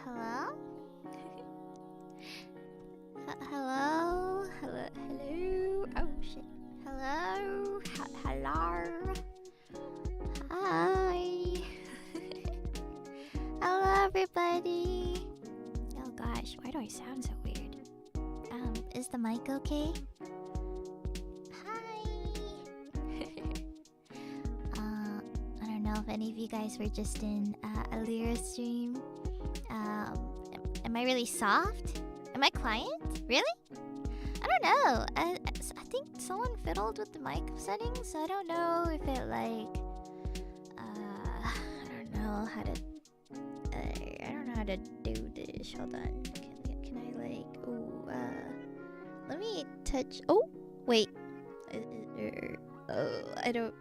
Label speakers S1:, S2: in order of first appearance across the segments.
S1: Hello? Hello? Hello? Hello? Oh shit. Hello? Hello? Hi. Hello everybody. Oh gosh, why do I sound so weird? Is the mic okay? Hi. I don't know if any of you guys were just in Elira's stream. Am I really soft? Am I quiet? Really? I don't know. I think someone fiddled with the mic settings, so I don't know if it like I don't know how to I don't know how to do this. Hold on. Can I like let me touch. Oh, wait. Oh, I don't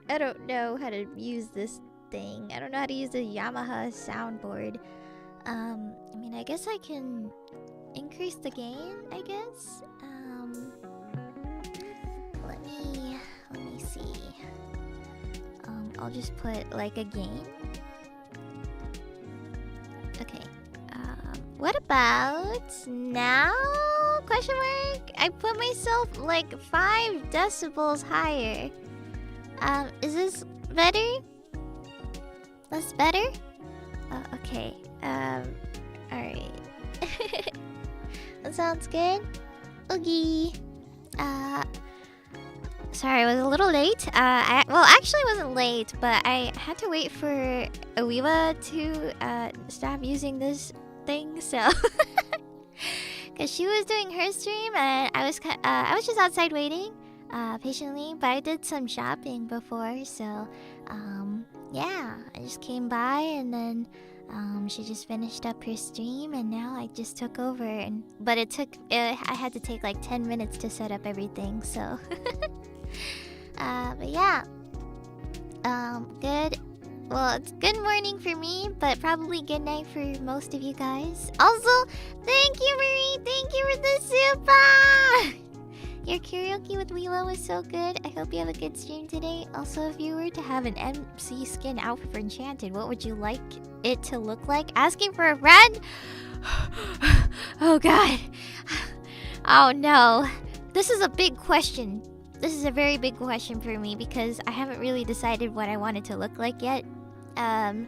S1: know how to use this thing. I don't know how to use the Yamaha soundboard. I mean, I guess I can increase the gain, I guess. Let me see. I'll just put like a gain. Okay. What about now? Question mark? I put myself like 5 decibels higher. Is this better? That's better? Okay. Alright. That sounds good. Oogie. Sorry, I was a little late. Well, actually, I wasn't late, but I had to wait for Awiwa to stop using this thing, so because she was doing her stream and I was just outside waiting patiently, but I did some shopping before, so yeah, I just came by and then she just finished up her stream and now I just took over, but I had to take like 10 minutes to set up everything, so but yeah, good. Well, it's good morning for me, but probably good night for most of you guys. Also, thank you, Marie. Thank you for the super. Your karaoke with Wheelo was so good. I hope you have a good stream today. Also, if you were to have an MC skin outfit for Enchanted, what would you like it to look like? Asking for a friend? Oh god. Oh no. This is a big question. This is a very big question for me because I haven't really decided what I want it to look like yet. Well,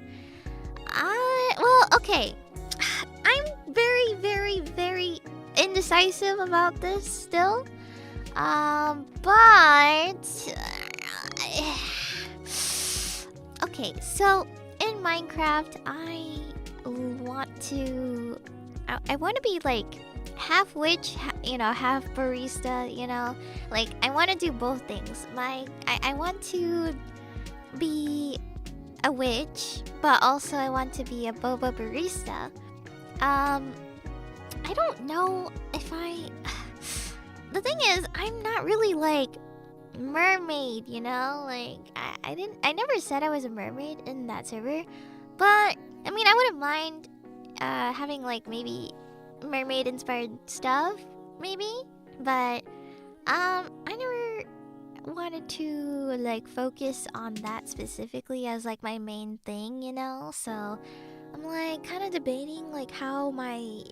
S1: okay. I'm very, very, very indecisive about this still. But okay, so in Minecraft, I want to be like half witch, half barista, like I want to do both things. I want to be a witch, but also I want to be a boba barista. I don't know if the thing is, I'm not really like mermaid, like I never said I was a mermaid in that server, but I mean I wouldn't mind having like maybe mermaid inspired stuff, maybe, but I never wanted to like focus on that specifically as like my main thing, so I'm like kind of debating like how my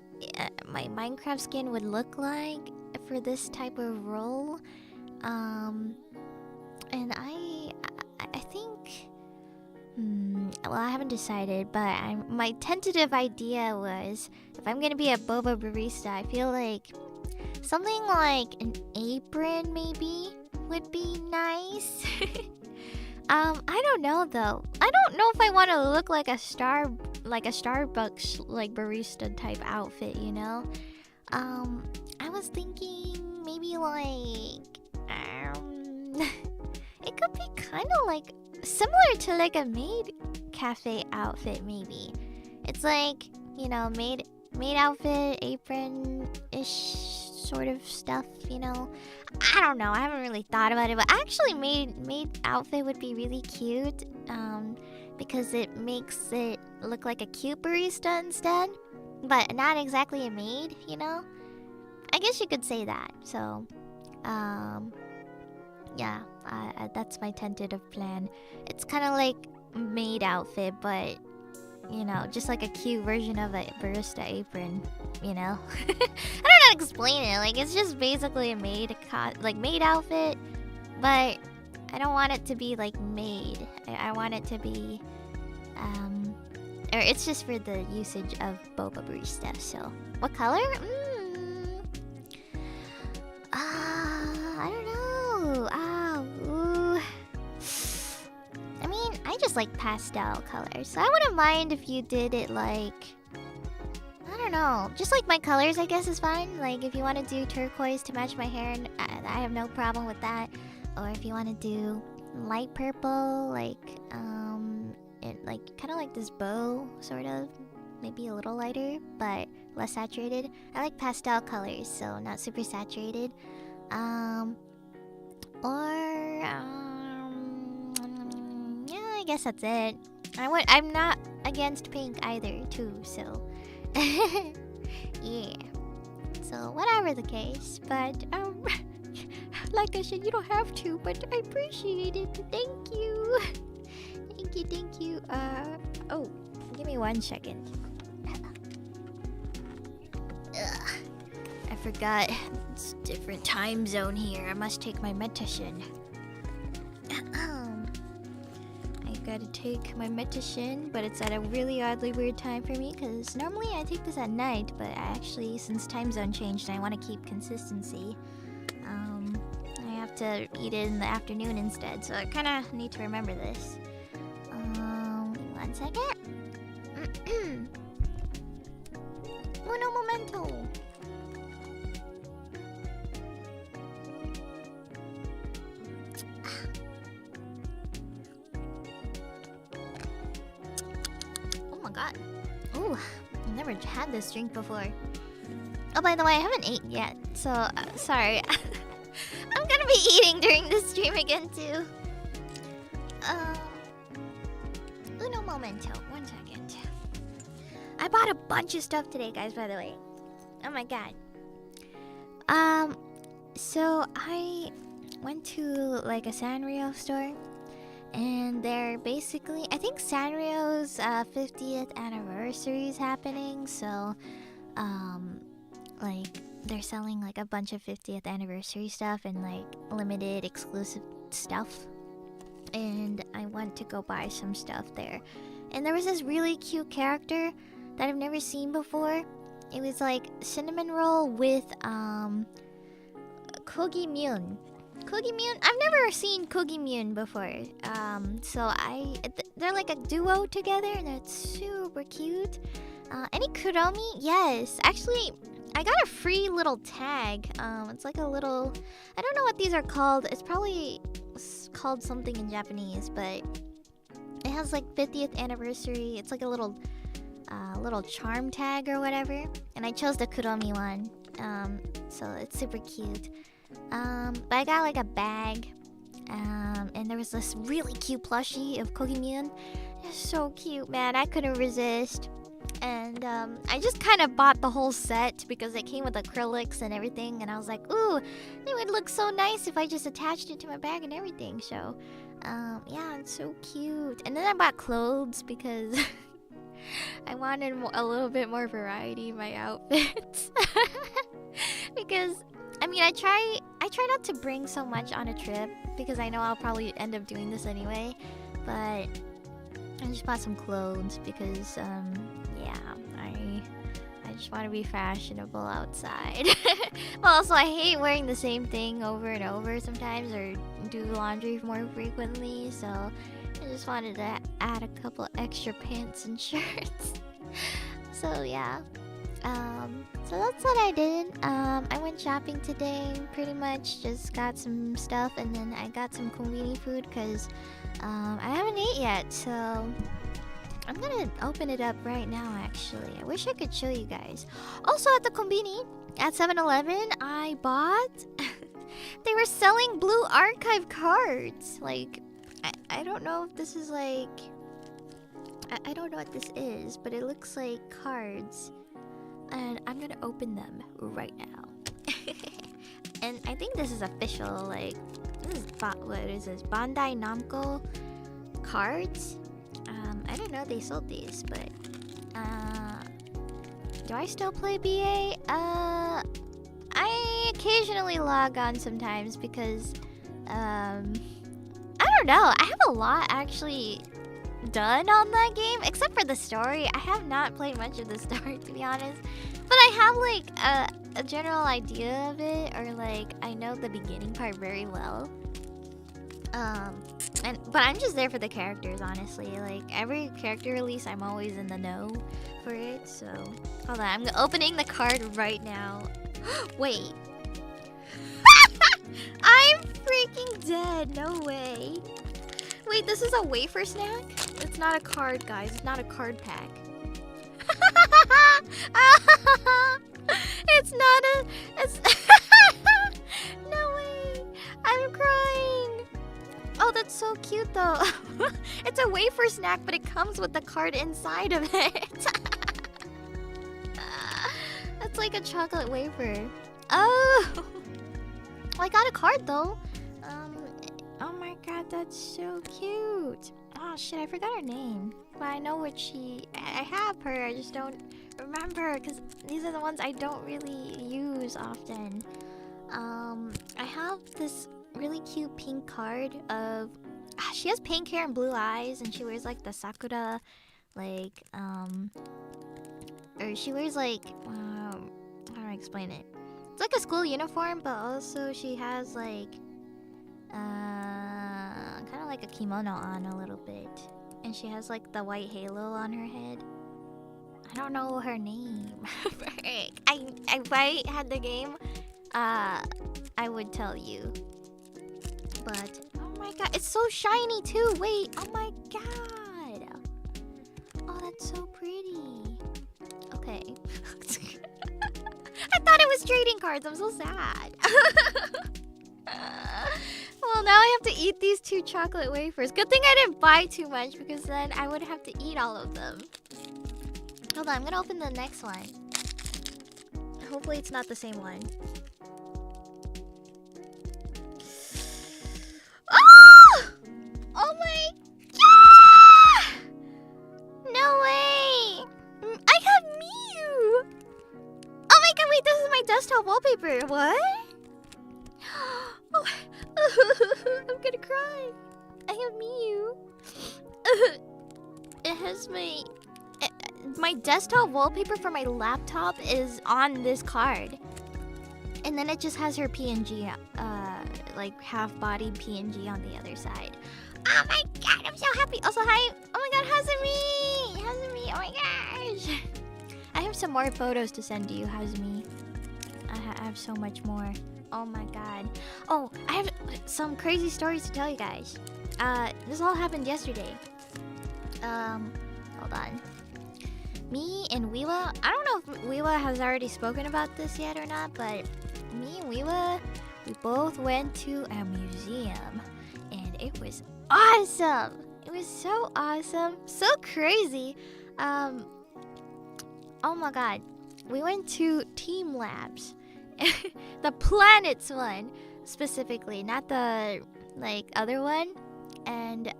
S1: Minecraft skin would look like for this type of role, and I think well, I haven't decided, but my tentative idea was if I'm gonna be a boba barista, I feel like something like an apron maybe would be nice. I don't know though. I don't know if I want to look like a Starbucks like barista type outfit, I was thinking maybe like it could be kind of like similar to like a maid cafe outfit maybe. It's like, maid outfit, apron-ish sort of stuff, I don't know. I haven't really thought about it, but actually maid outfit would be really cute because it makes it look like a cute barista instead, but not exactly a maid, I guess you could say that. So, yeah, that's my tentative plan. It's kind of like maid outfit, but you know, just like a cute version of a barista apron, you know. I don't know how to explain it. Like, it's just basically a maid outfit, but I don't want it to be like maid. I want it to be or it's just for the usage of boba barista. So what color? I don't know. I mean, I just like pastel colors, so I wouldn't mind if you did it like, I don't know, just like my colors, I guess is fine. Like if you want to do turquoise to match my hair, I have no problem with that. Or if you want to do light purple, like kind of like this bow, sort of, maybe a little lighter, but less saturated. I like pastel colors, so not super saturated. Yeah, I guess that's it. I'm not against pink either, too, so yeah. So whatever the case, but like I said, you don't have to, but I appreciate it. Thank you. Thank you. Oh, give me 1 second. I forgot. It's a different time zone here. I must take my medicine. I gotta take my medicine, but it's at a really oddly weird time for me, because normally I take this at night, but actually, since time zone changed, I want to keep consistency. I have to eat it in the afternoon instead, so I kind of need to remember this. 1 second. Uno momento. Oh my god. Ooh, I've never had this drink before. Oh, by the way, I haven't eaten yet, so sorry. I'm gonna be eating during this stream again too. Uno momento. 1 second. I bought a bunch of stuff today, guys, by the way. Oh my god. So I went to like a Sanrio store, and they're basically, I think Sanrio's 50th anniversary is happening, so like they're selling like a bunch of 50th anniversary stuff and like limited exclusive stuff. And I went to go buy some stuff there. And there was this really cute character that I've never seen before. It was like cinnamon roll with Kogimyun. Kogimyun? I've never seen Kogimyun before. So they're like a duo together, and it's super cute. Any Kuromi? Yes. Actually, I got a free little tag. It's like a little, I don't know what these are called. It's probably called something in Japanese, but it has like 50th anniversary. It's like a little charm tag or whatever, and I chose the Kuromi one. So it's super cute. But I got like a bag, and there was this really cute plushie of Kogimyun. It's so cute, man. I couldn't resist. And I just kind of bought the whole set because it came with acrylics and everything, and I was like, ooh, it would look so nice if I just attached it to my bag and everything. So yeah, it's so cute. And then I bought clothes because I wanted a little bit more variety in my outfits. Because I mean, I try not to bring so much on a trip because I know I'll probably end up doing this anyway, but I just bought some clothes because yeah, I just want to be fashionable outside. Well, also I hate wearing the same thing over and over sometimes, or do laundry more frequently, so I just wanted to add a couple extra pants and shirts. So yeah, so that's what I did. I went shopping today, pretty much just got some stuff, and then I got some convenience food because I haven't ate yet, so I'm gonna open it up right now, actually. I wish I could show you guys. Also at the konbini, at 7-Eleven, I bought... they were selling blue archive cards. Like, I don't know if this is like... I don't know what this is, but it looks like cards. And I'm gonna open them right now. And I think this is official, like... This is... what is this? Bandai Namco cards? I don't know they sold these, but Do I still play BA? I occasionally log on sometimes because, I don't know. I have a lot actually done on that game, except for the story. I have not played much of the story, to be honest. But I have like a general idea of it, or like I know the beginning part very well. But I'm just there for the characters, honestly. Like every character release, I'm always in the know for it. So hold on, I'm opening the card right now. Wait. I'm freaking dead. No way. Wait, this is a wafer snack? It's not a card, guys. It's not a card pack. It's not a... It's... No way. I'm crying. Oh, that's so cute, though. It's a wafer snack, but it comes with the card inside of it. That's like a chocolate wafer. Oh! I got a card, though. Oh my god, that's so cute. Oh shit, I forgot her name. But I know what I have her, I just don't remember, because these are the ones I don't really use often. I have this really cute pink card of... She has pink hair and blue eyes, and she wears like the sakura, like, or she wears like, how do I explain it? It's like a school uniform, but also she has like, kind of like a kimono on a little bit. And she has like the white halo on her head. I don't know her name. If I had the game, I would tell you. But, oh my god, it's so shiny too. Wait, oh my god. Oh, that's so pretty. Okay. I thought it was trading cards. I'm so sad. Well, now I have to eat these 2 chocolate wafers. Good thing I didn't buy too much, because then I would have to eat all of them. Hold on, I'm gonna open the next one. Hopefully it's not the same one. Oh! Oh my god! No way! I have Miu! Oh my god, wait, this is my desktop wallpaper. What? Oh, I'm gonna cry. I have Miu. It has my desktop wallpaper for my laptop is on this card. And then it just has her PNG, like half-bodied PNG on the other side. Oh my god, I'm so happy. Also, hi. Oh my god, Hazumi! Hazumi, oh my gosh. I have some more photos to send to you, Hazumi. I have so much more. Oh my god. Oh, I have some crazy stories to tell you guys. This all happened yesterday. Hold on. Me and Wiwa, I don't know if Wiwa has already spoken about this yet or not, but me and Wiwa, we both went to a museum, and it was awesome. It was so awesome, so crazy. Oh my god, we went to Team Labs, the planets one specifically, not the like other one. And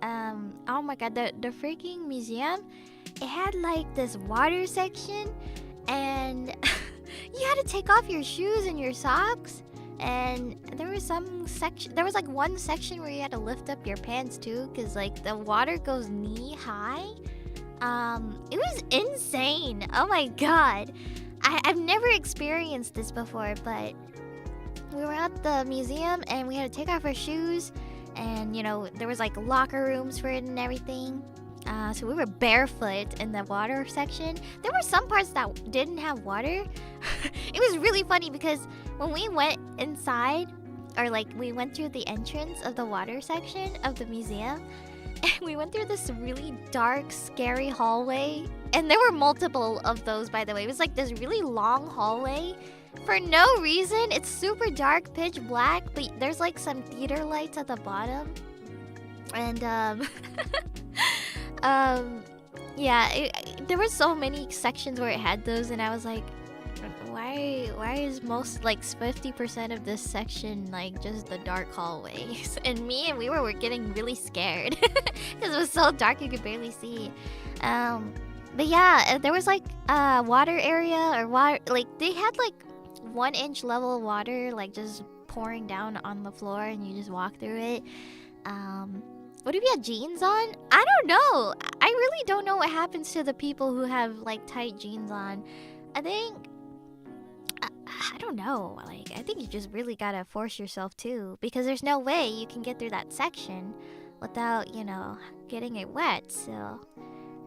S1: oh my god, the freaking museum, it had like this water section, and you had to take off your shoes and your socks. And there was some section, there was like one section where you had to lift up your pants too, because like the water goes knee high. It was insane. Oh my god, I've never experienced this before, but we were at the museum and we had to take off our shoes, and you know, there was like locker rooms for it and everything. So we were barefoot in the water section. There were some parts that didn't have water. It was really funny because when we went inside, or like we went through the entrance of the water section of the museum, and we went through this really dark, scary hallway. And there were multiple of those, by the way. It was like this really long hallway for no reason. It's super dark, pitch black, but there's like some theater lights at the bottom. And yeah, there were so many sections where it had those, and I was like, why is most like 50% of this section like just the dark hallways? And me and we were getting really scared because it was so dark you could barely see. But yeah, there was like a water area or water, like they had like 1 inch level water like just pouring down on the floor, and you just walk through it. What if you had jeans on? I don't know. I really don't know what happens to the people who have like tight jeans on. I think I don't know. Like I think you just really gotta force yourself to, because there's no way you can get through that section without, you know, getting it wet. So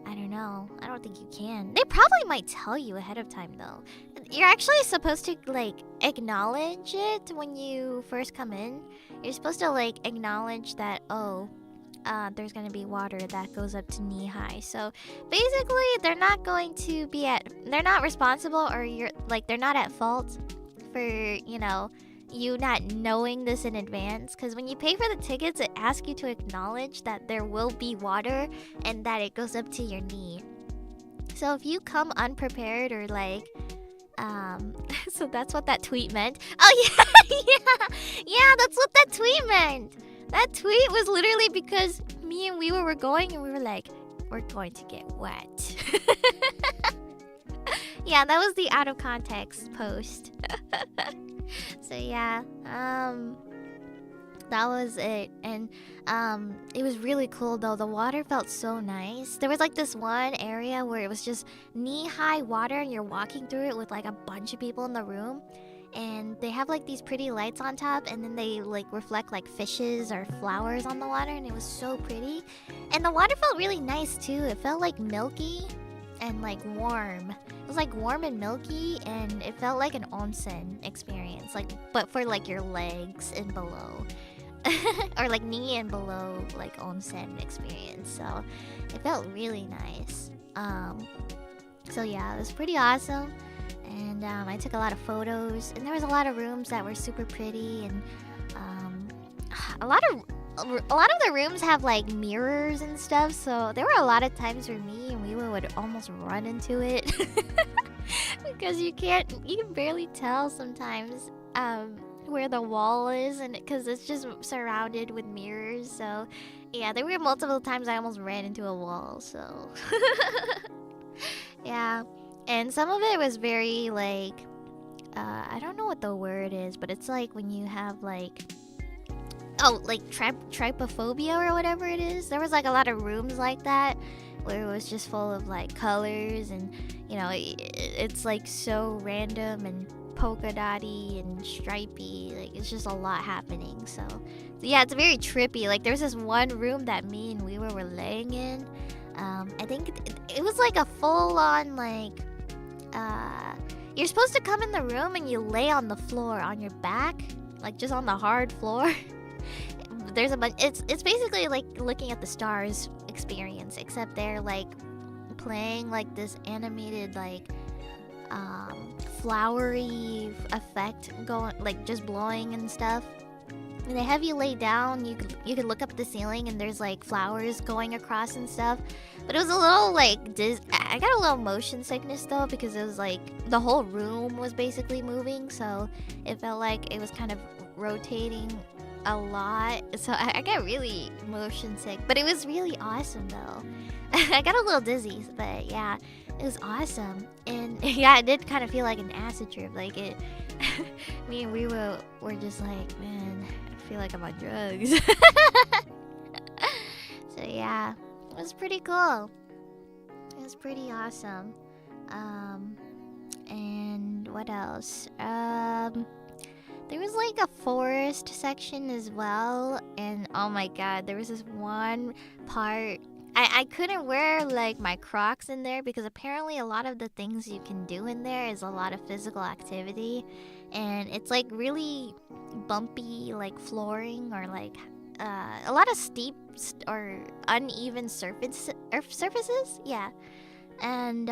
S1: I don't know. I don't think you can. They probably might tell you ahead of time though. You're actually supposed to like acknowledge it when you first come in. You're supposed to like acknowledge that, oh, there's gonna be water that goes up to knee high. So basically, they're not going to be they're not responsible, or they're not at fault for, you know, you not knowing this in advance. Because when you pay for the tickets, it asks you to acknowledge that there will be water and that it goes up to your knee. So if you come unprepared or like, so that's what that tweet meant. Oh yeah, yeah, that's what that tweet meant. That tweet was literally because me and Weaver were going, and we were like, we're going to get wet. Yeah, that was the out of context post. So yeah, that was it. And it was really cool though. The water felt so nice. There was like this one area where it was just knee-high water, and you're walking through it with like a bunch of people in the room. And they have like these pretty lights on top, and then they like reflect like fishes or flowers on the water, and it was so pretty. And the water felt really nice too. It felt like milky and like warm. It was like warm and milky, and it felt like an onsen experience, like but for like your legs and below. Or like knee and below, like onsen experience. So it felt really nice. So yeah, it was pretty awesome. And I took a lot of photos, and there was a lot of rooms that were super pretty, and a lot of the rooms have like mirrors and stuff. So there were a lot of times where me and we would almost run into it because you can barely tell sometimes where the wall is, and because it's just surrounded with mirrors. So yeah, there were multiple times I almost ran into a wall. So yeah. And some of it was very like, I don't know what the word is, but it's like when you have like, oh, like trypophobia or whatever it is. There was like a lot of rooms like that where it was just full of like colors, and you know, it's like so random and polka dotty and stripy. Like it's just a lot happening. So yeah, it's very trippy. Like there's this one room that me and we were laying in. I think it was like a full-on like, you're supposed to come in the room and you lay on the floor on your back, like just on the hard floor. There's a bunch. It's basically like looking at the stars experience, except they're like playing like this animated like flowery effect going, like just blowing and stuff. And they have you lay down. You could look up at the ceiling, and there's like flowers going across and stuff. But it was a little like I got a little motion sickness though, because it was like the whole room was basically moving, so it felt like it was kind of rotating a lot. So I got really motion sick, but it was really awesome though. I got a little dizzy, but yeah, it was awesome. And yeah, it did kind of feel like an acid trip. Like it, me and we were just like, man, I feel like I'm on drugs. So yeah, it was pretty cool. It was pretty awesome. And what else? There was like a forest section as well, and oh my god, there was this one part. I couldn't wear like my Crocs in there because apparently a lot of the things you can do in there is a lot of physical activity, and it's like really bumpy like flooring, or like a lot of steep or uneven surfaces. Yeah, and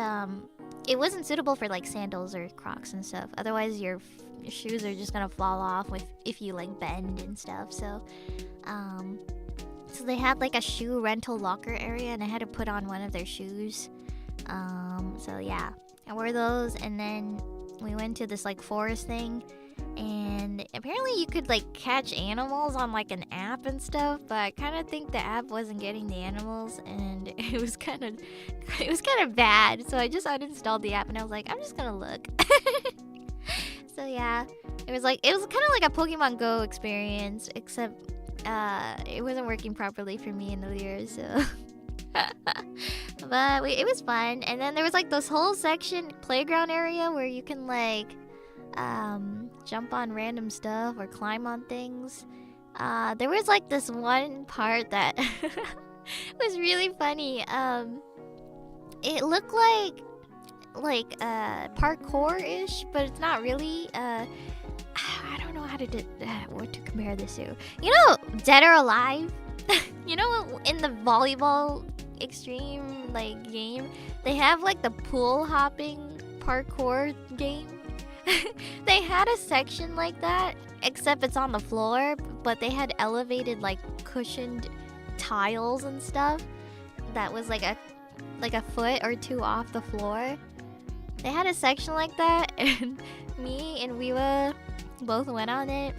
S1: it wasn't suitable for like sandals or Crocs and stuff. Otherwise your shoes are just gonna fall off if you like bend and stuff. So they had like a shoe rental locker area, and I had to put on one of their shoes. So yeah, I wore those, and then we went to this like forest thing, and And apparently you could like catch animals on like an app and stuff, but I kind of think the app wasn't getting the animals, and it was kind of bad. So I just uninstalled the app, and I was like, I'm just gonna look. So yeah, it was kind of like a Pokemon Go experience, except it wasn't working properly for me and Elira, so. But it was fun. And then there was like this whole section, playground area, where you can like jump on random stuff or climb on things. There was like this one part that was really funny. It looked like parkour-ish, but it's not really. I don't know how to what to compare this to. You know, Dead or Alive? You know, in the volleyball extreme like game, they have like the pool hopping parkour game. They had a section like that, except it's on the floor, but they had elevated like cushioned tiles and stuff that was like a foot or two off the floor. They had a section like that, and me and Wiwa both went on it,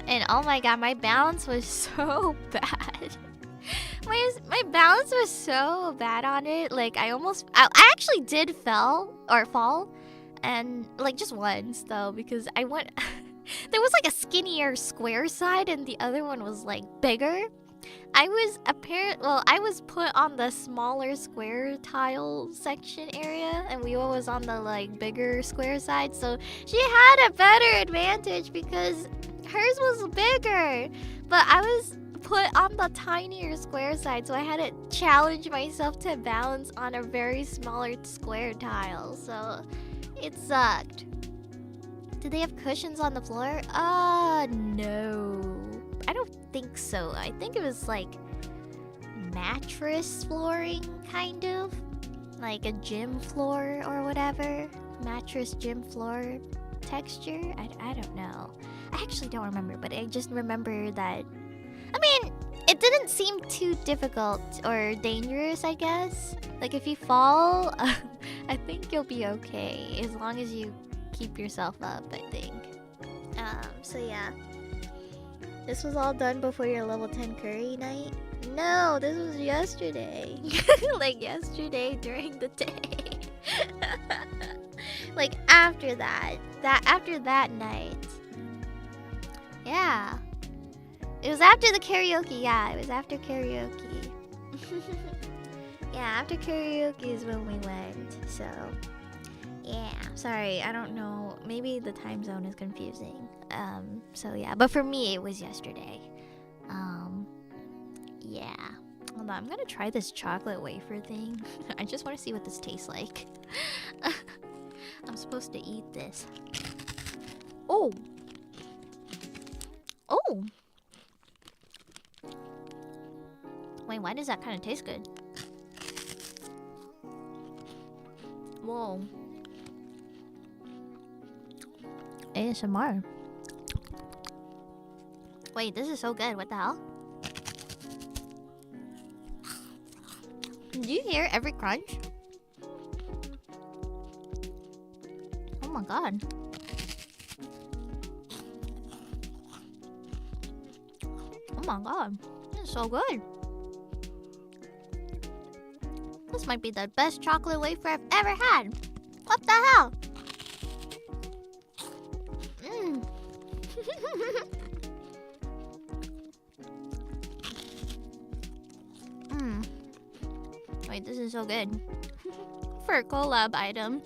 S1: and oh my god, my balance was so bad. My balance was so bad on it. Like I actually did fall, and like just once though, because I went there was like a skinnier square side and the other one was like bigger. I was put on the smaller square tile section area, and Wiwa was on the like bigger square side, so she had a better advantage because hers was bigger, but I was put on the tinier square side, so I had to challenge myself to balance on a very smaller square tile, so it sucked. Did they have cushions on the floor? No. I don't think so. I think it was like mattress flooring, kind of. Like a gym floor or whatever. Mattress gym floor texture? I don't know. I actually don't remember, but I just remember that. I mean, it didn't seem too difficult or dangerous, I guess. Like if you fall, I think you'll be okay as long as you keep yourself up, I think. So yeah. This was all done before your level 10 curry night? No, this was yesterday. Like yesterday during the day. Like after that. After that night. Yeah. It was after the karaoke, yeah. It was after karaoke. Yeah, after karaoke is when we went, so. Yeah, sorry, I don't know. Maybe the time zone is confusing. So yeah, but for me it was yesterday. Yeah. Hold on, I'm gonna try this chocolate wafer thing. I just want to see what this tastes like. I'm supposed to eat this. Oh! Oh! Wait, why does that kind of taste good? Whoa. ASMR. Wait, this is so good. What the hell? Do you hear every crunch? Oh my god. Oh my god. This is so good. This might be the best chocolate wafer I've ever had. What the hell? Wait, this is so good. For a collab item.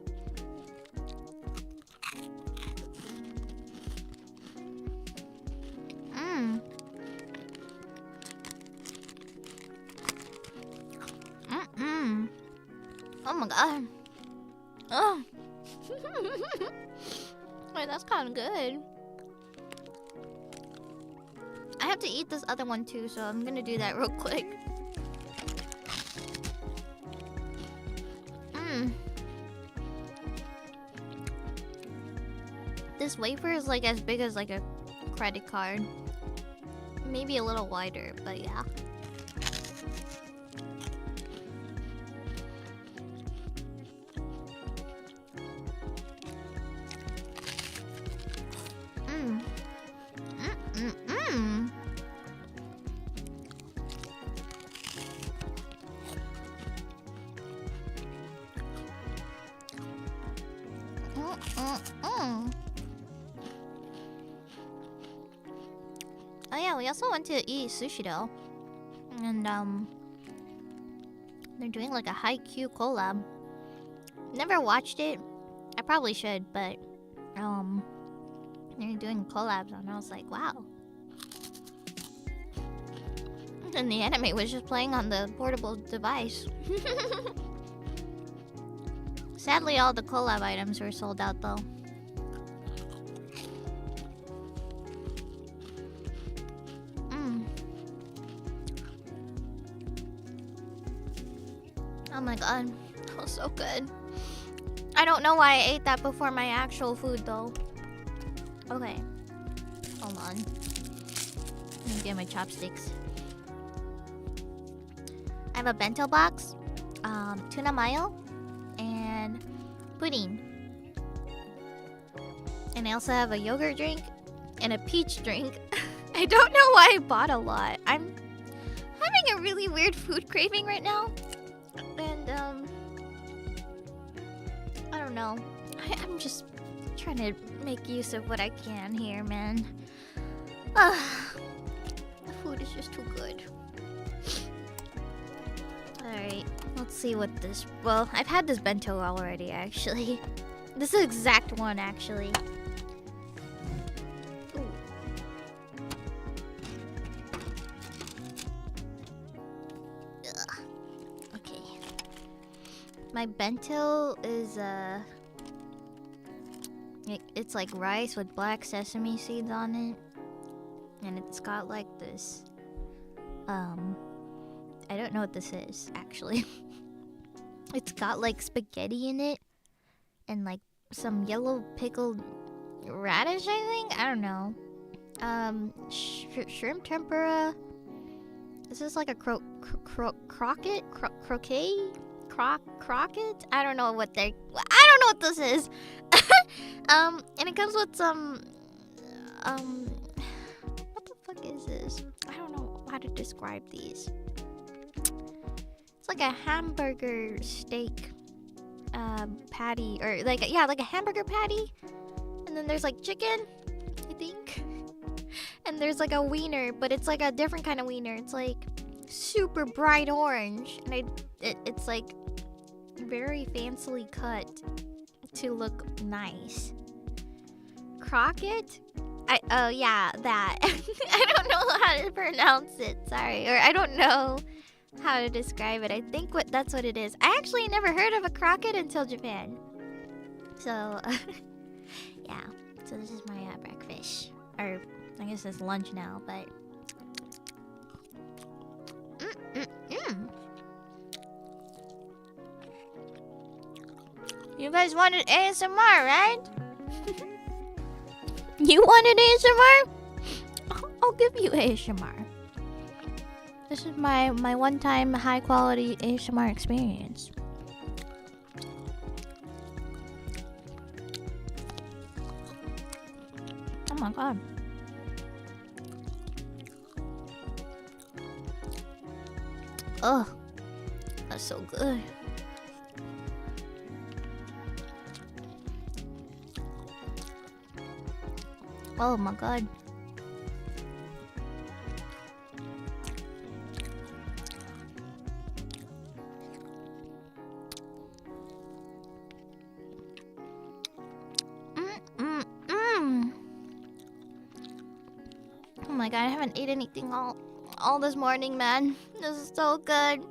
S1: Oh my god. Oh. Wait, that's kind of good. I have to eat this other one too, so I'm gonna do that real quick. This wafer is like as big as like a credit card. Maybe a little wider, but yeah. Oh yeah, we also went to eat sushi though. And they're doing like a high-Q collab. Never watched it. I probably should, but they're doing collabs and I was like, wow. And the anime was just playing on the portable device. Sadly, all the collab items were sold out though. Oh my god, that was so good. I don't know why I ate that before my actual food though. Okay, hold on. Let me get my chopsticks. I have a bento box, tuna mayo, and pudding. And I also have a yogurt drink and a peach drink. I don't know why I bought a lot. I'm having a really weird food craving right now. And I don't know. I'm just trying to make use of what I can here, man. The food is just too good. Alright, let's see what this... Well, I've had this bento already, actually. This is the exact one, actually. Ooh. Ugh. Okay. My bento is, it's like rice with black sesame seeds on it. And it's got like this, I don't know what this is, actually. It's got like spaghetti in it. And like some yellow pickled radish, I think? I don't know. Shrimp tempura. This is like a croquette? Croquette? I don't know what they... I don't know what this is! And it comes with some... what the fuck is this? I don't know how to describe these. It's like a hamburger steak patty, or like, yeah, like a hamburger patty. And then there's like chicken, I think. And there's like a wiener, but it's like a different kind of wiener. It's like super bright orange, and it's like very fancily cut to look nice. Croquette? Oh yeah, that. I don't know how to pronounce it, sorry. Or I don't know how to describe it. I think that's what it is. I actually never heard of a croquette until Japan. So, yeah. So this is my breakfast. Or, I guess it's lunch now, but... You guys wanted ASMR, right? You wanted ASMR? I'll give you ASMR. This is my one-time high-quality ASMR experience. Oh my god. Oh, that's so good. Oh my god. Oh my god, I haven't eaten anything all this morning, man. This is so good.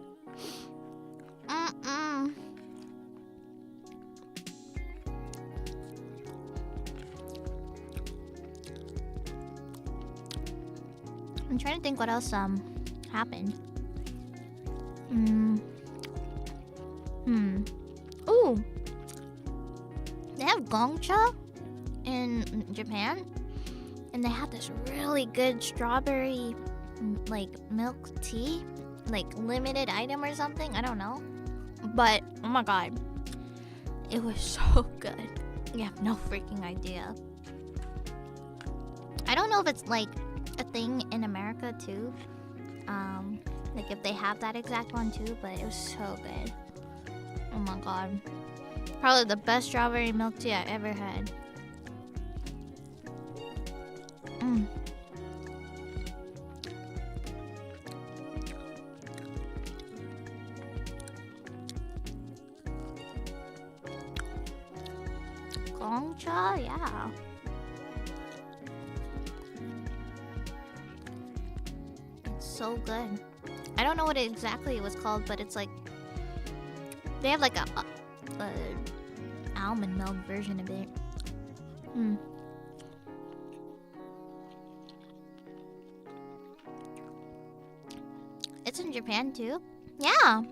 S1: I'm trying to think what else happened. Ooh, they have gongcha in Japan, and they have this really good strawberry like milk tea, like limited item or something. I don't know, but oh my god, it was so good. You have no freaking idea. I don't know if it's like a thing in America too, like if they have that exact one too, but it was so good. Oh my god, Probably the best strawberry milk tea I ever had. Gongcha, yeah. It's so good. I don't know what exactly it was called, but it's like they have like a almond milk version of it. It's in Japan too? Yeah.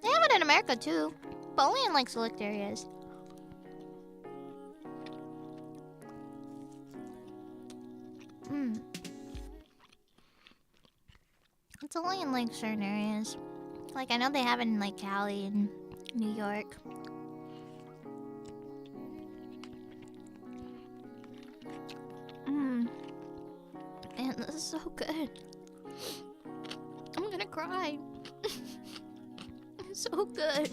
S1: They have it in America too, but only in like select areas. It's only in like certain areas. Like I know they have it in like Cali and New York. Man, this is so good. I'm gonna cry. It's so good.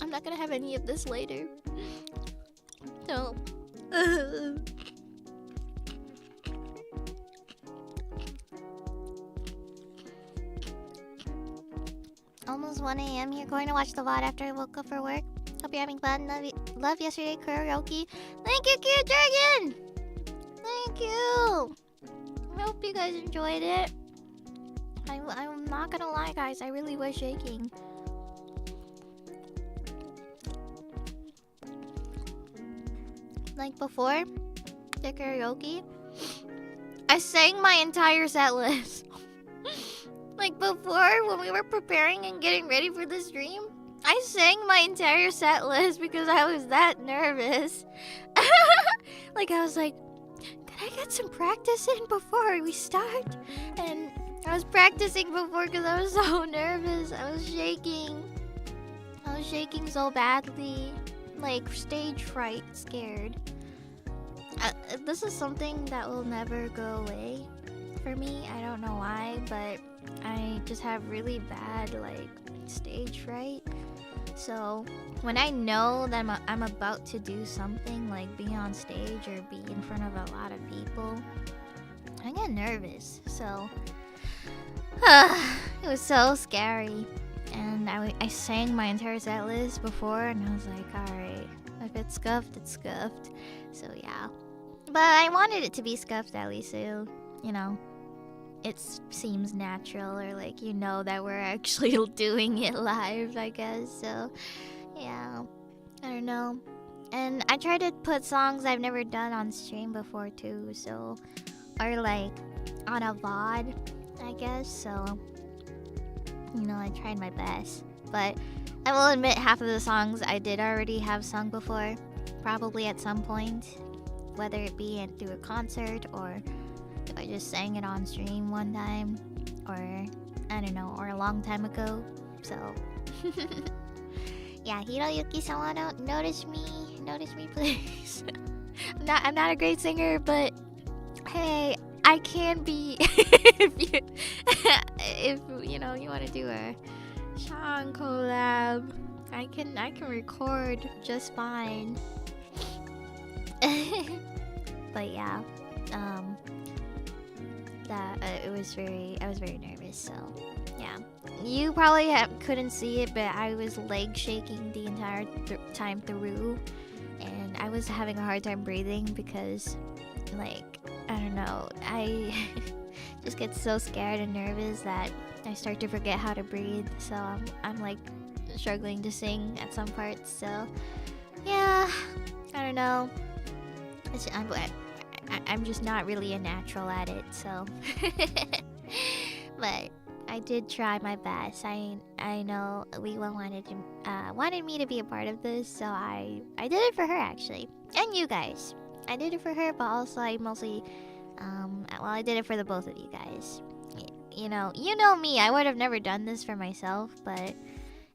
S1: I'm not gonna have any of this later. No. Almost 1 a.m. You're going to watch the VOD after I woke up for work. Hope you're having fun. Love yesterday karaoke. Thank you, Cute Dragon! Thank you! I hope you guys enjoyed it. I'm not gonna lie, guys. I really was shaking. Like before the karaoke, I sang my entire set list. Like before, when we were preparing and getting ready for the stream, I sang my entire set list because I was that nervous. Like I was like, can I get some practice in before we start? And I was practicing before because I was so nervous. I was shaking. I was shaking so badly. Like stage fright, scared. This is something that will never go away for me. I don't know why, but I just have really bad like stage fright. So when I know that I'm about to do something like be on stage or be in front of a lot of people, I get nervous. So it was so scary. And I sang my entire set list before and I was like, alright, if it's scuffed, it's scuffed. So yeah. But I wanted it to be scuffed at least, so, you know, it seems natural, or like, you know that we're actually doing it live, I guess. So yeah, I don't know. And I try to put songs I've never done on stream before too, so, or like on a VOD, I guess. So, you know, I tried my best. But I will admit, half of the songs I did already have sung before, probably at some point, whether it be through a concert or if I just sang it on stream one time, or I don't know, or a long time ago. So yeah, Hiroyuki-sama, don't notice me please. I'm not a great singer, but hey, I can be. if you know you want to do a song collab, I can record just fine. But yeah, I was very nervous. So yeah, you probably couldn't see it, but I was leg shaking the entire time through, and I was having a hard time breathing because, like, I don't know, I just get so scared and nervous that I start to forget how to breathe. So I'm like struggling to sing at some parts. So yeah, I don't know. I'm just not really a natural at it, so. But I did try my best. I know Liwa wanted me to be a part of this, so I did it for her actually, and you guys. I did it for her, but also I mostly, I did it for the both of you guys. You know me. I would have never done this for myself, but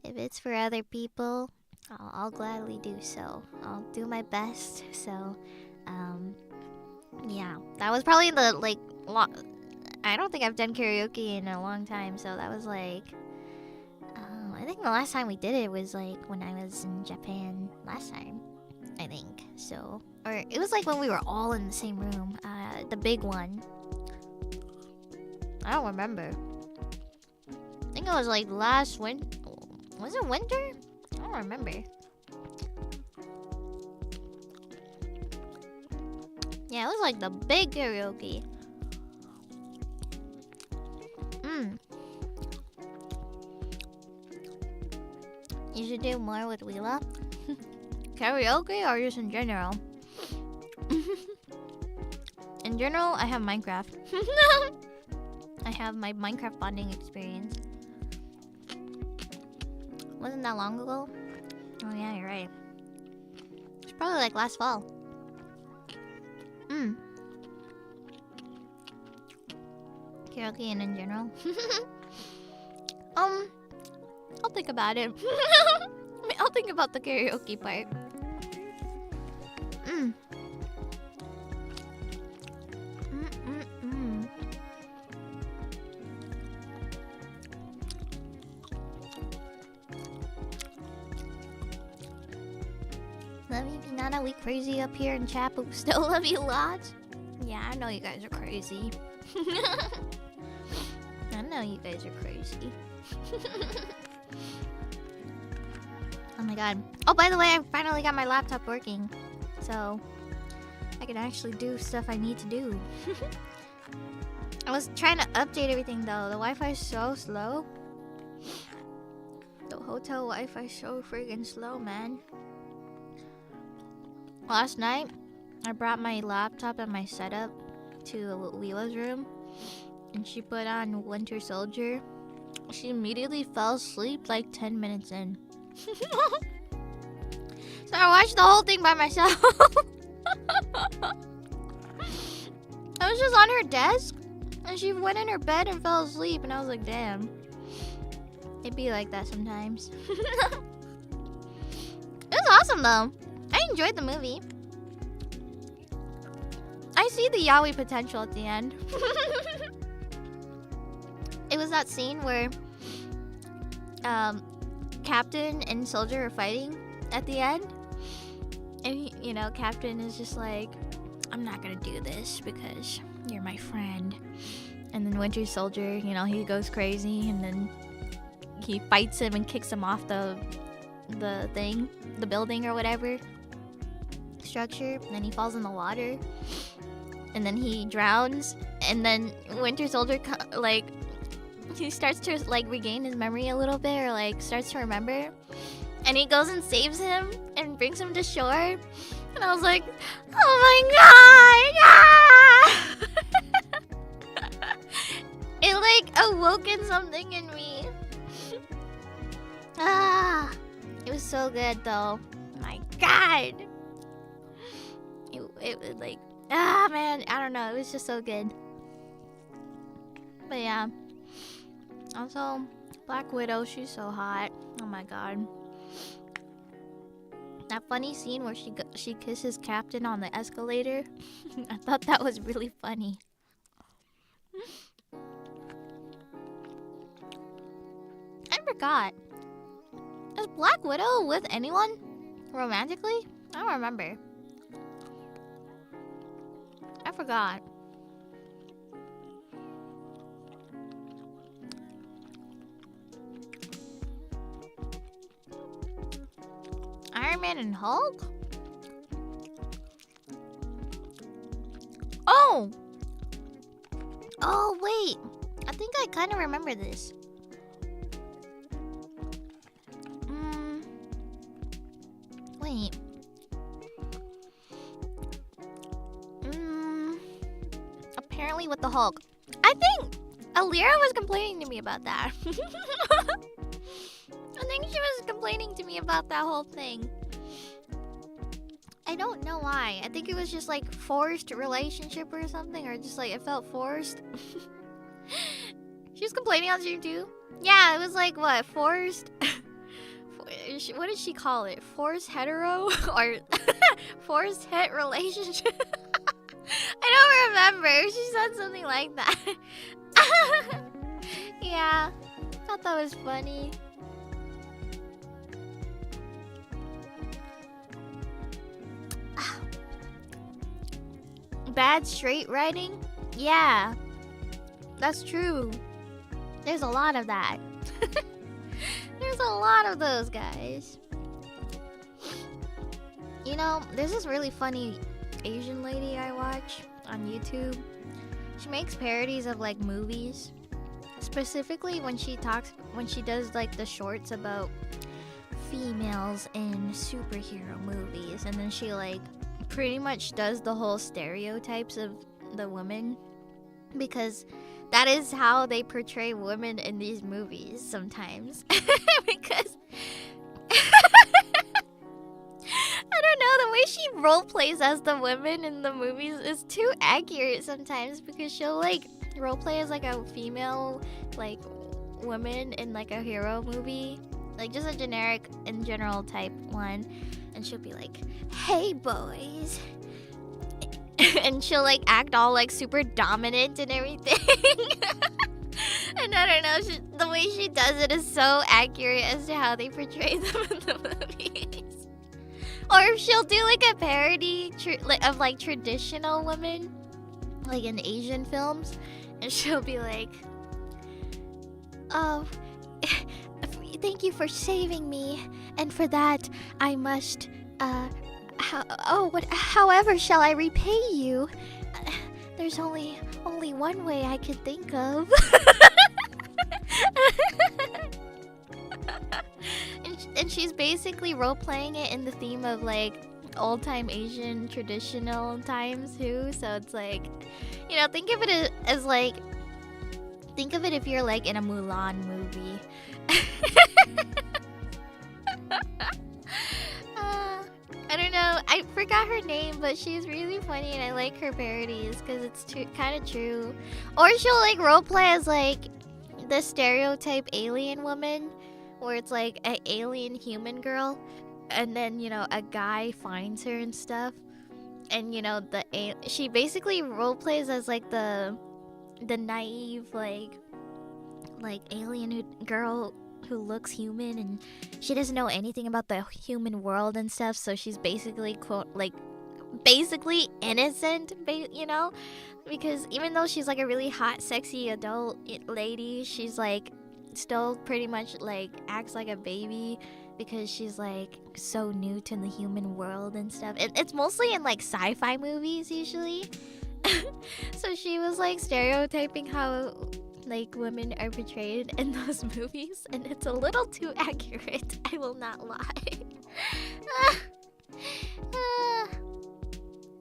S1: if it's for other people, I'll gladly do so. I'll do my best. So. Yeah, that was probably the I don't think I've done karaoke in a long time, so that was like, I think the last time we did it was like when I was in Japan last time. I think so. Or it was like when we were all in the same room. The big one. I don't remember. I think it was like last winter. Was it winter? I don't remember. Yeah, it was like the big karaoke. You should do more with Wheela. Karaoke or just in general? In general, I have Minecraft. I have my Minecraft bonding experience. Wasn't that long ago? Oh yeah, you're right. It's probably like last fall. Karaoke and in general. I'll think about it. I'll think about the karaoke part. Love you, Finana. We crazy up here in chat, but we still love you lots. Yeah, I know you guys are crazy. I know you guys are crazy. Oh my god. Oh, by the way, I finally got my laptop working. So, I can actually do stuff I need to do. I was trying to update everything though. The Wi-Fi is so slow. The hotel Wi-Fi is so freaking slow, man. Last night, I brought my laptop and my setup to Leela's room. And she put on Winter Soldier. She immediately fell asleep like 10 minutes in. So I watched the whole thing by myself. I was just on her desk. And she went in her bed and fell asleep. And I was like, damn. It'd be like that sometimes. It was awesome though. I enjoyed the movie. I see the yaoi potential at the end. It was that scene where Captain and Soldier are fighting at the end. And, you know, Captain is just like, I'm not gonna do this because you're my friend. And then Winter Soldier, you know, he goes crazy and then he fights him and kicks him off the thing, the building or whatever structure. And then he falls in the water. And then he drowns. And then Winter Soldier, like, he starts to like regain his memory a little bit, or like starts to remember, and he goes and saves him and brings him to shore. And I was like, oh my god, yeah! It like awoken something in me. It was so good though. My god, it was like, man, I don't know, it was just so good. But yeah. Also, Black Widow, she's so hot. Oh my god. That funny scene where she kisses Captain on the escalator. I thought that was really funny. I forgot. Is Black Widow with anyone? Romantically? I don't remember. I forgot. Iron Man and Hulk? Oh! Oh, wait. I think I kind of remember this. Wait. Apparently with the Hulk. I think Elira was complaining to me about that. I think she was complaining to me about that whole thing. I don't know why. I think it was just like forced relationship or something, or just like it felt forced. She was complaining on stream too. Yeah, it was like what, forced? What did she call it? Forced hetero or forced het relationship? I don't remember. She said something like that. Yeah, thought that was funny. bad straight writing? Yeah, that's true. There's a lot of that. There's a lot of those guys. You know, there's this really funny Asian lady I watch on YouTube. She makes parodies of like movies. Specifically when she does like the shorts about females in superhero movies, and then she like pretty much does the whole stereotypes of the women, because that is how they portray women in these movies sometimes. Because I don't know, the way she role plays as the women in the movies is too accurate sometimes, because she'll like role play as like a female like woman in like a hero movie, like just a generic in general type one, and she'll be like, "Hey boys," and she'll like act all like super dominant and everything. And I don't know, the way she does it is so accurate as to how they portray them in the movies. Or if she'll do like a parody of like traditional women, like in Asian films, and she'll be like, "Oh, thank you for saving me, and for that I must, however shall I repay you? There's only one way I could think of." And she's basically role-playing it in the theme of like old-time Asian traditional times too. So it's like, you know, think of it if you're like in a Mulan movie. I don't know, I forgot her name, but she's really funny and I like her parodies because it's kind of true. Or she'll like roleplay as like the stereotype alien woman, where it's like an alien human girl, and then, you know, a guy finds her and stuff, and you know, she basically roleplays as like the naive like alien girl who looks human, and she doesn't know anything about the human world and stuff, so she's basically basically innocent, you know, because even though she's like a really hot sexy adult lady, she's like still pretty much like acts like a baby because she's like so new to the human world and stuff. It's mostly in like sci-fi movies usually. So she was like stereotyping how like women are portrayed in those movies, and it's a little too accurate, I will not lie.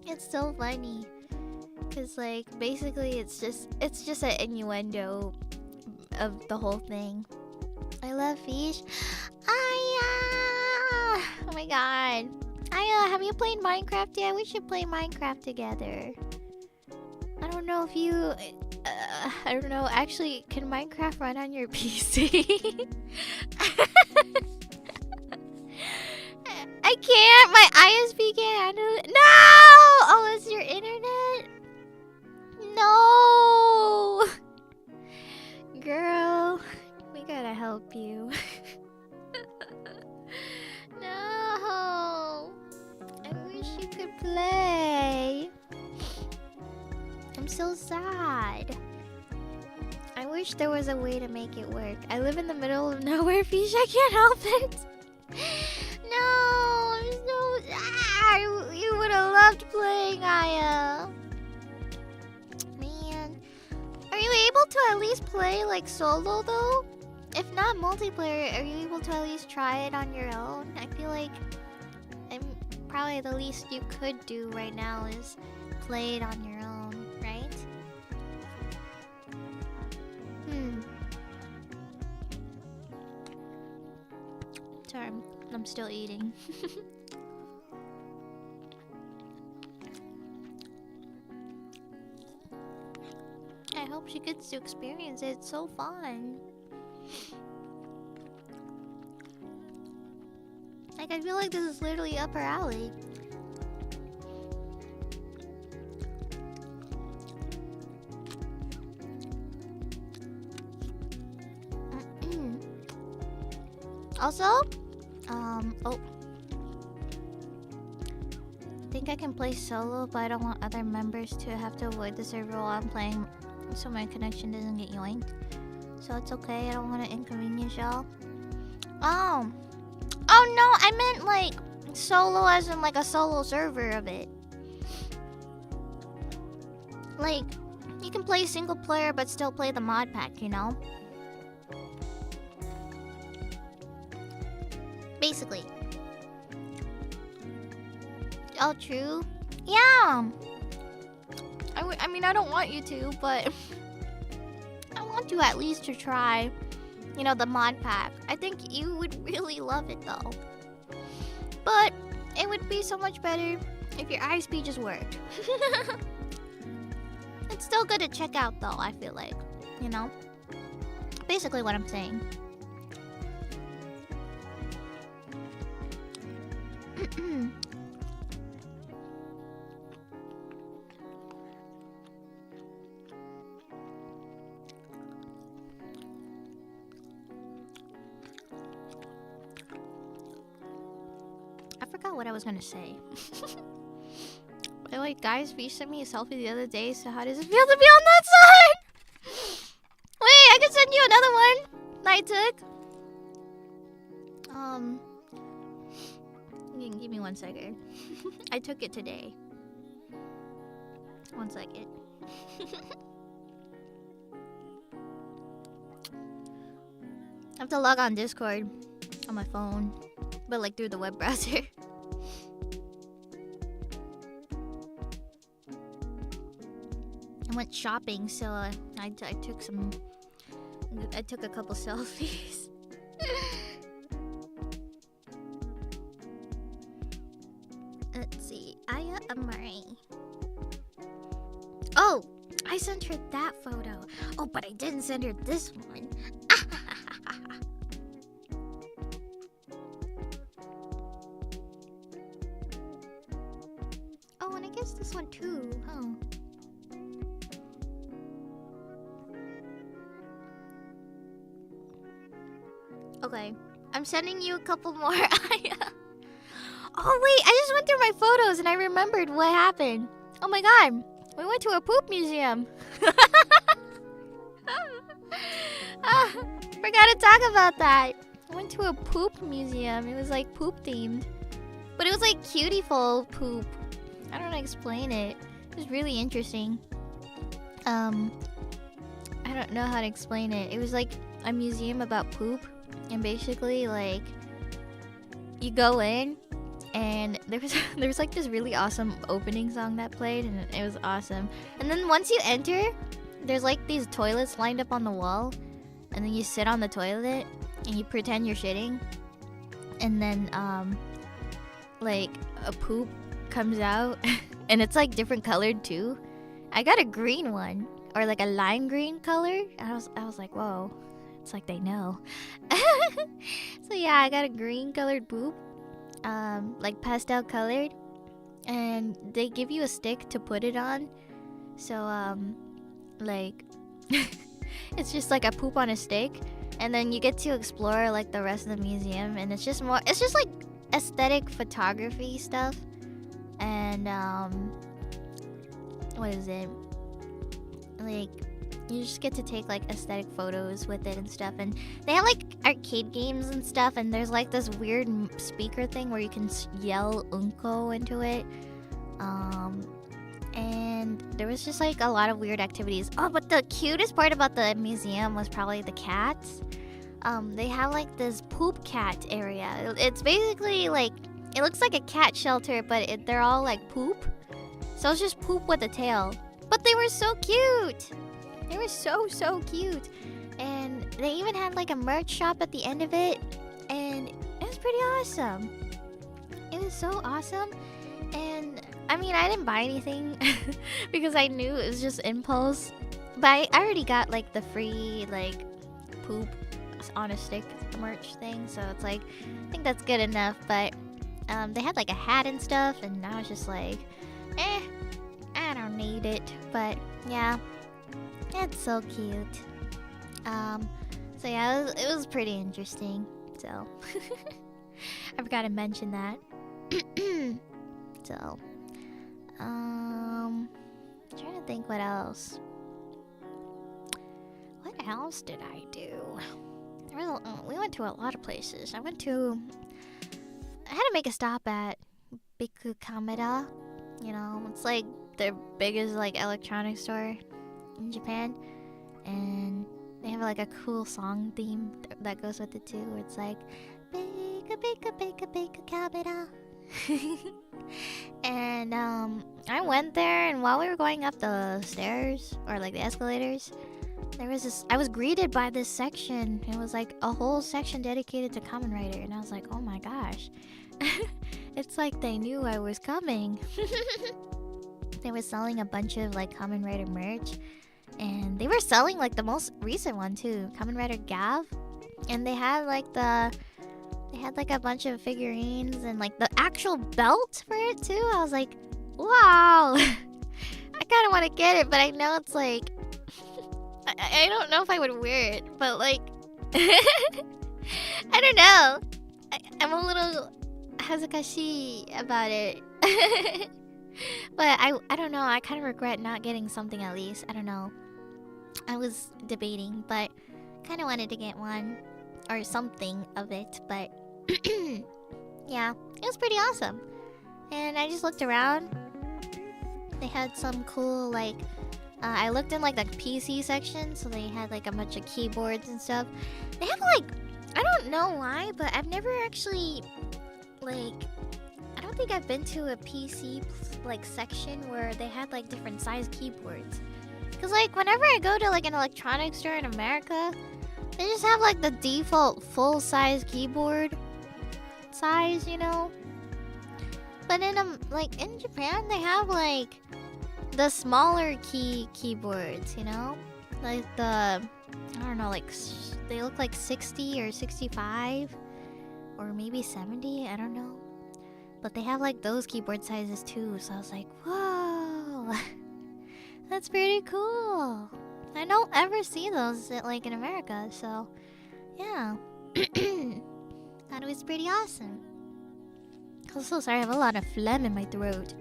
S1: It's so funny because like basically it's just an innuendo of the whole thing. I love fish. Aya! Oh my god. Aya, have you played Minecraft yet? We should play Minecraft together. I don't know if you... I don't know. Actually, can Minecraft run on your PC? I can't. My ISP can't handle it. No! Oh, it's your internet? No! Girl, we gotta help you. No! I wish you could play. I'm so sad. I wish there was a way to make it work. I live in the middle of nowhere, Fish. I can't help it. No, I'm so sad. You would have loved playing, Aya. Man. Are you able to at least play like solo though? If not multiplayer, are you able to at least try it on your own? I feel like probably the least you could do right now is play it on your own, right? Sorry, I'm still eating. I hope she gets to experience it. It's so fun. Like, I feel like this is literally up her alley. Also, oh. think I can play solo, but I don't want other members to have to avoid the server while I'm playing, so my connection doesn't get yoinked. So it's okay. I don't want to inconvenience y'all. Oh no! I meant like solo, as in like a solo server of it. Like, you can play single player, but still play the mod pack, you know? Basically. Oh, true? Yeah! I mean, I don't want you to, but... I want you at least to try, you know, the mod pack. I think you would really love it, though. But it would be so much better if your ISP just worked. It's still good to check out, though, I feel like. You know? Basically what I'm saying. I forgot what I was gonna say. But like, guys, V sent me a selfie the other day, so how does it feel to be on that side? Wait, I can send you another one that I took. Give me 1 second. I took it today. 1 second. I have to log on Discord on my phone, but like through the web browser. I went shopping, so I took some. I took a couple selfies. Let's see, Aya Amari. Oh, I sent her that photo. Oh, but I didn't send her this one. Oh, and I guess this one too, huh? Okay, I'm sending you a couple more. Oh wait, I just went through my photos and I remembered what happened. Oh my god, we went to a poop museum. Forgot to talk about that. I went to a poop museum. It was like poop themed, but it was like cutieful poop. I don't know how to explain it. It was really interesting. I don't know how to explain it. It was like a museum about poop. And basically, like, you go in, and there was like this really awesome opening song that played, and it was awesome. And then once you enter, there's like these toilets lined up on the wall, and then you sit on the toilet, and you pretend you're shitting, and then like a poop comes out, and it's like different colored too. I got a green one, or like a lime green color. I was like, whoa. It's like they know. So yeah, I got a green colored poop, like pastel colored, and they give you a stick to put it on. So like it's just like a poop on a stick, and then you get to explore like the rest of the museum, and it's just like aesthetic photography stuff. And what is it? Like, you just get to take like aesthetic photos with it and stuff, and they have like arcade games and stuff, and there's like this weird speaker thing where you can yell unko into it, and there was just like a lot of weird activities. Oh, but the cutest part about the museum was probably the cats. They have like this poop cat area. It's basically like, it looks like a cat shelter, but they're all like poop, so it's just poop with a tail. But they were so cute. They were so cute. And they even had like a merch shop at the end of it, and it was pretty awesome. It was so awesome. And I mean, I didn't buy anything because I knew it was just impulse. But I already got like the free like poop on a stick merch thing, so it's like, I think that's good enough. But they had like a hat and stuff, and I was just like, I don't need it. But yeah, it's so cute. So yeah, it was pretty interesting. So I forgot to mention that. So Trying to think what else. What else did I do? We went to a lot of places. I had to make a stop at Biku Kameda. You know, it's like the biggest like electronics store in Japan, and they have like a cool song theme that goes with it too. Where it's like Biku Kameda. And I went there, and while we were going up the stairs or like the escalators, there was this. I was greeted by this section. It was like a whole section dedicated to Kamen Rider, and I was like, oh my gosh. It's like they knew I was coming. They were selling a bunch of like Kamen Rider merch, and they were selling like the most recent one too, Kamen Rider Gav, and they had like a bunch of figurines and like the actual belt for it too. I was like, wow. I kind of want to get it, but I know it's like I don't know if I would wear it, but like I don't know. I'm a little hazakashi about it. But I don't know. I kind of regret not getting something at least. I don't know. I was debating, but kind of wanted to get one or something of it. But yeah, it was pretty awesome. And I just looked around. They had some cool like I looked in like the PC section, so they had like a bunch of keyboards and stuff. They have like, I don't know why, but I've never actually like, I don't think I've been to a PC like section where they had like different size keyboards. Cause like whenever I go to like an electronics store in America, they just have like the default full size keyboard size, you know. But in like in Japan, they have like the smaller keyboards, you know, like the I don't know, like they look like 60 or 65 or maybe 70. I don't know. But they have like those keyboard sizes too, so I was like, whoa, that's pretty cool. I don't ever see those like in America, so yeah. Thought it was pretty awesome. I'm so sorry, I have a lot of phlegm in my throat.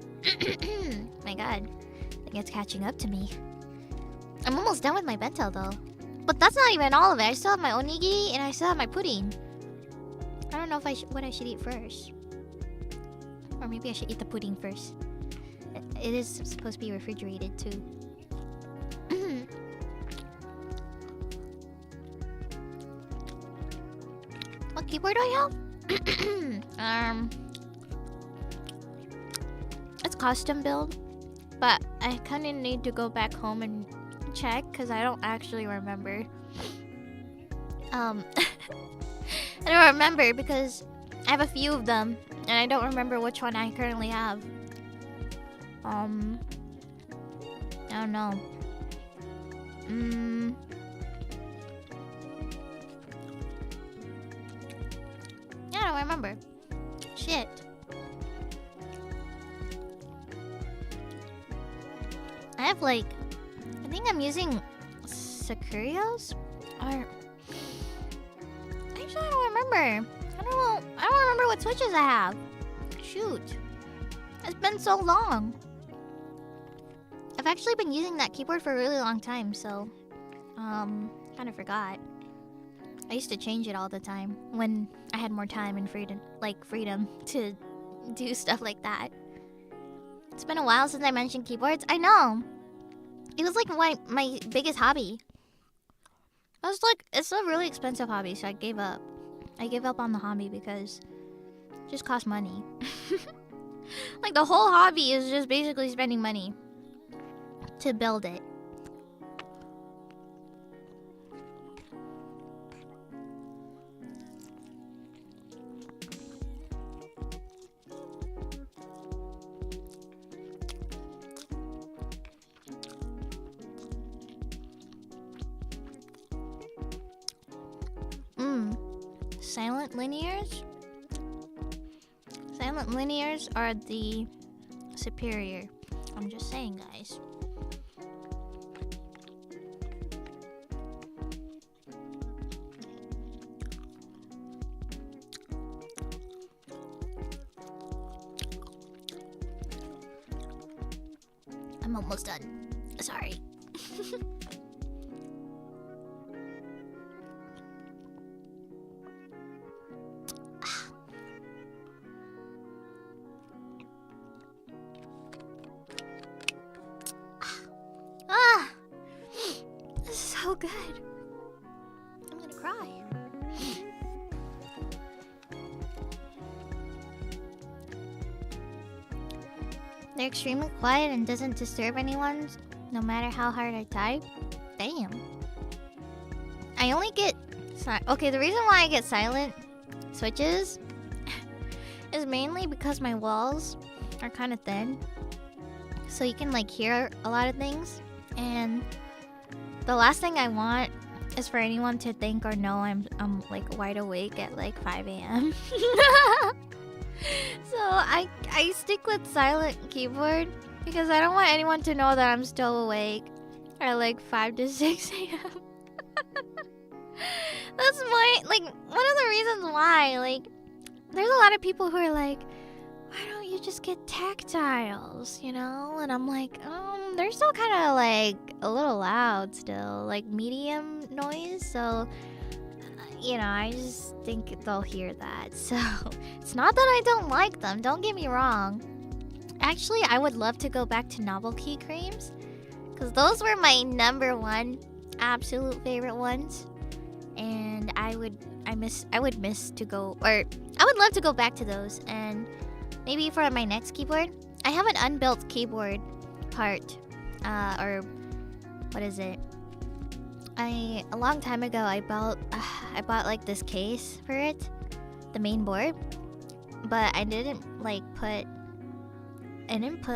S1: My god, I think it's catching up to me. I'm almost done with my bento though. But that's not even all of it. I still have my onigiri and I still have my pudding. I don't know if what I should eat first. Or maybe I should eat the pudding first. It is supposed to be refrigerated too. What keyboard do I have? It's custom build, but I kind of need to go back home and check because I don't actually remember. I don't remember because I have a few of them and I don't remember which one I currently have. I don't know. Yeah, I don't remember. Shit. I have like, I think I'm using Sakurios or actually I don't remember. I don't remember what switches I have. Shoot. It's been so long. I've actually been using that keyboard for a really long time, so kind of forgot. I used to change it all the time when I had more time and freedom to do stuff like that. It's been a while since I mentioned keyboards. I know. It was like my biggest hobby. I was like, it's a really expensive hobby, so I gave up. I gave up on the hobby because it just cost money. Like the whole hobby is just basically spending money to build it. Silent linears? Silent linears are the superior. I'm just saying, guys. I'm almost done. Sorry. Ah, this is so good. I'm gonna cry. They're extremely quiet and doesn't disturb anyone, no matter how hard I type. Damn. I only get... Okay, the reason why I get silent switches is mainly because my walls are kind of thin. So you can, like, hear a lot of things. And the last thing I want is for anyone to think or know I'm like, wide awake at, like, 5 a.m. So I stick with silent keyboard because I don't want anyone to know that I'm still awake at like 5 to 6 a.m. That's my, like, one of the reasons why, like, there's a lot of people who are like, why don't you just get tactiles, you know? And I'm like, they're still kind of like a little loud still, like medium noise, so you know, I just think they'll hear that. So it's not that I don't like them, don't get me wrong. Actually, I would love to go back to novelty creams because those were my #1 absolute favorite ones. And I would miss to go, or I would love to go back to those. And maybe for my next keyboard, I have an unbuilt keyboard part, or what is it? A long time ago, I bought like this case for it, the main board, but I didn't put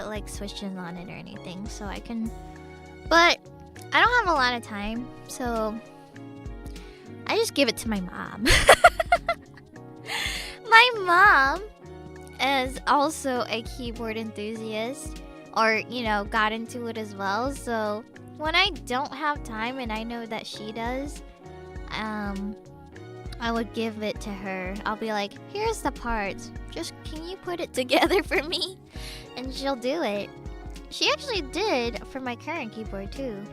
S1: like switches on it or anything, so I can. But I don't have a lot of time, so I just give it to my mom. My mom is also a keyboard enthusiast, or you know, got into it as well, so when I don't have time and I know that she does, I would give it to her. I'll be like, here's the parts, just can you put it together for me? And she'll do it. She actually did for my current keyboard too.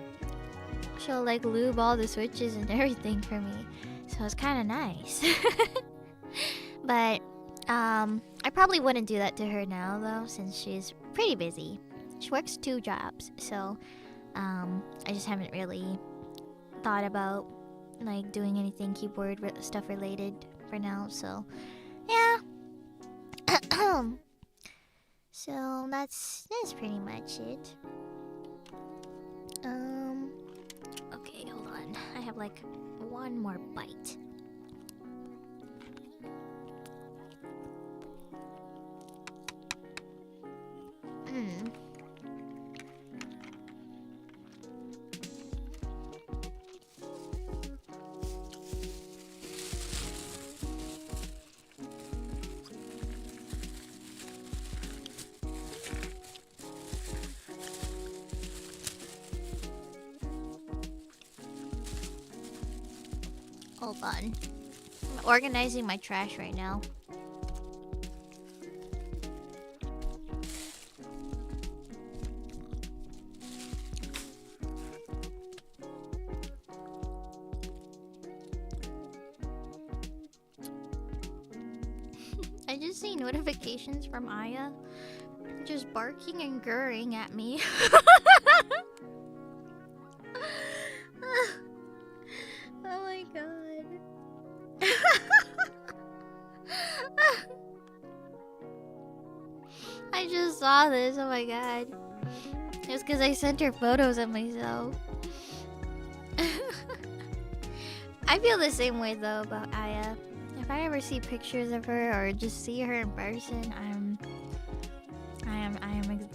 S1: She'll like lube all the switches and everything for me, so it's kind of nice. But I probably wouldn't do that to her now though, since she's pretty busy. She works 2 jobs, so I just haven't really thought about like doing anything keyboard stuff related for now, so yeah. So that's pretty much it. Okay, hold on. I have like one more bite. Hold on. I'm organizing my trash right now. I just see notifications from Aya just barking and gurring at me. Oh my god. I just saw this, oh my god. It's because I sent her photos of myself. I feel the same way though about Aya. If I ever see pictures of her or just see her in person, I am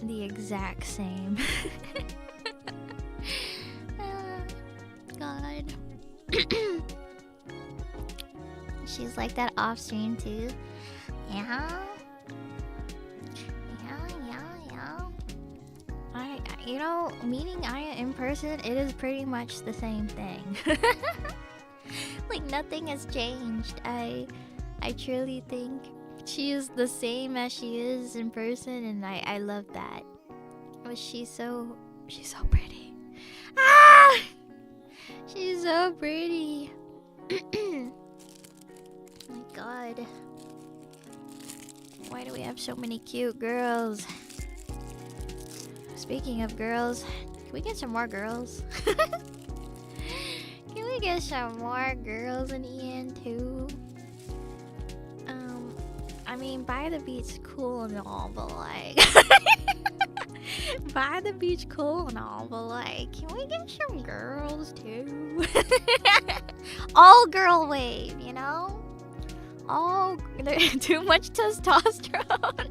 S1: the exact same. God. She's like that off stream too. Yeah. You know, meeting Aya in person, it is pretty much the same thing. Like nothing has changed. I truly think she is the same as she is in person, and I love that. Oh, she's so pretty. Ah! She's so pretty. My god. Why do we have so many cute girls? Speaking of girls, can we get some more girls? Can we get some more girls in EN too? I mean, by the beach cool and all, but like... by the beach cool and all, but like, can we get some girls too? All girl wave, you know? All... too much testosterone.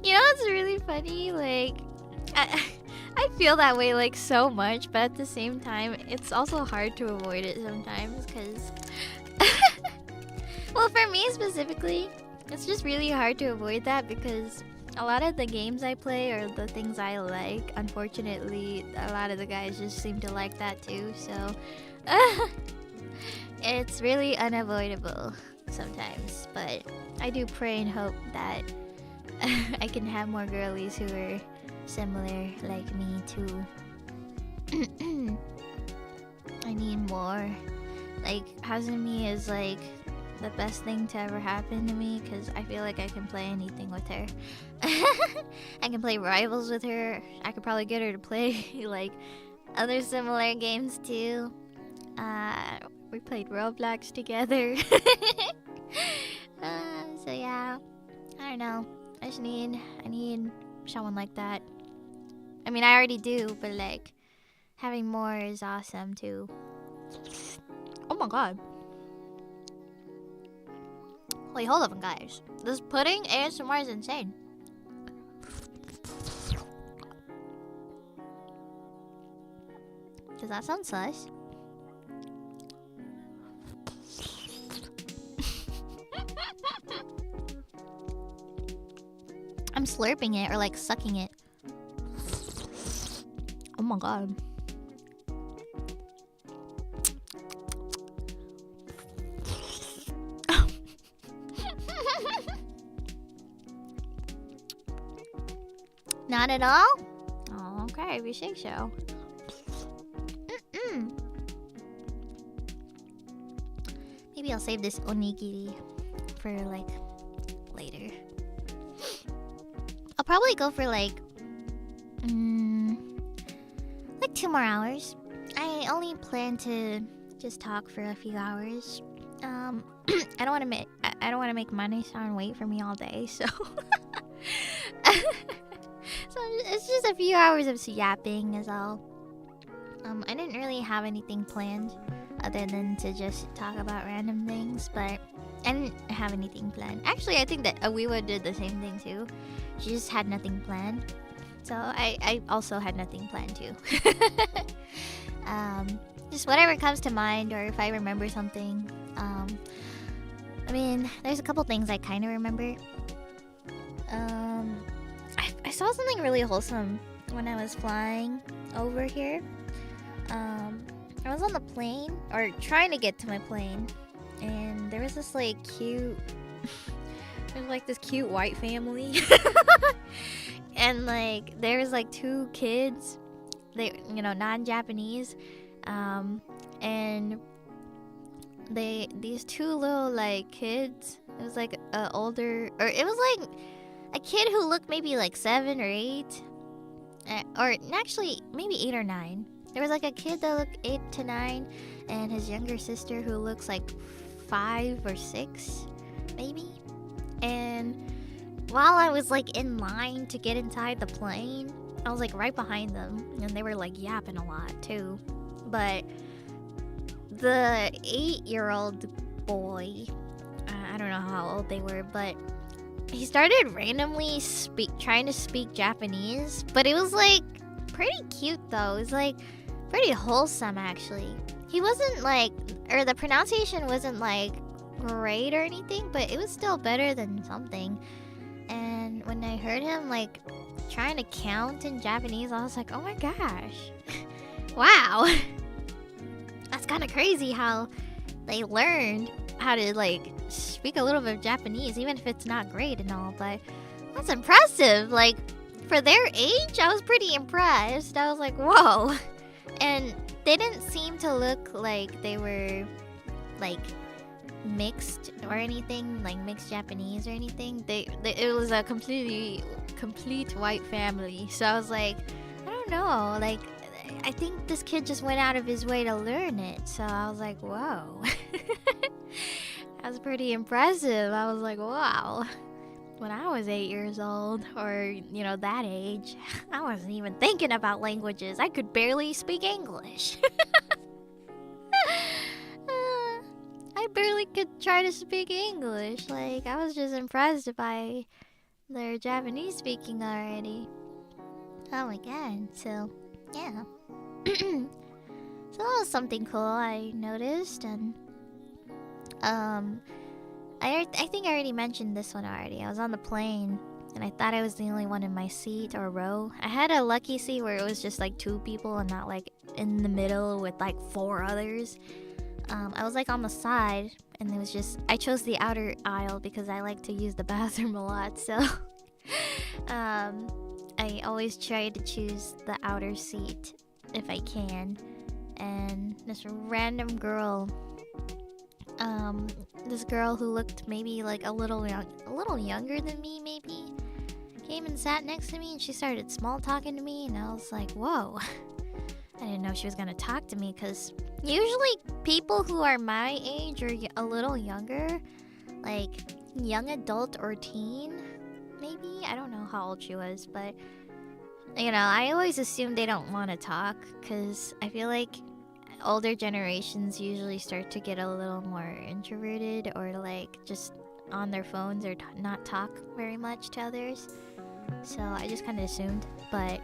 S1: You know what's really funny? Like, I feel that way like so much, but at the same time, it's also hard to avoid it sometimes because... Well, for me specifically, it's just really hard to avoid that because a lot of the games I play or the things I like, unfortunately, a lot of the guys just seem to like that too, so... It's really unavoidable sometimes, but I do pray and hope that I can have more girlies who are similar like me too. I need more. Like, Hazumi is like the best thing to ever happen to me because I feel like I can play anything with her. I can play Rivals with her. I could probably get her to play like other similar games too. We played Roblox together. So yeah, I don't know. I need someone like that. I mean, I already do, but like having more is awesome too. Oh my god. Wait, hold on, guys. This pudding ASMR is insane. Does that sound sus? I'm slurping it or like sucking it. Oh my god. Not at all? Oh, okay, if you say so. Maybe I'll save this onigiri for like later. I'll probably go for like 2 more hours. I only plan to just talk for a few hours. I don't want to make money sound wait for me all day, so so it's just a few hours of yapping is all. I didn't really have anything planned other than to just talk about random things, but I didn't have anything planned. Actually, I think that Awiwa did the same thing too. She just had nothing planned. So I also had nothing planned too. Just whatever comes to mind or if I remember something. I mean, there's a couple things I kind of remember. I saw something really wholesome when I was flying over here. I was on the plane, or trying to get to my plane, and there was this like cute... There's like this cute white family. And like there was like 2 kids, they, you know, non-Japanese, and these 2 little like kids, it was like older, or it was like a kid who looked maybe like 7 or 8, or actually maybe 8 or 9. There was like a kid that looked 8 to 9, and his younger sister who looks like 5 or 6 maybe. And while I was like in line to get inside the plane, I was like right behind them, and they were like yapping a lot too. But the 8-year-old boy, I don't know how old they were, but he started randomly trying to speak Japanese, but it was like pretty cute though. It was like pretty wholesome actually. He wasn't like, or the pronunciation wasn't like great or anything, but it was still better than something. And when I heard him like trying to count in Japanese, I was like, oh my gosh. Wow. That's kind of crazy how they learned how to like speak a little bit of Japanese, even if it's not great and all. But That's impressive. Like, for their age, I was pretty impressed. I was like, whoa. And they didn't seem to look like they were, like, mixed or anything, like mixed Japanese or anything. It was a complete white family. So I was like, I don't know, like, I think this kid just went out of his way to learn it. So I was like, whoa. That's pretty impressive. I was like, wow. When I was 8 years old, or, you know, that age, I wasn't even thinking about languages. I could barely speak English. I barely could try to speak English. Like, I was just impressed by their Japanese speaking already. Oh my god. So, yeah. So that was something cool I noticed. And I think I already mentioned this one already. I was on the plane and I thought I was the only one in my seat or row. I had a lucky seat where it was just like 2 people and not like in the middle with like 4 others. I was like on the side, and it was just, I chose the outer aisle because I like to use the bathroom a lot. So I always try to choose the outer seat if I can. And this random girl, this girl who looked maybe like a little younger than me, maybe, came and sat next to me, and she started small talking to me, and I was like, whoa. I didn't know she was gonna talk to me, because usually people who are my age or a little younger, like young adult or teen, maybe, I don't know how old she was, but you know, I always assume they don't want to talk, because I feel like older generations usually start to get a little more introverted, or like just on their phones, or not talk very much to others. So I just kind of assumed, but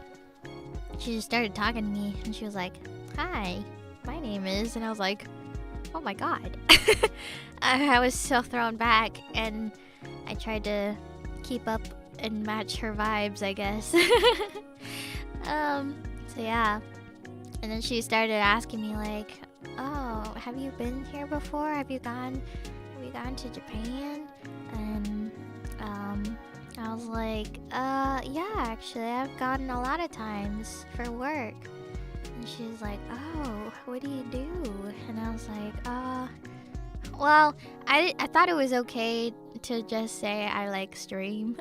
S1: she just started talking to me, and she was like, hi, my name is, and I was like, oh my god. I was so thrown back, and I tried to keep up and match her vibes, I guess. So yeah. And then she started asking me like, oh, have you been here before? Have you gone to Japan? And I was like, yeah, actually, I've gone a lot of times for work. And she's like, oh, what do you do? And I was like, well, I thought it was okay to just say I like stream.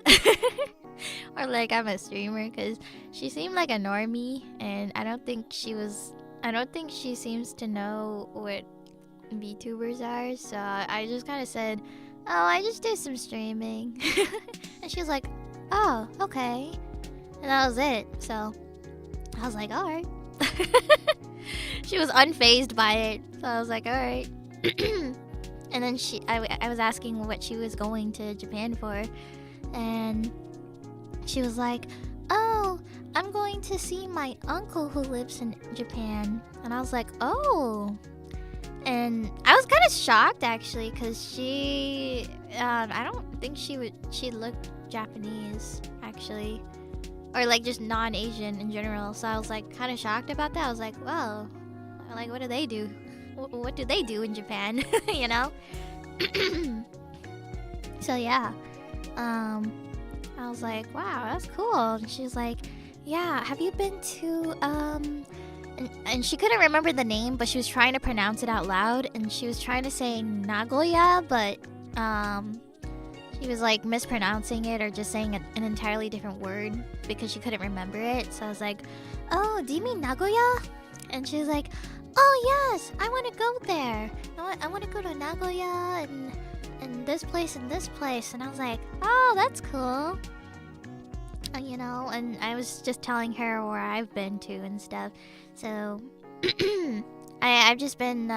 S1: Or like I'm a streamer, because she seemed like a normie, and I don't think she seems to know what VTubers are. So I just kind of said, oh, I just do some streaming. And she was like, oh, okay. And that was it. So I was like, alright. She was unfazed by it. So I was like, alright. And then I was asking what she was going to Japan for, and she was like, oh, I'm going to see my uncle who lives in Japan. And I was like, oh. And I was kind of shocked, actually, because she, I don't think she looked Japanese, actually. Or like just non-Asian in general. So I was like kind of shocked about that. I was like, well, like, what do they do? What do they do in Japan? You know? So yeah. I was like, wow, that's cool. And she was like, yeah, have you been to, and she couldn't remember the name, but she was trying to pronounce it out loud, and she was trying to say Nagoya, but, she was like mispronouncing it or just saying an entirely different word because she couldn't remember it. So I was like, oh, do you mean Nagoya? And she was like, oh yes, I want to go there. I want to go to Nagoya and this place and this place. And I was like, oh, that's cool. You know, and I was just telling her where I've been to and stuff. So I've just been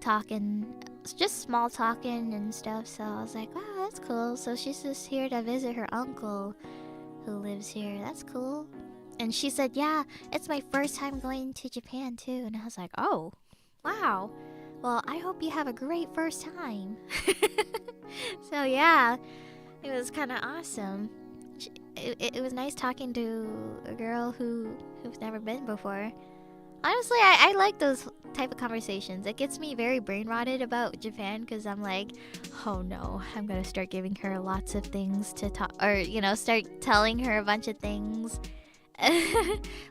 S1: talking, just small talking and stuff. So I was like, wow, that's cool. So she's just here to visit her uncle who lives here. That's cool. And she said, yeah, it's my first time going to Japan too. And I was like, oh, wow. Well, I hope you have a great first time. So yeah, it was kind of awesome. It was nice talking to a girl who's never been before. honestly, I like those type of conversations. It gets me very brain rotted about Japan because I'm like, oh no, I'm gonna start giving her lots of things to talk, or start telling her a bunch of things,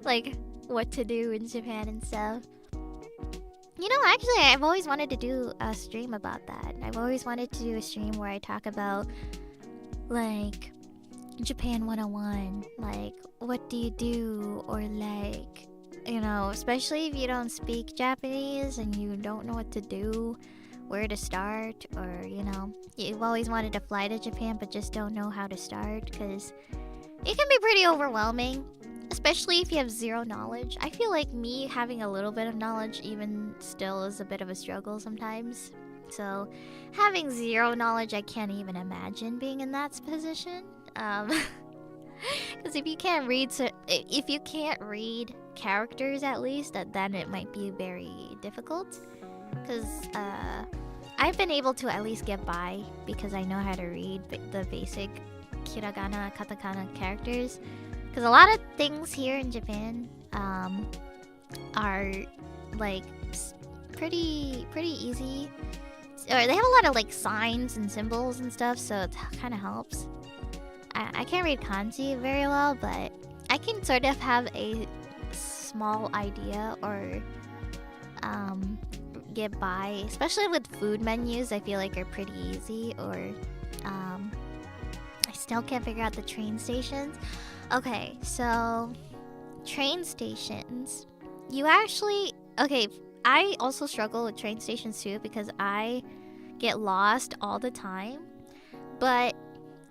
S1: like what to do in Japan and stuff. Actually, I've always wanted to do a stream about that. I've always wanted to do a stream where I talk about like Japan 101, like what do you do, or like, especially if you don't speak Japanese and you don't know what to do, where to start, or you've always wanted to fly to Japan but just don't know how to start, because it can be pretty overwhelming, especially if you have zero knowledge. I feel like me having a little bit of knowledge even still is a bit of a struggle sometimes. So having zero knowledge, I can't even imagine being in that position. Because if you can't read characters at least, then it might be very difficult. Because I've been able to at least get by because I know how to read the basic hiragana, katakana characters. Because a lot of things here in Japan are like pretty easy, or they have a lot of like signs and symbols and stuff, so it kind of helps. I can't read kanji very well, but I can sort of have a small idea or get by, especially with food menus. I feel like are pretty easy. Or I still can't figure out the train stations. Okay, so train stations. I also struggle with train stations too because I get lost all the time. But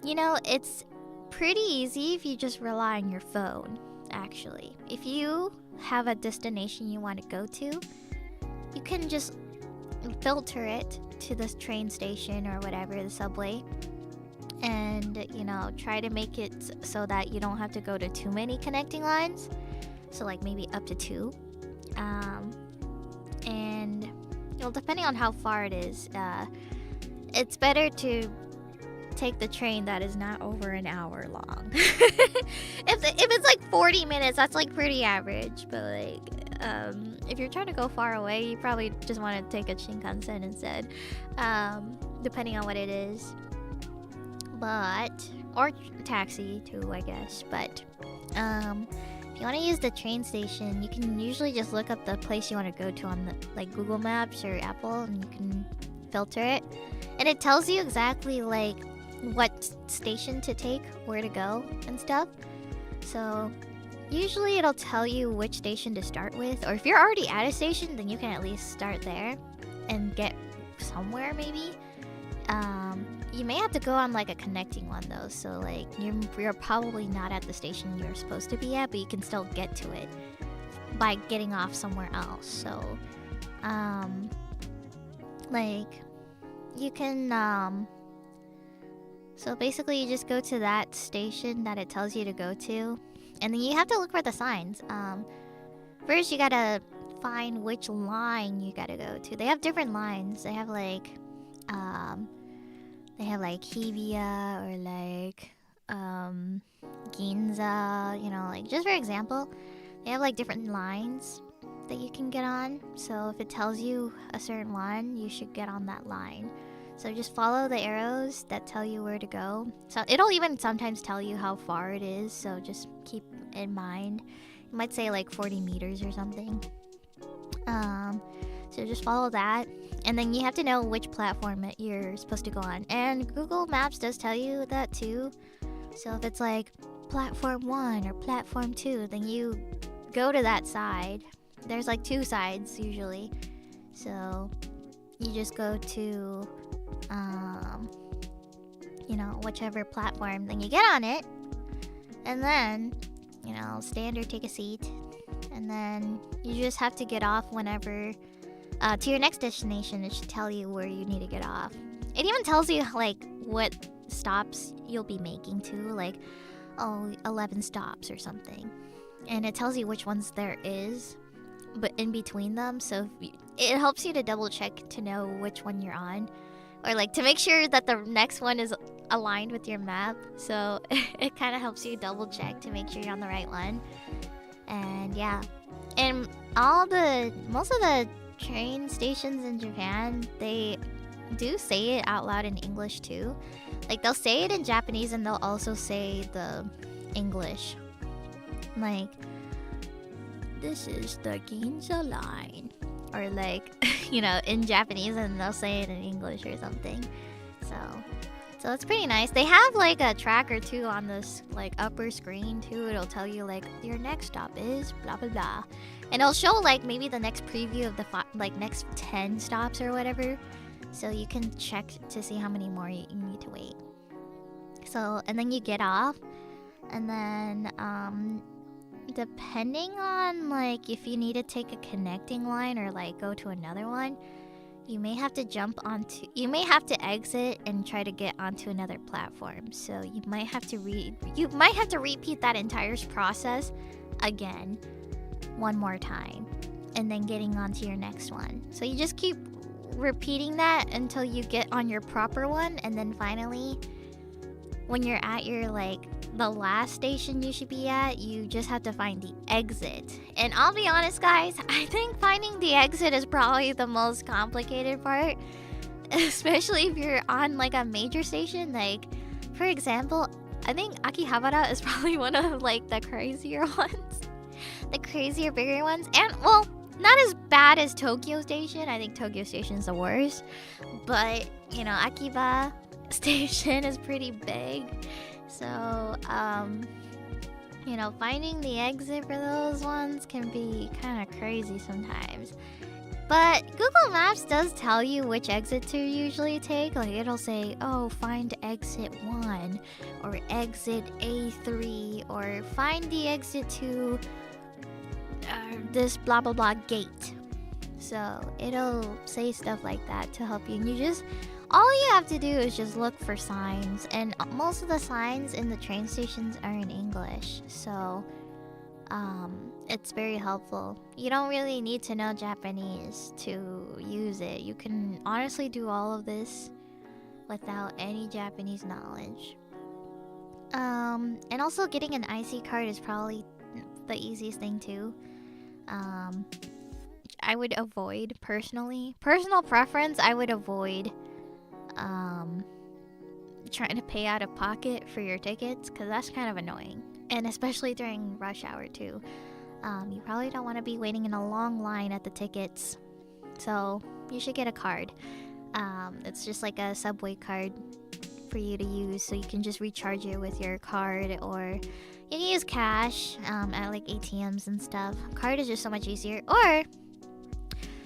S1: it's pretty easy if you just rely on your phone, actually. If you have a destination you want to go to, you can just filter it to this train station or whatever, the subway, and try to make it so that you don't have to go to too many connecting lines, so like maybe up to 2, and depending on how far it is, it's better to take the train that is not over an hour long. if it's like 40 minutes, that's like pretty average. But like if you're trying to go far away, you probably just want to take a Shinkansen instead, depending on what it is. Or taxi too, I guess. But if you want to use the train station, you can usually just look up the place you want to go to on the like Google Maps or Apple, and you can filter it, and it tells you exactly like what station to take, where to go and stuff. So usually it'll tell you which station to start with, or if you're already at a station, then you can at least start there and get somewhere maybe. You may have to go on like a connecting one though, so like you're probably not at the station you're supposed to be at, but you can still get to it by getting off somewhere else. So like you can so basically you just go to that station that it tells you to go to, and then you have to look for the signs. First you gotta find which line you gotta go to. They have different lines. They have like Hibiya or like Ginza, like just for example, they have like different lines that you can get on. So if it tells you a certain one, you should get on that line. So just follow the arrows that tell you where to go. So it'll even sometimes tell you how far it is, so just keep in mind. It might say like 40 meters or something. So just follow that, and then you have to know which platform that you're supposed to go on. And Google Maps does tell you that too. So if it's like platform 1 or platform 2, then you go to that side. There's like 2 sides usually. So you just go to whichever platform, then you get on it, and then stand or take a seat, and then you just have to get off whenever to your next destination. It should tell you where you need to get off. It even tells you like what stops you'll be making too, like 11 stops or something, and it tells you which ones there is but in between them. So it helps you to double check to know which one you're on, or like to make sure that the next one is aligned with your map. So it kind of helps you double check to make sure you're on the right one. And yeah, And most of the train stations in Japan, they do say it out loud in English too. Like they'll say it in Japanese and they'll also say the English. Like, this is the Ginza line. Or like, you know, in Japanese and they'll say it in English or something. So it's pretty nice. They have like a tracker too on this like upper screen too. It'll tell you like your next stop is blah blah blah. And it'll show like maybe the next preview of the like next 10 stops or whatever. So you can check to see how many more you need to wait. So, and then you get off. And then depending on like if you need to take a connecting line or like go to another one, you may have to exit and try to get onto another platform. So you might have to repeat that entire process again one more time and then getting onto your next one. So you just keep repeating that until you get on your proper one, and then finally when you're at your like the last station you should be at, you just have to find the exit. And I'll be honest guys, I think finding the exit is probably the most complicated part, especially if you're on like a major station. Like for example, I think Akihabara is probably one of like the crazier ones, the crazier bigger ones. And well, not as bad as Tokyo Station. I think Tokyo Station is the worst, but you know, Akiba Station is pretty big. So, you know, finding the exit for those ones can be kind of crazy sometimes. But Google Maps does tell you which exit to usually take. Like, it'll say, oh, find exit 1, or exit A3, or find the exit to this blah blah blah gate. So, it'll say stuff like that to help you. And all you have to do is just look for signs, and most of the signs in the train stations are in English, so it's very helpful. You don't really need to know Japanese to use it. You can honestly do all of this without any Japanese knowledge. And also getting an IC card is probably the easiest thing too. I would avoid personal preference, I would avoid trying to pay out of pocket for your tickets, because that's kind of annoying, and especially during rush hour too. You probably don't want to be waiting in a long line at the tickets, so you should get a card. It's just like a subway card for you to use, so you can just recharge it with your card, or you can use cash at like ATMs and stuff. Card is just so much easier. Or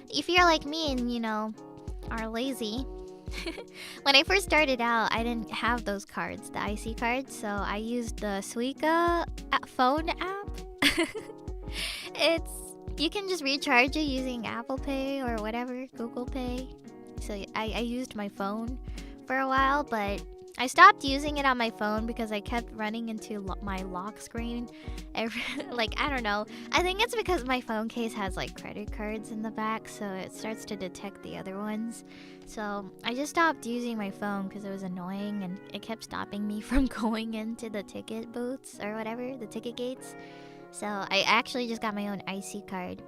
S1: if you're like me and you know are lazy, when I first started out, I didn't have those cards, the IC cards, so I used the Suica phone app. You can just recharge it using Apple Pay or whatever, Google Pay. So I used my phone for a while, but I stopped using it on my phone because I kept running into my lock screen. Like, I don't know. I think it's because my phone case has like credit cards in the back, so it starts to detect the other ones. So I just stopped using my phone because it was annoying and it kept stopping me from going into the ticket booths or whatever, the ticket gates. So I actually just got my own IC card.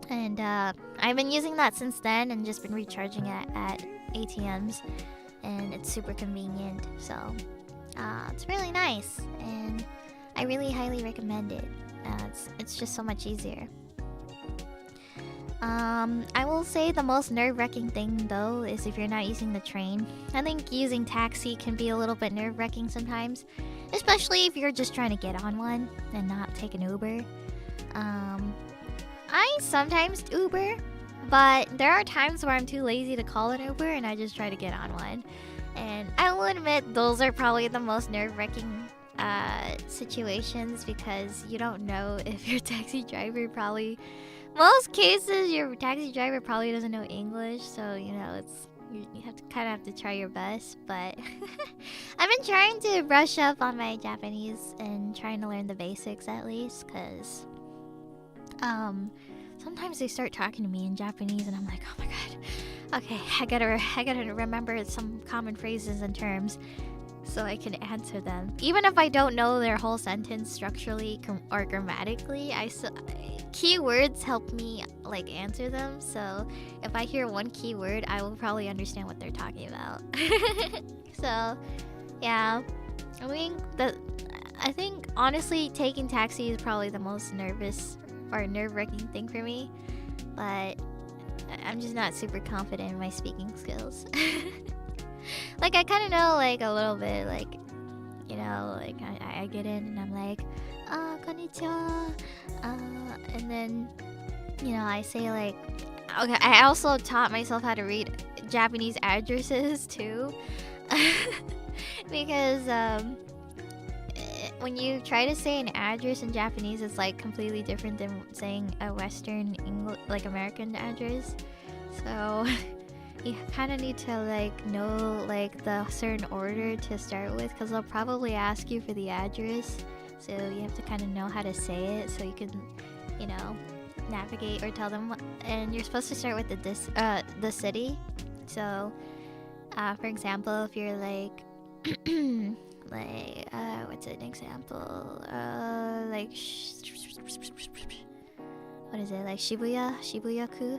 S1: And I've been using that since then and just been recharging it at ATMs. And it's super convenient, so it's really nice, and I really highly recommend it. It's just so much easier. I will say the most nerve-wracking thing though is if you're not using the train. I think using taxi can be a little bit nerve-wracking sometimes, especially if you're just trying to get on one and not take an Uber. I sometimes Uber, but there are times where I'm too lazy to call an Uber and I just try to get on one. And I will admit those are probably the most nerve-wracking situations, because you don't know if your taxi driver most cases your taxi driver probably doesn't know English, so you know you have to kind of have to try your best. But I've been trying to brush up on my Japanese and trying to learn the basics at least, because sometimes they start talking to me in Japanese and I'm like, oh my god, okay, I gotta remember some common phrases and terms. so I can answer them. Even if I don't know their whole sentence structurally or grammatically, keywords help me like answer them. So if I hear one keyword, I will probably understand what they're talking about. So yeah, I think honestly taking taxi is probably the most nervous or nerve-wracking thing for me, but I'm just not super confident in my speaking skills. Like I kind of know like a little bit, like, you know, like I get in and I'm like, konnichiwa, and then, you know, I say like, okay, I also taught myself how to read Japanese addresses too. Because when you try to say an address in Japanese, it's like completely different than saying a Western like American address. So you kind of need to like know like the certain order to start with, because they'll probably ask you for the address. So you have to kind of know how to say it so you can, you know, navigate or tell them. And you're supposed to start with the city. So for example, if you're like like what's an example, like what is it, like Shibuya-ku.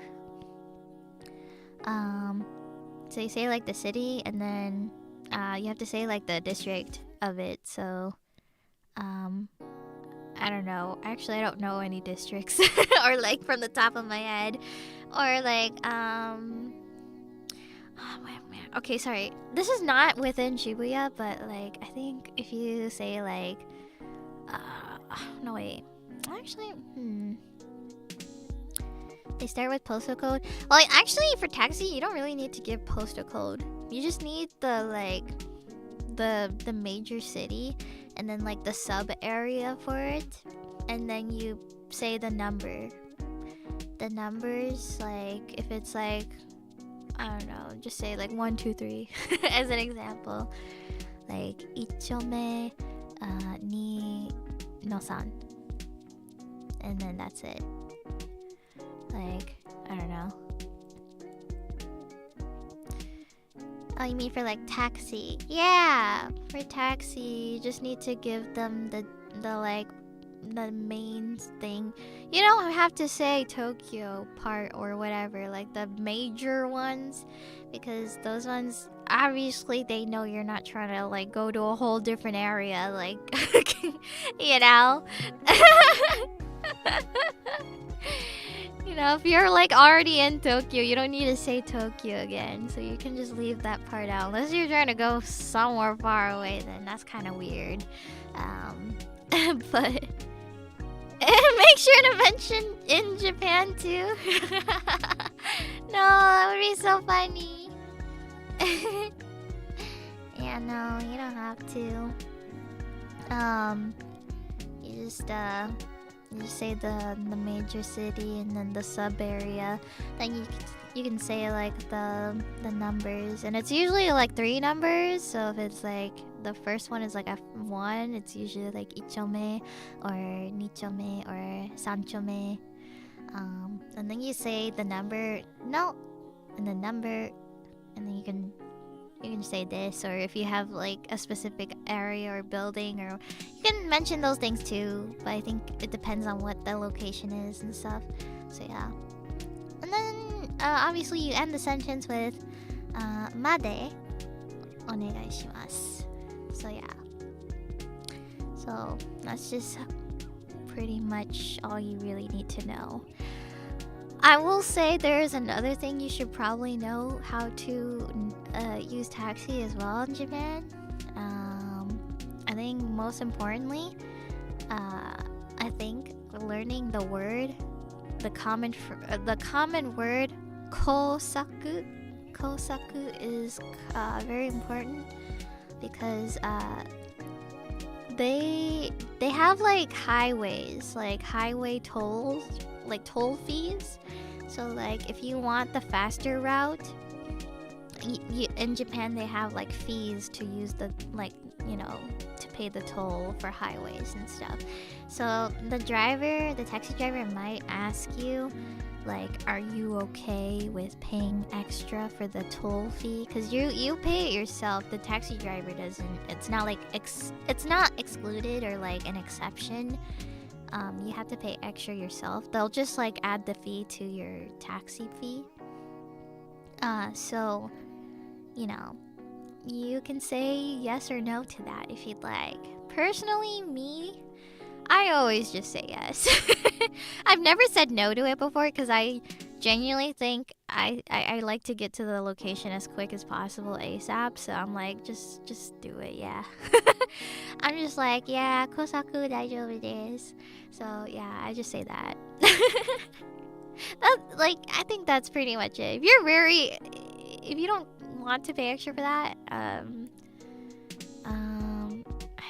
S1: So you say like the city, and then you have to say like the district of it. So I don't know, actually I don't know any districts or like from the top of my head, or like oh man, okay, sorry, this is not within Shibuya, but like I think if you say like no wait, actually they start with postal code. Well, actually for taxi you don't really need to give postal code. You just need the like the major city and then like the sub area for it, and then you say the number. The numbers, like if it's like, I don't know, just say like 1, 2, 3 as an example. Like ichome ni no san. And then that's it. Like, I don't know. Oh, you mean for like taxi? Yeah, for taxi you just need to give them the like the main thing. You don't have to say Tokyo part or whatever, like the major ones, because those ones obviously they know you're not trying to like go to a whole different area, like you know. You know, if you're like already in Tokyo, you don't need to say Tokyo again, so you can just leave that part out. Unless you're trying to go somewhere far away, then that's kind of weird. But make sure to mention in Japan too. No, that would be so funny. Yeah, no, you don't have to. You just say the major city and then the sub area. Then you can say like the numbers, and it's usually like 3 numbers. So if it's like the first one is like a 1, it's usually like ichome or nichome or sanchome. And then you say the number no, and the number, and then you can say this, or if you have like a specific area or building, or you can mention those things too, but I think it depends on what the location is and stuff. So yeah. And then obviously you end the sentence with made onegai shimasu. So yeah. So that's just pretty much all you really need to know. I will say there's another thing you should probably know how to use taxi as well in Japan. I think most importantly, I think learning the word, the common word kosaku. Kosaku is very important because they have like highways, like highway tolls, like toll fees. So like if you want the faster route, in Japan they have like fees to use the, like, you know, to pay the toll for highways and stuff. So the taxi driver might ask you like, are you okay with paying extra for the toll fee? Because you pay it yourself. The taxi driver doesn't. It's not like it's not excluded or like an exception. You have to pay extra yourself. They'll just like add the fee to your taxi fee. So, you know, you can say yes or no to that if you'd like. Personally, me, I always just say yes. I've never said no to it before because I genuinely think I like to get to the location as quick as possible ASAP. So I'm like, just do it, yeah. I'm just like, yeah, kosaku daijoubu desu. So yeah, I just say that. Like, I think that's pretty much it. If you don't want to pay extra for that,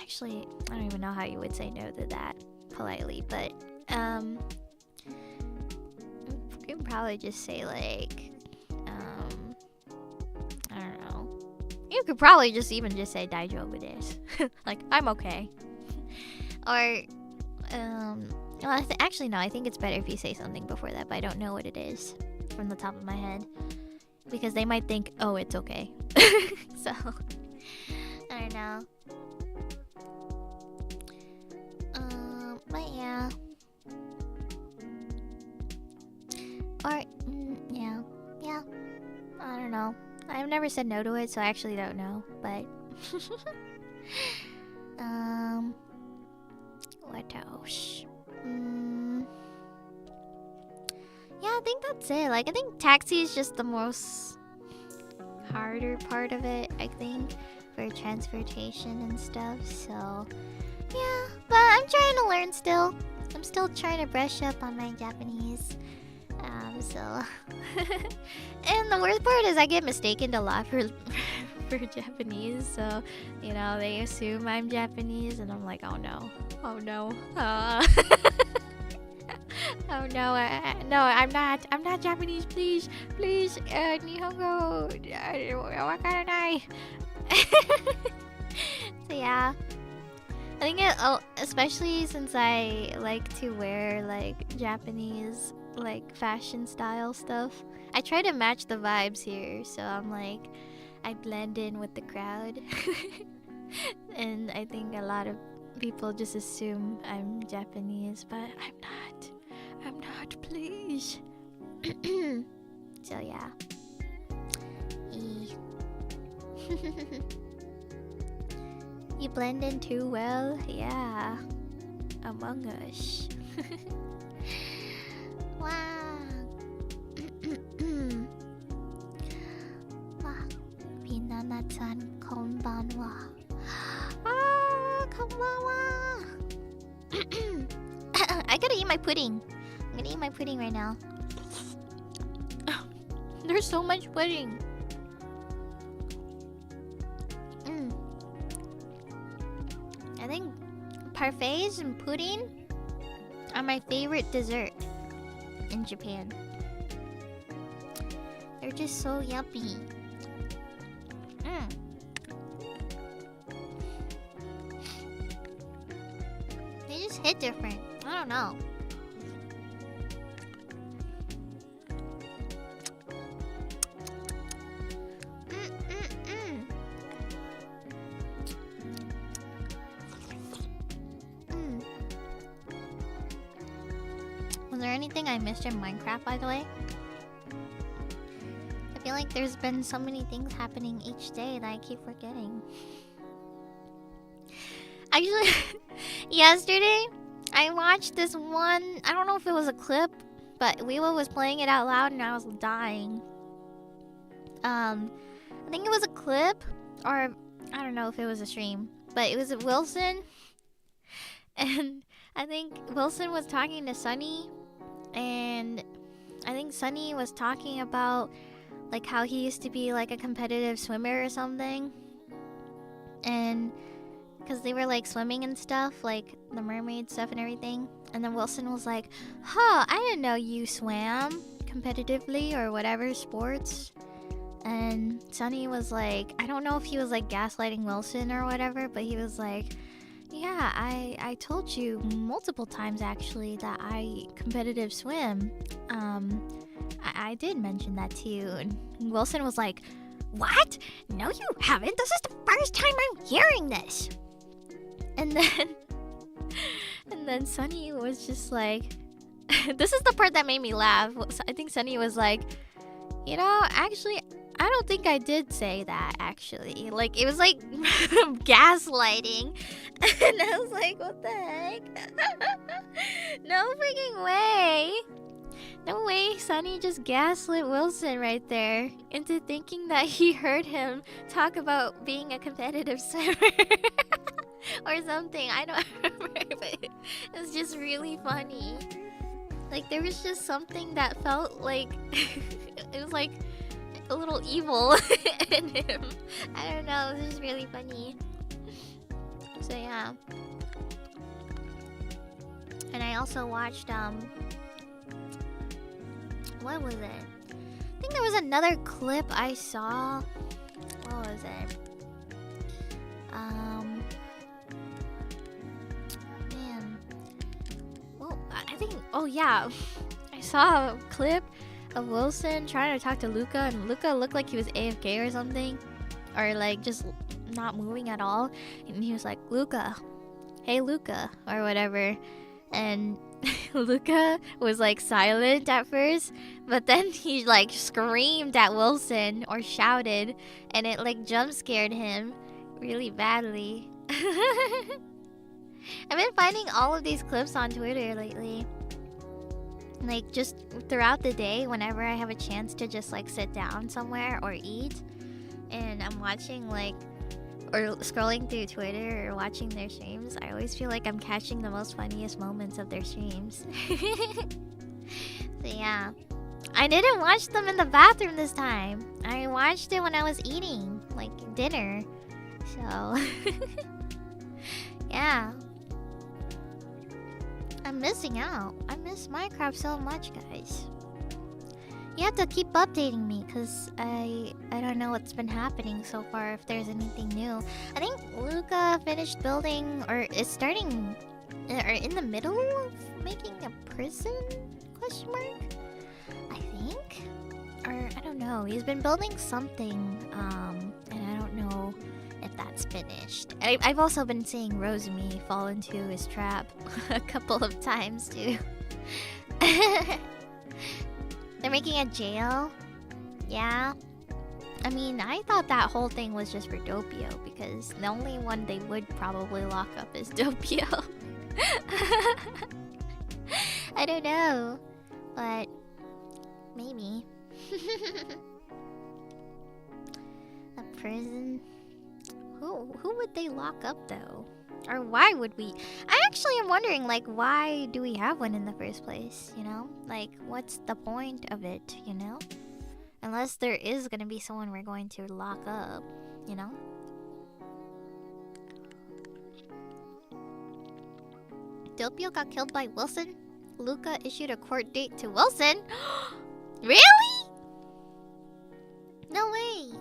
S1: actually, I don't even know how you would say no to that politely, but you can probably just say like, I don't know. You could probably just say daijoubu desu. Like, I'm okay. Or, well, actually no, I think it's better if you say something before that, but I don't know what it is from the top of my head. Because they might think, oh, it's okay. So, I don't know. But yeah. Or, yeah. I don't know. I've never said no to it, so I actually don't know. But, what else? Yeah, I think that's it. Like, I think taxi is just the most harder part of it, I think, for transportation and stuff. So, yeah. But I'm trying to learn still. I'm still trying to brush up on my Japanese. And the worst part is I get mistaken a lot for Japanese. So, you know, they assume I'm Japanese, and I'm like, oh no. Oh no. Oh no, no, I'm not Japanese, please, Nihongo, wakaranai. So yeah, I think especially since I like to wear like Japanese like fashion style stuff, I try to match the vibes here, so I'm like, I blend in with the crowd. And I think a lot of people just assume I'm Japanese, but I'm not, please. So yeah. You blend in too well, yeah. Among Us. Wow. Finana-chan, konbanwa. Ah, konbanwa. I gotta eat my pudding. I'm gonna eat my pudding right now. There's so much pudding. I think parfaits and pudding are my favorite dessert in Japan. They're just so yummy. They just hit different. I don't know. Was there anything I missed in Minecraft, by the way? I feel like there's been so many things happening each day that I keep forgetting. Actually, yesterday, I watched this one, I don't know if it was a clip, but Weewa was playing it out loud and I was dying. I think it was a clip, or I don't know if it was a stream, but it was Wilson. And I think Wilson was talking to Sunny, and I think Sunny was talking about like how he used to be like a competitive swimmer or something. And because they were like swimming and stuff, like the mermaid stuff and everything. And then Wilson was like, huh, I didn't know you swam competitively or whatever sports. And Sunny was like, I don't know if he was like gaslighting Wilson or whatever, but he was like, Yeah, I told you multiple times actually that I competitive swim. I did mention that to you, and Wilson was like, "What? No, you haven't. This is the first time I'm hearing this." And then Sunny was just like, this is the part that made me laugh. I think Sunny was like, you know, actually, I don't think I did say that, actually. Like, it was like gaslighting. And I was like, what the heck? No freaking way. No way Sunny just gaslit Wilson right there into thinking that he heard him talk about being a competitive swimmer. Or something. I don't remember, but it was just really funny. Like, there was just something that felt like it was like a little evil in him. I don't know, it was just really funny. So yeah. And I also watched what was it? I think there was another clip I saw. What was it? Man. Well, I think, oh yeah. I saw a clip of Wilson trying to talk to Luca, and Luca looked like he was AFK or something. Or like just not moving at all. And he was like, Luca. Hey Luca, or whatever. And Luca was like silent at first, but then he like screamed at Wilson or shouted, and it like jump scared him really badly. I've been finding all of these clips on Twitter lately. Like just throughout the day, whenever I have a chance to just like sit down somewhere or eat, and I'm watching like or scrolling through Twitter or watching their streams, I always feel like I'm catching the most funniest moments of their streams. So yeah. I didn't watch them in the bathroom this time. I watched it when I was eating, like dinner. So yeah. I'm missing out. I miss Minecraft so much, guys. You have to keep updating me, because I don't know what's been happening so far, if there's anything new. I think Luca finished building, or is starting, or in the middle of making a prison? Question mark? I think? Or, I don't know. He's been building something, and I don't know if that's finished. I've also been seeing Rosemi fall into his trap a couple of times, too. They're making a jail? Yeah. I mean, I thought that whole thing was just for Doppio, because the only one they would probably lock up is Doppio. I don't know. But maybe. A prison? Who would they lock up though? Or why would we? I actually am wondering, like, why do we have one in the first place, you know? Like, what's the point of it, you know? Unless there is gonna be someone we're going to lock up, you know? Doppio got killed by Wilson? Luca issued a court date to Wilson? Really? No way.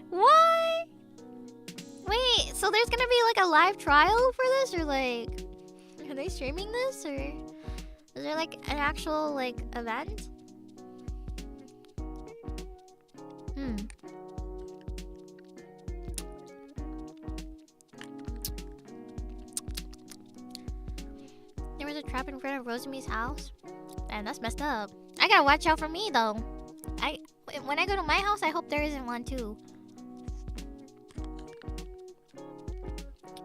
S1: What? Wait, so there's gonna be like a live trial for this, or like, are they streaming this, or is there like an actual like event? There was a trap in front of Rosemi's house, and that's messed up. I gotta watch out for me though. When I go to my house, I hope there isn't one too.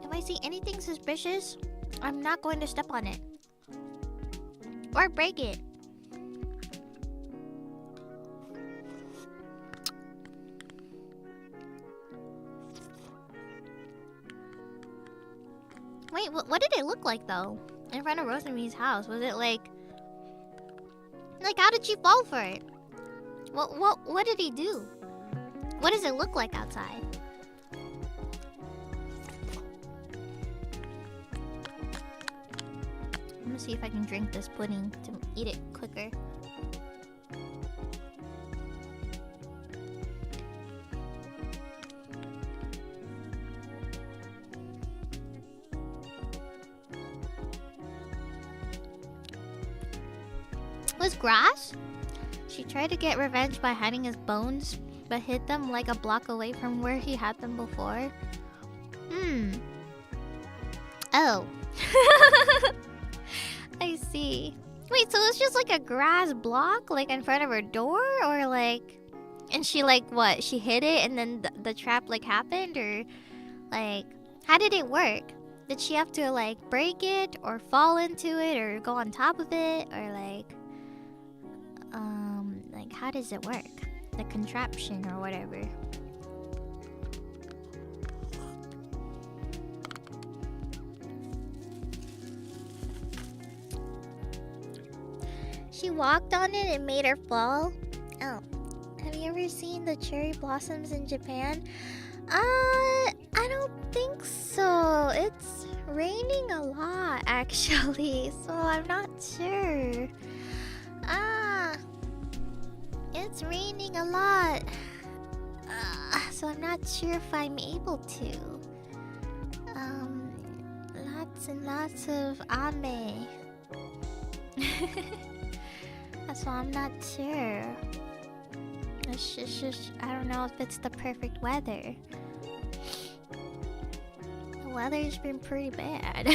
S1: If I see anything suspicious, I'm not going to step on it. Or break it. Wait, what did it look like though? In front of Rosemi's house? Was it like how did she fall for it? What did he do? What does it look like outside? I'm gonna see if I can drink this pudding to eat it quicker. was grass. She tried to get revenge by hiding his bones, but hid them like a block away from where he had them before. Oh. I see. Wait, so it's just like a grass block, like in front of her door, or like, and she like what? She hit it, and then the trap like happened, or like, how did it work? Did she have to like break it, or fall into it, or go on top of it, or like how does it work? The contraption or whatever. She walked on it and made her fall. Oh. Have you ever seen the cherry blossoms in Japan? I don't think so. It's raining a lot actually, so I'm not sure. It's raining a lot. So I'm not sure if I'm able to. Lots and lots of ame. So I'm not sure. It's just, I don't know if it's the perfect weather. The weather's been pretty bad.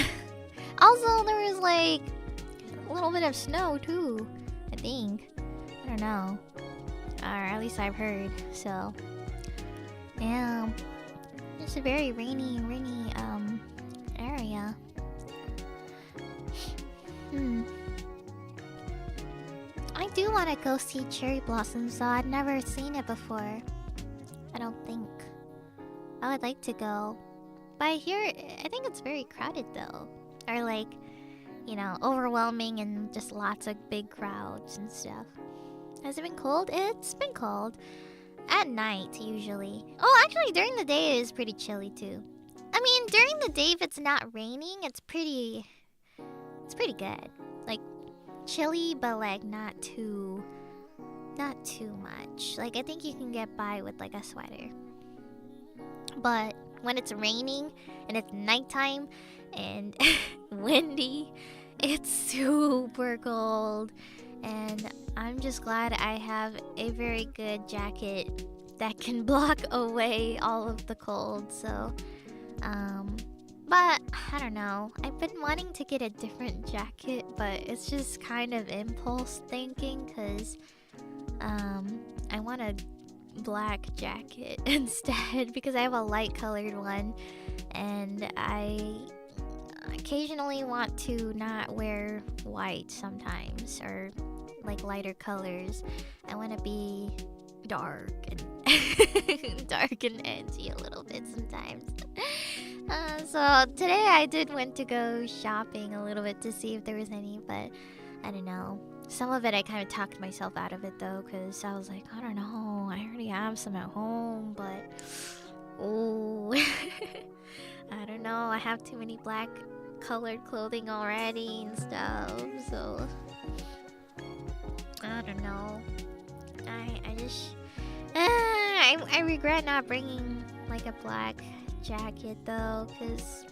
S1: Also, there was like a little bit of snow too, I think. I don't know. Or at least I've heard, so. Yeah. It's a very rainy area. I do want to go see cherry blossoms, though. I'd never seen it before. I don't think. I would like to go. But I hear, I think it's very crowded, though. Or like, you know, overwhelming and just lots of big crowds and stuff. Has it been cold? It's been cold. At night, usually. Oh, actually, during the day it is pretty chilly, too. I mean, during the day, if it's not raining, it's pretty good. Like, chilly, but like not too much. Like, I think you can get by with like a sweater. But when it's raining and it's nighttime and windy, it's super cold. And I'm just glad I have a very good jacket that can block away all of the cold. So but I don't know. I've been wanting to get a different jacket, but it's just kind of impulse thinking, because I want a black jacket instead, because I have a light colored one and I occasionally want to not wear white sometimes, or like lighter colors. I want to be dark and dark and edgy a little bit sometimes. So today I did went to go shopping a little bit to see if there was any, but I don't know. Some of it I kind of talked myself out of it though, because I was like, I don't know, I already have some at home, but oh, I don't know, I have too many black colored clothing already and stuff, so I don't know. I regret not bringing like a black jacket though, because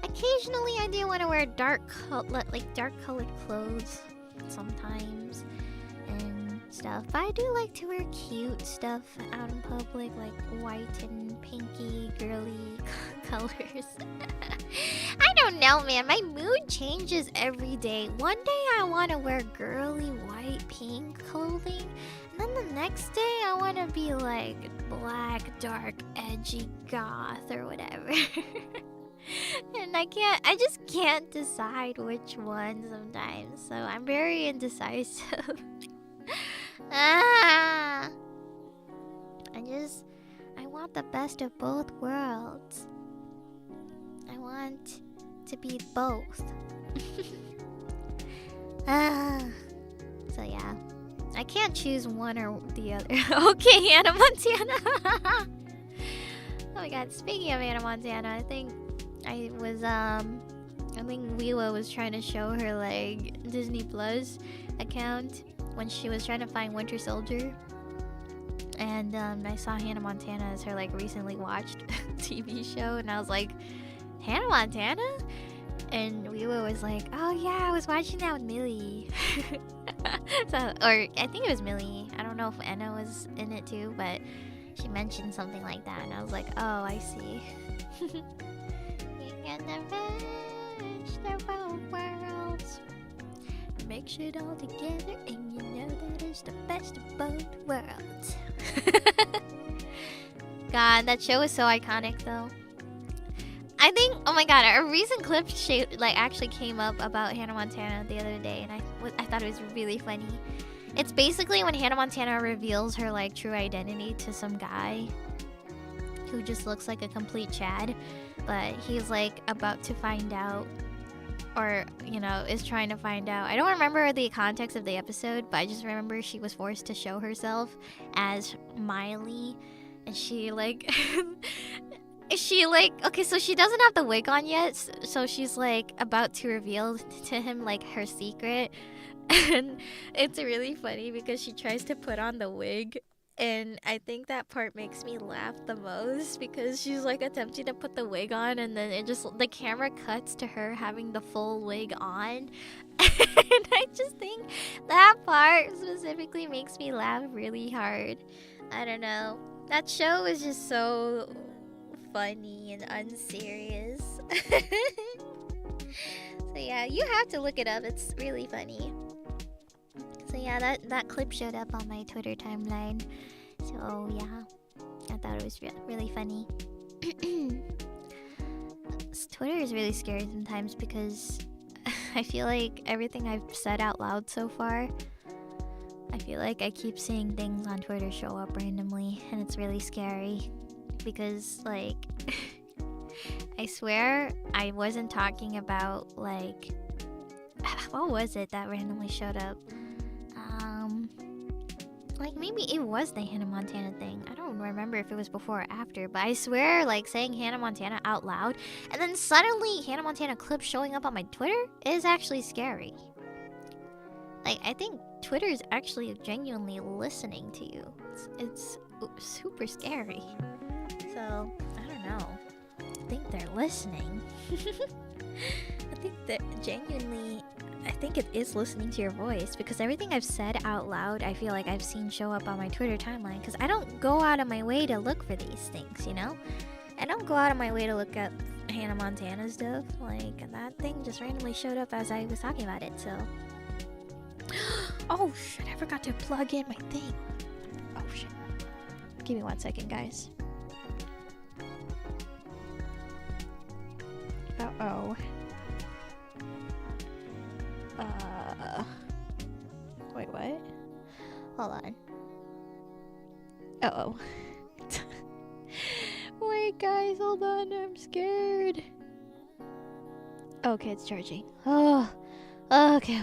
S1: occasionally I do want to wear dark colored clothes sometimes and stuff. But I do like to wear cute stuff out in public, like white and pinky girly colors. I don't know, man. My mood changes every day. One day I want to wear girly white pink clothing, and then the next day I want to be like black, dark, edgy goth or whatever. And I just can't decide which one sometimes. So I'm very indecisive. I want the best of both worlds. I want to be both. So yeah, I can't choose one or the other. Okay, Hannah Montana. Oh my god, speaking of Hannah Montana, I think Wheela was trying to show her like Disney Plus account when she was trying to find Winter Soldier, and I saw Hannah Montana as her like recently watched TV show, and I was like, Hannah Montana? And we were always like, oh yeah, I was watching that with Millie. So, or I think it was Millie. I don't know if Anna was in it too, but she mentioned something like that, and I was like, oh, I see. You got the best of both worlds. Mix it all together, and you know that is the best of both worlds. God, that show is so iconic, though. I think, oh my god, a recent clip actually came up about Hannah Montana the other day, and I thought it was really funny. It's basically when Hannah Montana reveals her like true identity to some guy who just looks like a complete Chad, but he's like about to find out, or you know, is trying to find out. I don't remember the context of the episode, but I just remember she was forced to show herself as Miley, and she like okay, so she doesn't have the wig on yet, so she's like about to reveal to him like her secret. And it's really funny because she tries to put on the wig, and I think that part makes me laugh the most because she's like attempting to put the wig on, and then the camera cuts to her having the full wig on. And I just think that part specifically makes me laugh really hard. I don't know, that show is just so funny and unserious. So yeah, you have to look it up, it's really funny. So yeah, that clip showed up on my Twitter timeline. So yeah, I thought it was really funny. Twitter is really scary sometimes because I feel like everything I've said out loud so far, I feel like I keep seeing things on Twitter show up randomly, and it's really scary. Because like I swear I wasn't talking about like what was it that randomly showed up? Like maybe it was the Hannah Montana thing. I don't remember if it was before or after, but I swear like saying Hannah Montana out loud and then suddenly Hannah Montana clips showing up on my Twitter is actually scary. Like I think Twitter is actually genuinely listening to you. It's super scary. So, I don't know. I think they're listening. I think that genuinely, I think it is listening to your voice, because everything I've said out loud, I feel like I've seen show up on my Twitter timeline, because I don't go out of my way to look for these things, you know? I don't go out of my way to look at Hannah Montana stuff. Like, that thing just randomly showed up as I was talking about it, so. Oh shit, I forgot to plug in my thing. Oh shit. Give me 1 second, guys. Uh-oh. Wait, what? Hold on. Uh-oh. Wait, guys, hold on. I'm scared. Okay, it's charging. Oh. Okay.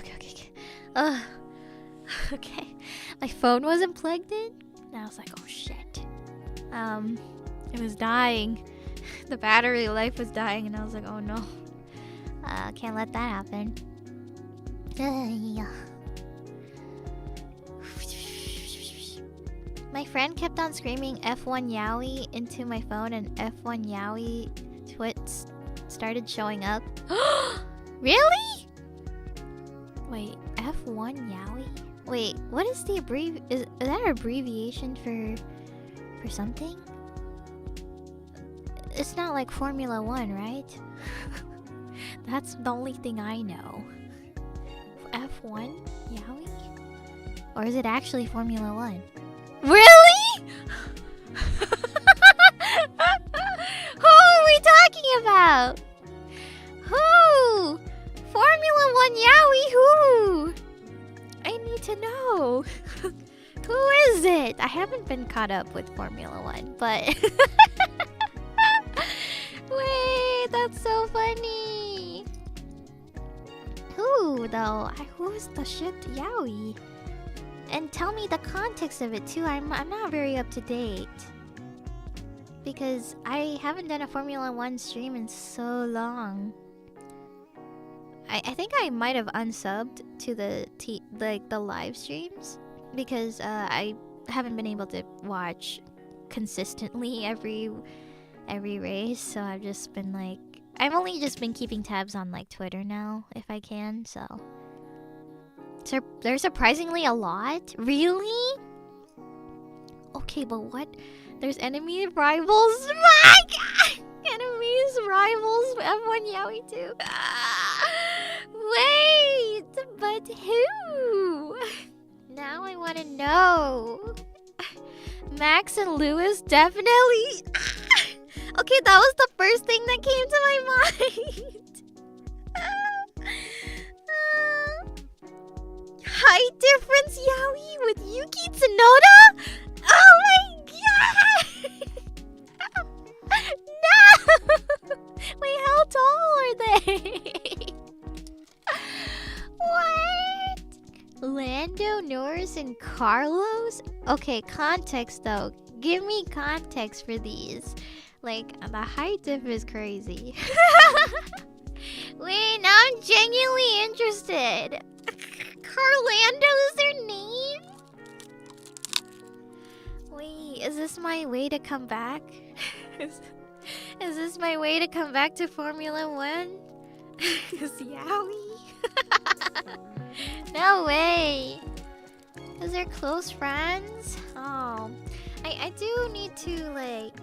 S1: Okay. My phone wasn't plugged in. And I was like, oh shit. It was dying. The battery life was dying, and I was like, oh no. Can't let that happen. My friend kept on screaming F1 Yowie into my phone, and F1 Yowie twits started showing up. Really? Wait, F1 Yowie? Wait, what is the is that an abbreviation for something? It's not like Formula 1, right? That's the only thing I know. F1 Yowie? Or is it actually Formula 1? Really? Who are we talking about? Who? Formula 1 Yowie who? I need to know. Who is it? I haven't been caught up with Formula 1, but... Wait, that's so funny. Who though? Who's the shit Yowie? And tell me the context of it too. I'm not very up to date, because I haven't done a Formula 1 stream in so long. I think I might have unsubbed to the live streams because I haven't been able to watch consistently every race, so I've just been like I've only just been keeping tabs on like Twitter now, if I can. So there's surprisingly a lot. Really? Okay, but what? There's enemy rivals. My God! Enemies, rivals, F1 Yaoi too. Wait, but who? Now I want to know. Max and Lewis definitely. Okay, that was the first thing that came to my mind. Height difference Yaoi with Yuki Tsunoda? Oh my God! No! Wait, how tall are they? What? Lando, Norris, and Carlos? Okay, context though. Give me context for these. Like, the height diff is crazy. Wait, now I'm genuinely interested. Carlando is their name? Wait, is this my way to come back? Is this my way to come back to Formula 1? Is Yaoi? No way. Because they're close friends? Oh. I do need to, like,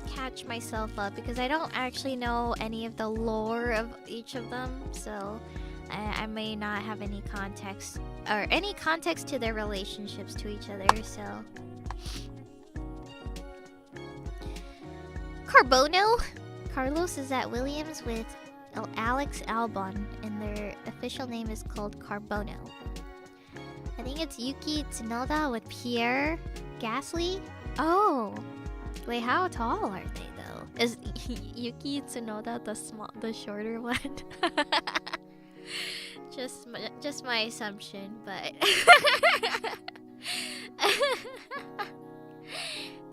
S1: catch myself up because I don't actually know any of the lore of each of them. So I may not have any context or any context to their relationships to each other. So Carbono. Carlos is at Williams with Alex Albon, and their official name is called Carbono. I think it's Yuki Tsunoda with Pierre Gasly. Oh, wait, how tall are they though? Is Yuki Tsunoda the shorter one? just my assumption, but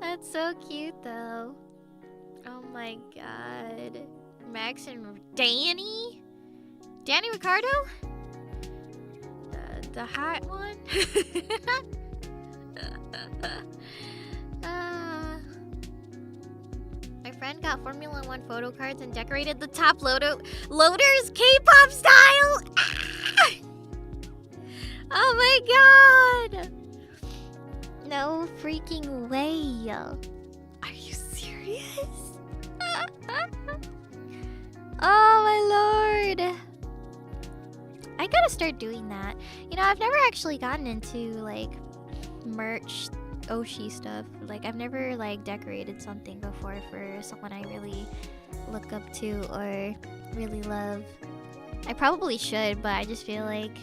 S1: that's so cute though. Oh my God, Max and Danny Ricciardo, the hot one. My friend got Formula 1 photo cards and decorated the top loaders K-pop style. Oh my God! No freaking way! Are you serious? Oh my Lord! I gotta start doing that. You know, I've never actually gotten into like merch Oshi stuff. Like, I've never like decorated something before for someone I really look up to or really love. I probably should, but I just feel like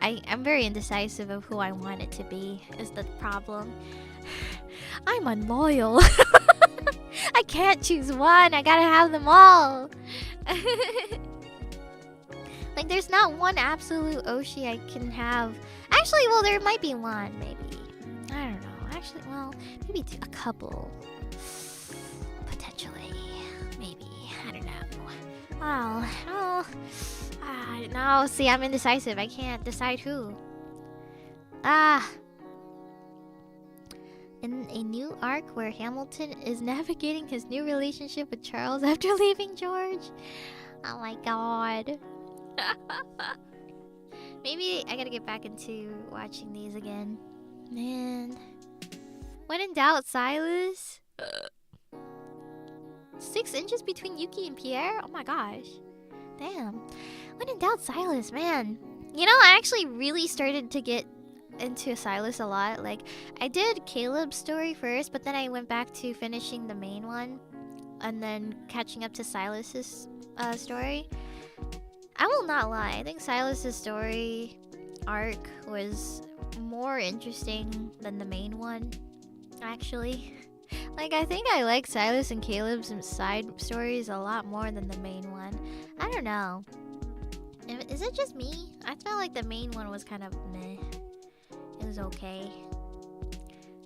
S1: I'm very indecisive of who I want it to be is the problem. I'm unloyal. I can't choose one. I gotta have them all. Like, there's not one absolute Oshi I can have. Actually, well, there might be one, maybe. I don't know. Actually, well, maybe a couple. Potentially. Maybe. I don't know. No, see, I'm indecisive. I can't decide who. In a new arc where Hamilton is navigating his new relationship with Charles after leaving George. Oh my God. Maybe I gotta get back into watching these again. Man. When in doubt, Silas. 6 inches between Yuki and Pierre? Oh my gosh. Damn. When in doubt, Silas, man. You know, I actually really started to get into Silas a lot. Like, I did Caleb's story first, but then I went back to finishing the main one and then catching up to Silas's story. I will not lie. I think Silas's story arc was more interesting than the main one, actually. Like, I think I like Silas and Caleb's side stories a lot more than the main one. I don't know. Is it just me? I felt like the main one was kind of meh. It was okay.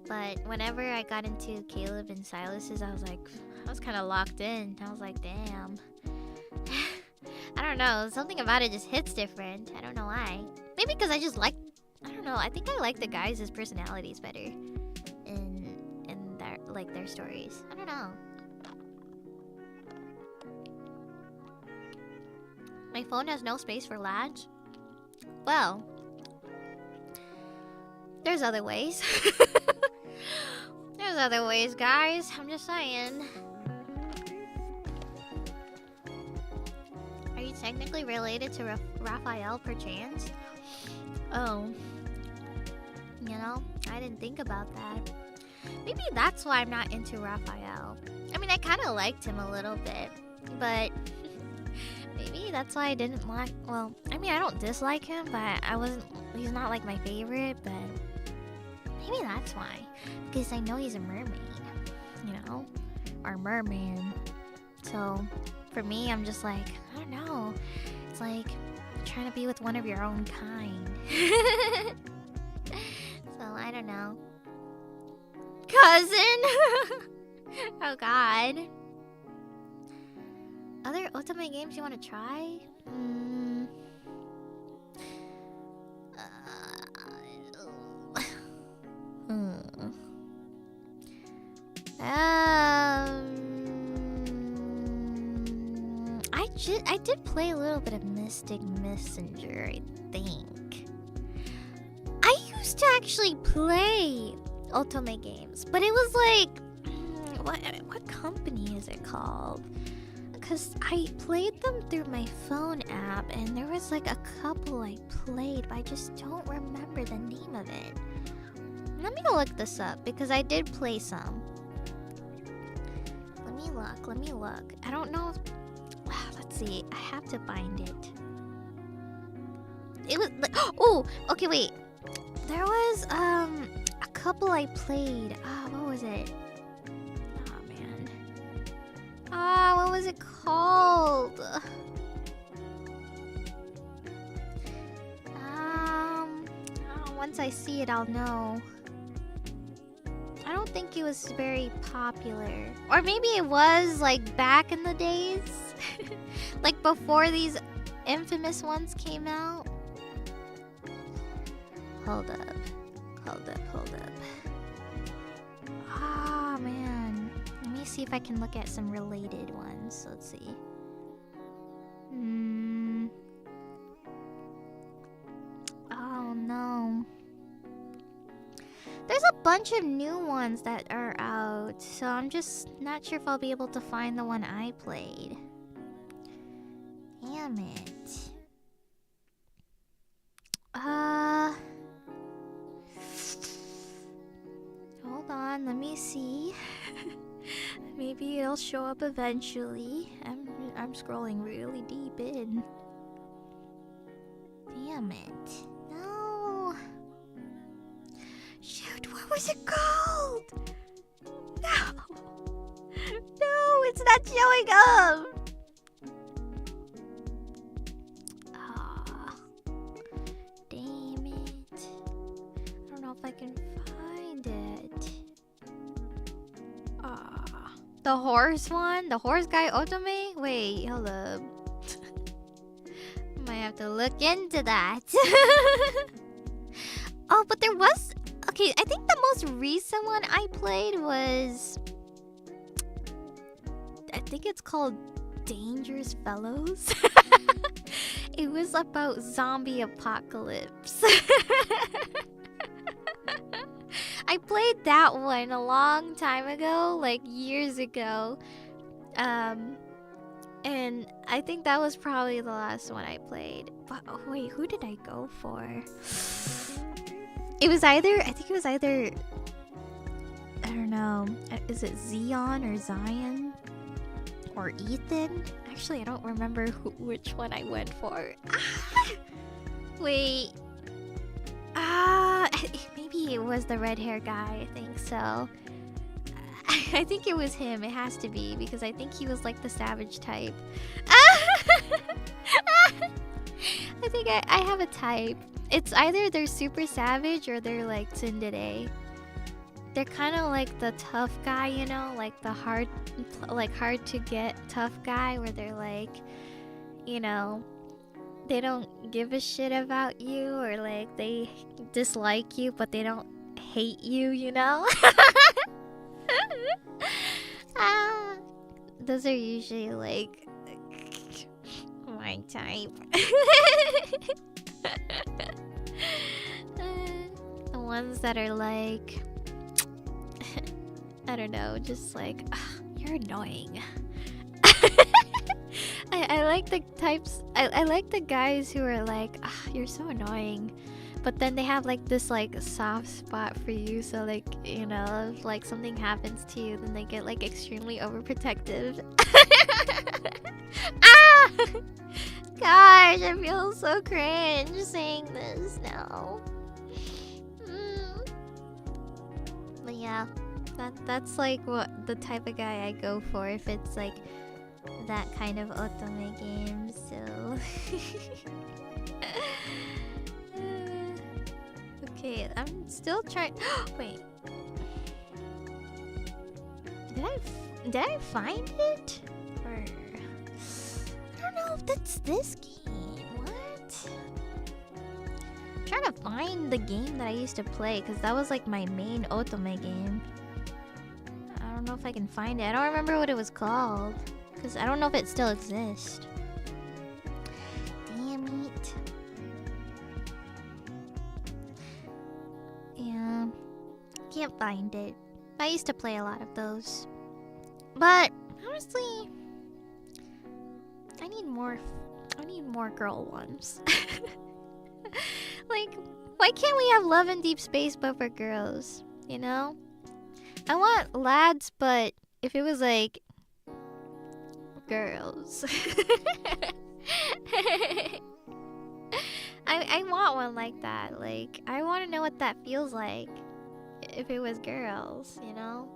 S1: But whenever I got into Caleb and Silas's, I was kind of locked in. I was like, damn. I don't know. Something about it just hits different. I don't know why. Maybe because I just like... I don't know. I think I like the guys' personalities better in their stories. I don't know. My phone has no space for latch. Well, there's other ways. There's other ways, guys. I'm just saying. Are you technically related to Raphael, perchance? Oh. You know, I didn't think about that. Maybe that's why I'm not into Raphael. I mean, I kind of liked him a little bit, but maybe that's why I didn't like. Well, I mean, I don't dislike him, but he's not like my favorite, but maybe that's why. Because I know he's a mermaid, you know, or merman. So for me, I'm just like, I don't know. It's like trying to be with one of your own kind. So I don't know. Cousin. Oh God. Other ultimate games you want to try? I did play a little bit of Mystic Messenger, I think. I used to actually play ultimate games, but it was like, what company is it called? Because I played them through my phone app, and there was like a couple I played, but I just don't remember the name of it. Let me look this up, because I did play some. Let me look. I don't know if... Let's see. I have to find it. It was like... Oh! Okay, wait. There was, a couple I played. What was it? Oh, man. What was it called? Once I see it, I'll know. I don't think it was very popular. Or maybe it was, like, back in the days. Like, before these infamous ones came out. Hold up. Ah, man. Let me see if I can look at some related ones. Let's see. Oh, no. There's a bunch of new ones that are out, so I'm just not sure if I'll be able to find the one I played. Damn it. Hold on, let me see. Maybe it'll show up eventually. I'm scrolling really deep in. Damn it. No. Shoot, what was it called? No. No, it's not showing up. Damn it. I don't know if I can find it. The horse one? The horse guy Otome? Wait, hold up. Might have to look into that. Oh, but there was... Okay, I think the most recent one I played was... I think it's called Dangerous Fellows. It was about zombie apocalypse. I played that one a long time ago, like years ago. And I think that was probably the last one I played. But oh, wait, who did I go for? I think it was either, I don't know, is it Zion or Zion? Or Ethan? Actually, I don't remember which one I went for. Wait. Maybe it was the red hair guy, I think so. I think it was him, it has to be, because I think he was like the savage type. I think I have a type. It's either they're super savage or they're like tsundere. They're kind of like the tough guy, you know, like the hard to get tough guy, where they're like, you know, they don't give a shit about you, or like they dislike you but they don't hate you, you know. Those are usually like my type. The ones that are like, I don't know, just like, you're annoying. I like the types. I like the guys who are like, you're so annoying, but then they have like this like soft spot for you. So like, you know, if like something happens to you, then they get like extremely overprotective. Ah! Gosh, I feel so cringe saying this now. But yeah, that's like what the type of guy I go for if it's like that kind of otome game. So okay, I'm still trying. Wait, did I find it? Or I don't know if that's this game. What? I'm trying to find the game that I used to play because that was like my main otome game. I don't know if I can find it. I don't remember what it was called because I don't know if it still exists. Damn it. Yeah, can't find it. I used to play a lot of those, but honestly, I need more girl ones. Like, why can't we have love in deep space but for girls? You know, I want lads, but if it was like girls. I want one like that. Like, I want to know what that feels like if it was girls, you know?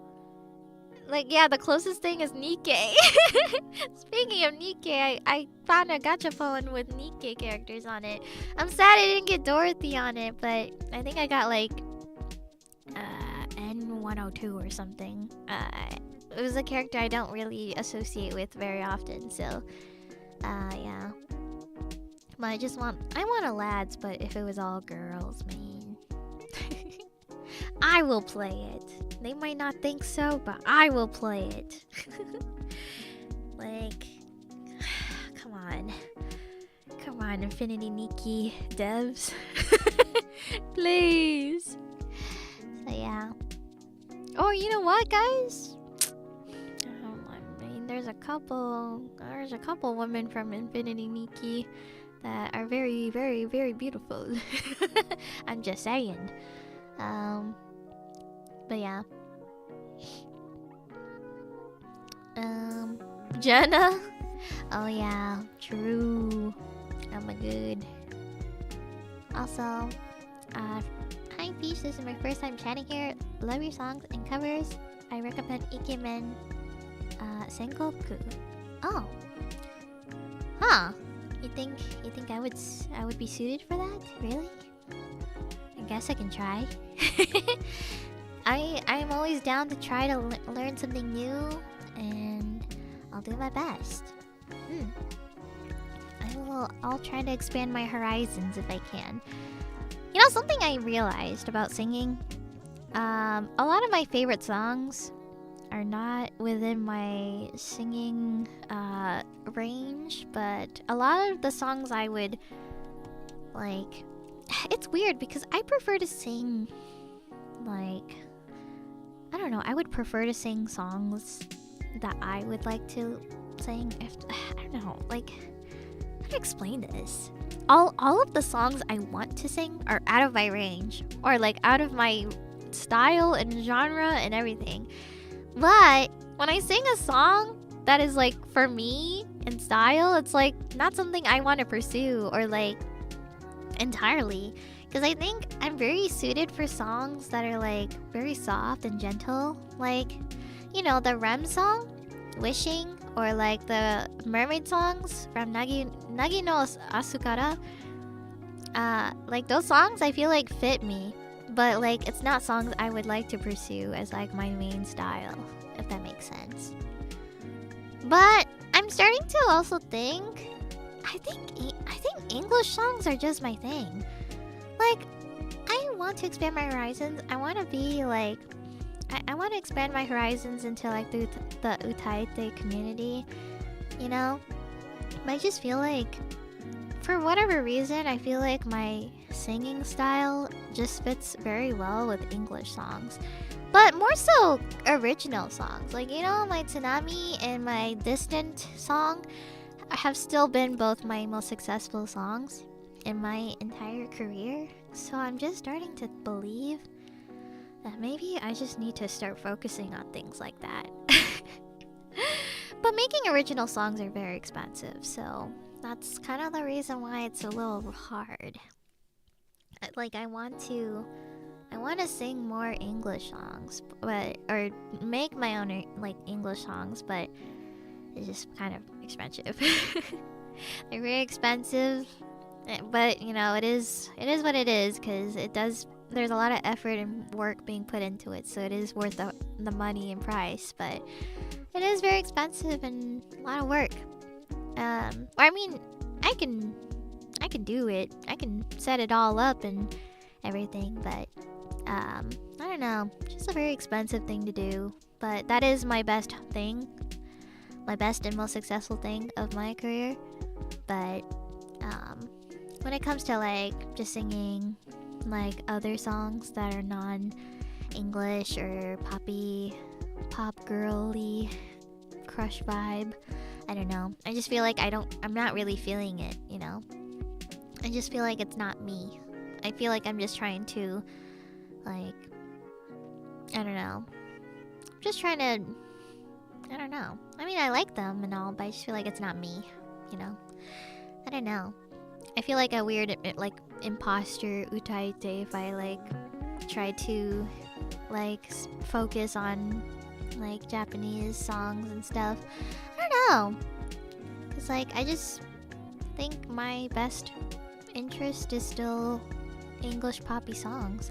S1: Like, yeah, the closest thing is Nikkei. Speaking of Nikkei, I found a gachapon with Nikkei characters on it. I'm sad I didn't get Dorothy on it, but I think I got like N102 or something. It was a character I don't really associate with very often, so yeah. But I want a lads, but if it was all girls, man. I will play it. They might not think so, but I will play it. Like, come on. Come on, Infinity Nikki devs. Please. So yeah. Oh, you know what, guys? I mean, there's a couple women from Infinity Nikki that are very, very, very beautiful. I'm just saying. But yeah. Jenna? Oh yeah, true. I'm a good. Also, hi Peach, this is my first time chatting here. Love your songs and covers. I recommend Ikemen Sengoku. Oh. Huh. You think I would be suited for that? Really? I guess I can try. I'm always down to try to learn something new, and I'll do my best. I'll try to expand my horizons if I can. You know, something I realized about singing, a lot of my favorite songs are not within my singing range, but a lot of the songs I would like. It's weird because I prefer to sing like, I don't know, I would prefer to sing songs that I would like to sing if I don't know, like, how to explain this? All of the songs I want to sing are out of my range, or like out of my style and genre and everything. But when I sing a song that is like for me in style, it's like not something I want to pursue or like entirely, because I think I'm very suited for songs that are like very soft and gentle, like, you know, the REM song Wishing, or like the mermaid songs from Nagi no Asukara. Like those songs I feel like fit me, but like it's not songs I would like to pursue as like my main style, if that makes sense. But I'm starting to also think I think English songs are just my thing. Like, I want to expand my horizons. I want to be like, I want to expand my horizons into like the Utaite community, you know? But I just feel like, for whatever reason, I feel like my singing style just fits very well with English songs. But more so original songs. Like, you know, my Tsunami and my Distant song have still been both my most successful songs in my entire career. So I'm just starting to believe that maybe I just need to start focusing on things like that. But making original songs are very expensive, so that's kind of the reason why it's a little hard. Like, I want to sing more English songs, or make my own like English songs, but it's just kind of expensive. They're very expensive, but you know, it is what it is, because there's a lot of effort and work being put into it, so it is worth the money and price, but it is very expensive and a lot of work. I mean, I can do it. I can set it all up and everything, but I don't know. Just a very expensive thing to do. But that is my best thing. My best and most successful thing of my career. But when it comes to like just singing like other songs that are non-English or pop girly crush vibe, I don't know. I just feel like I'm not really feeling it, you know? I just feel like it's not me. I feel like I'm just trying to, like, I don't know. I'm just trying to, I don't know. I mean, I like them and all, but I just feel like it's not me, you know? I don't know. I feel like a weird, like, imposter utaite if I, like, try to, like, focus on, like, Japanese songs and stuff. I don't know. Because, like, I just think my best interest is still English poppy songs.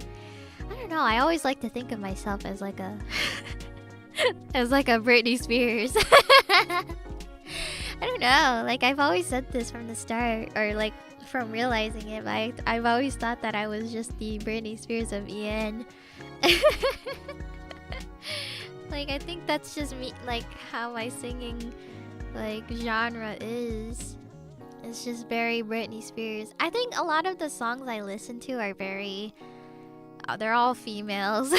S1: I don't know. I always like to think of myself as, like, a... as, like, a Britney Spears. I don't know. Like, I've always said this from the start. Or, like, from realizing it. But I've always thought that I was just the Britney Spears of EN. Like, I think that's just me, like, how my singing, like, genre is. It's just very Britney Spears. I think a lot of the songs I listen to are very... they're all females.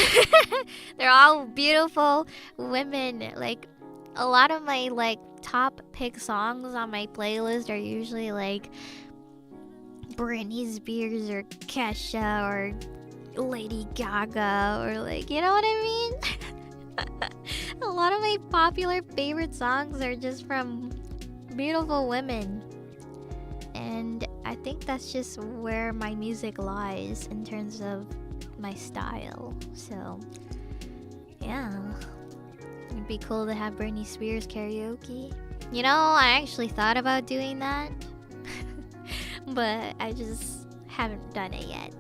S1: They're all beautiful women. Like, a lot of my, like, top pick songs on my playlist are usually, like, Britney Spears or Kesha or Lady Gaga or, like, you know what I mean? A lot of my popular favorite songs are just from beautiful women. And I think that's just where my music lies in terms of my style. So, yeah. It'd be cool to have Britney Spears karaoke. You know, I actually thought about doing that. But I just haven't done it yet.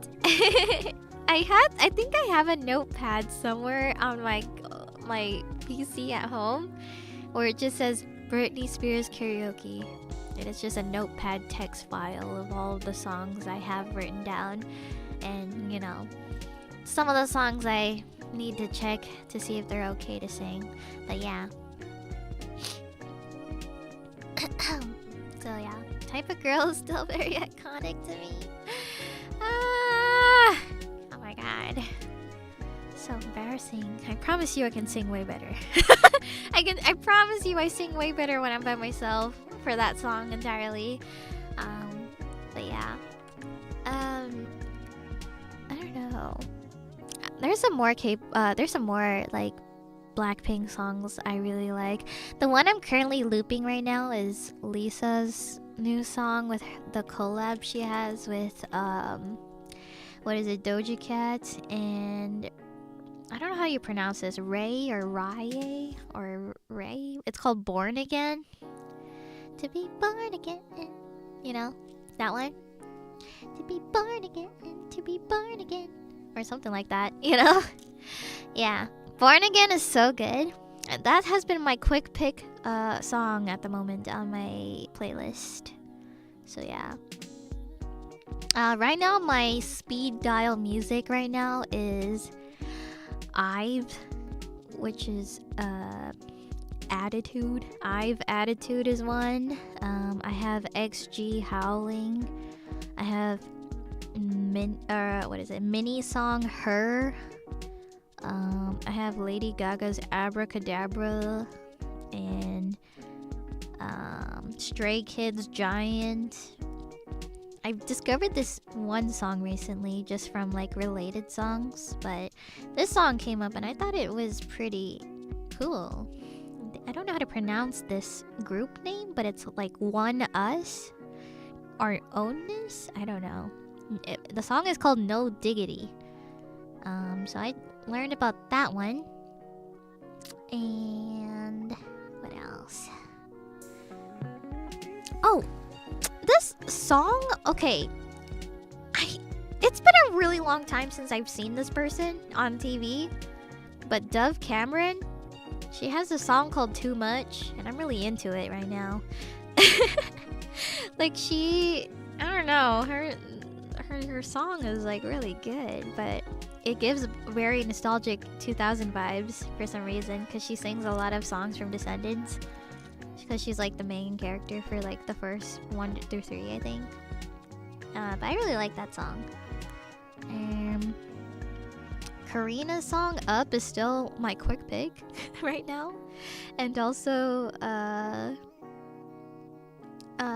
S1: I think I have a notepad somewhere on my PC at home where it just says Britney Spears karaoke, and it's just a notepad text file of all of the songs I have written down. And you know, some of the songs I need to check to see if they're okay to sing, but yeah. So yeah, Type of Girl is still very iconic to me. Oh my god, so embarrassing. I promise you I can sing way better. I promise you I sing way better when I'm by myself for that song entirely. But yeah. I don't know. There's some more like Blackpink songs I really like. The one I'm currently looping right now is Lisa's new song with the collab she has with what is it, Doja Cat and I don't know how you pronounce this, Ray or Rye or Ray. It's called Born Again. To be born again, you know that one. To be born again, to be born again, or something like that, you know. Yeah, Born Again is so good. That has been my quick pick song at the moment on my playlist. So yeah. Right now my speed dial music right now is IVE, which is Attitude. I've Attitude is one. I have XG Howling. I have Mini Song Her. I have Lady Gaga's Abracadabra and Stray Kids Giant. I've discovered this one song recently just from like related songs, but this song came up and I thought it was pretty cool. I don't know how to pronounce this group name, but it's like One Us or Ownness. I don't know. The song is called No Diggity. So I learned about that one. And what else? Oh, this song, okay. It's been a really long time since I've seen this person on TV, but Dove Cameron, she has a song called Too Much, and I'm really into it right now. Like I don't know, her song is like really good, but it gives very nostalgic 2000 vibes for some reason, because she sings a lot of songs from Descendants, because she's like the main character for like the first 1 through 3, I think. But I really like that song. Karina's song Up is still my quick pick right now. And also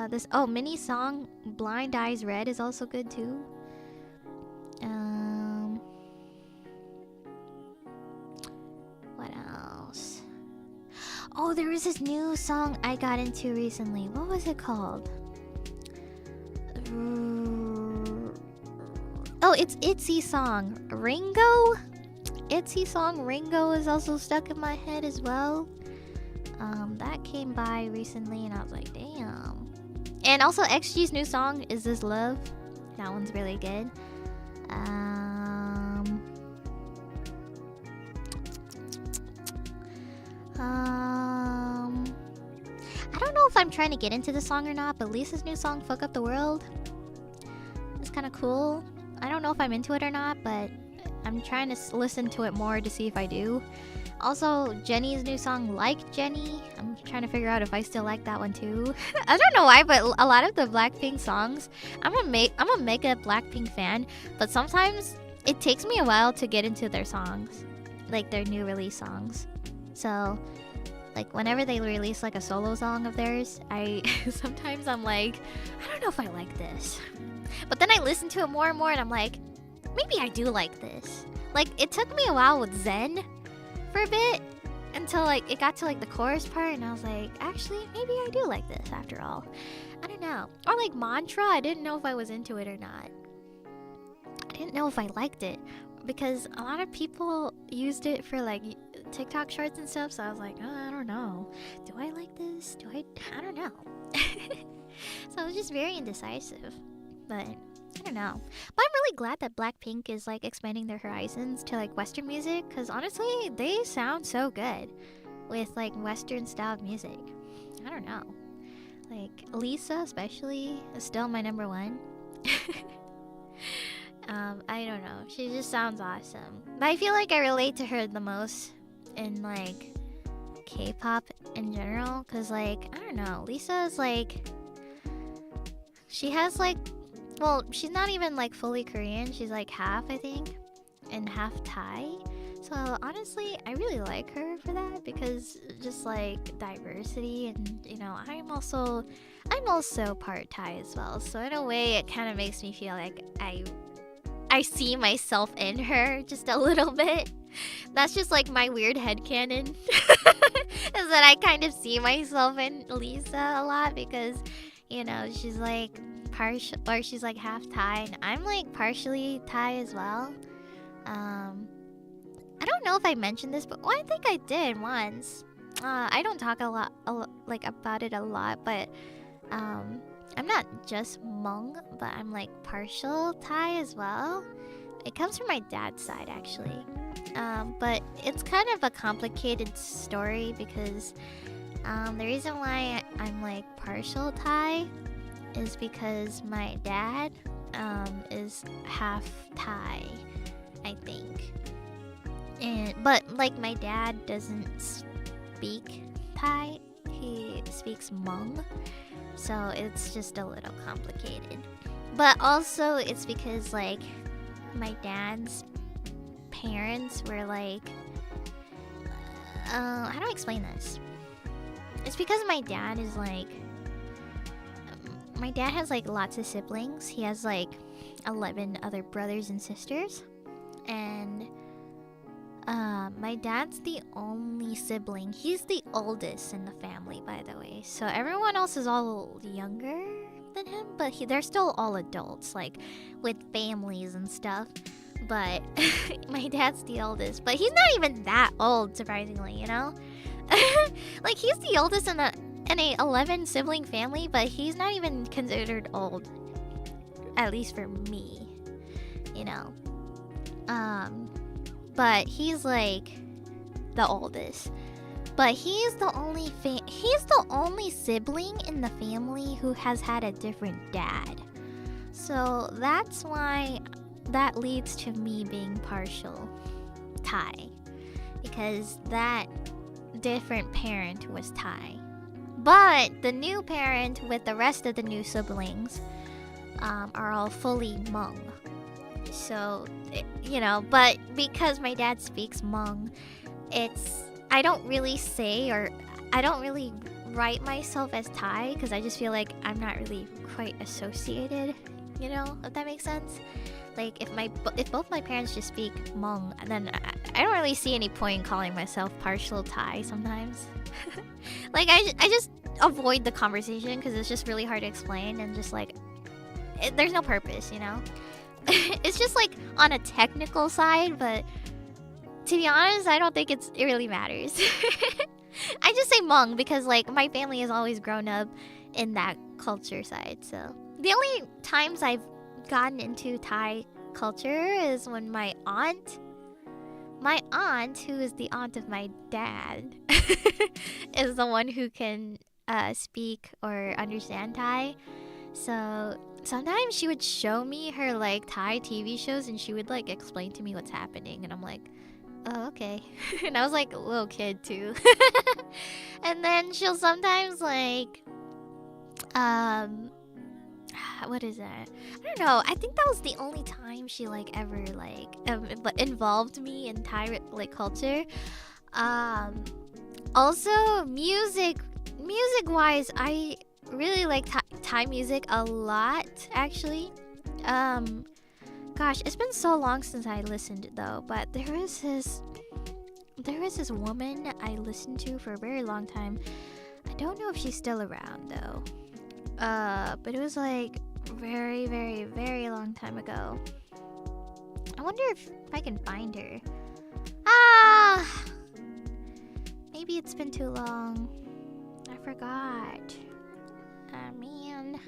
S1: this mini song Blind Eyes Red is also good too. What else? Oh, there was this new song I got into recently. What was it called? Oh, it's Itzy song Ringo. Itzy song Ringo is also stuck in my head as well. That came by recently and I was like, damn. And also XG's new song Is This Love? That one's really good. I don't know if I'm trying to get into the song or not, but Lisa's new song Fuck Up the World is kind of cool. I don't know if I'm into it or not, but I'm trying to listen to it more to see if I do. Also, Jenny's new song Like Jenny, I'm trying to figure out if I still like that one too. I don't know why, but a lot of the Blackpink songs, I'm a mega Blackpink fan, but sometimes it takes me a while to get into their songs, like their new release songs. So like whenever they release like a solo song of theirs, sometimes I'm like, I don't know if I like this. But then I listen to it more and more and I'm like, maybe I do like this. Like it took me a while with Zen for a bit until like it got to like the chorus part and I was like, actually maybe I do like this after all. I don't know. Or like Mantra, I didn't know if I was into it or not. I didn't know if I liked it because a lot of people used it for like TikTok shorts and stuff, so I was like, oh, I don't know. Do I like this? I don't know. So I was just very indecisive. But I don't know. But I'm really glad that Blackpink is like expanding their horizons to like Western music, because honestly, they sound so good with like Western style music. I don't know. Like Lisa especially is still my number one. I don't know. She just sounds awesome. But I feel like I relate to her the most in like K-pop in general, because like I don't know, Lisa's like, she has like, well, she's not even like fully Korean, she's like half, I think, and half Thai. So honestly, I really like her for that, because just like diversity, and you know, I'm also part Thai as well, so in a way it kind of makes me feel like I see myself in her just a little bit. That's just like my weird headcanon. Is that I kind of see myself in Lisa a lot, because you know, she's like partial, or she's like half Thai, and I'm like partially Thai as well. I don't know if I mentioned this, but I think I did once. I don't talk a lot like about it a lot, but I'm not just Hmong, but I'm like partial Thai as well. It comes from my dad's side actually. But it's kind of a complicated story, because the reason why I'm like partial Thai is because my dad is half Thai, I think. But like my dad doesn't speak Thai. He speaks Hmong, so it's just a little complicated. But also, it's because like my dad's parents were like, how do I explain this? It's because my dad is like, my dad has like lots of siblings. He has like 11 other brothers and sisters, and my dad's the only sibling. He's the oldest in the family, by the way. So everyone else is all younger than him, but they're still all adults, like with families and stuff. But my dad's the oldest, but he's not even that old, surprisingly, you know? Like, he's the oldest in a 11 sibling family, but he's not even considered old, at least for me, you know? But he's like the oldest, but he's the only sibling in the family who has had a different dad. So that's why that leads to me being partial Thai, because that different parent was Thai, but the new parent with the rest of the new siblings are all fully Hmong. So, you know, but because my dad speaks Hmong, I don't really say, or I don't really write myself as Thai, because I just feel like I'm not really quite associated, you know, if that makes sense. Like, if both my parents just speak Hmong, then I don't really see any point in calling myself partial Thai sometimes. Like, I just avoid the conversation because it's just really hard to explain, and just like, there's no purpose, you know? It's just like on a technical side, but to be honest, I don't think it really matters. I just say Hmong because like my family has always grown up in that culture side. So the only times I've gotten into Thai culture is when my aunt, who is the aunt of my dad, is the one who can speak or understand Thai. So sometimes she would show me her like Thai TV shows, and she would like explain to me what's happening, and I'm like, oh, okay. And I was like a little kid too. And then she'll sometimes like what is that? I don't know. I think that was the only time she like ever like involved me in Thai like culture. Also music wise, I really like Thai music a lot, actually. Gosh, it's been so long since I listened though, but there was this woman I listened to for a very long time. I don't know if she's still around though. But it was like very, very, very long time ago. I wonder if I can find her. Maybe it's been too long. I forgot. Man.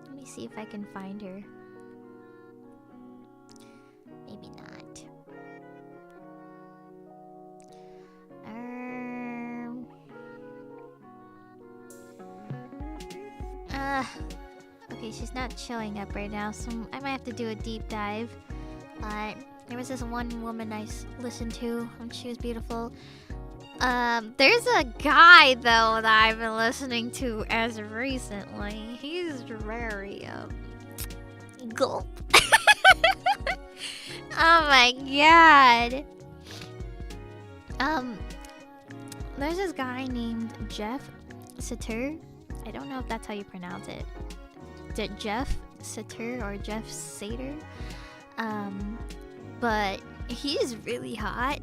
S1: Let me see if I can find her. Maybe not. Okay, she's not showing up right now, so I might have to do a deep dive. But there was this one woman I listened to, and she was beautiful. There's a guy though that I've been listening to as recently. He's very gulp. Oh my god. There's this guy named Jeff Satur. I don't know if that's how you pronounce it. Jeff Satur or Jeff Sater. But he's really hot.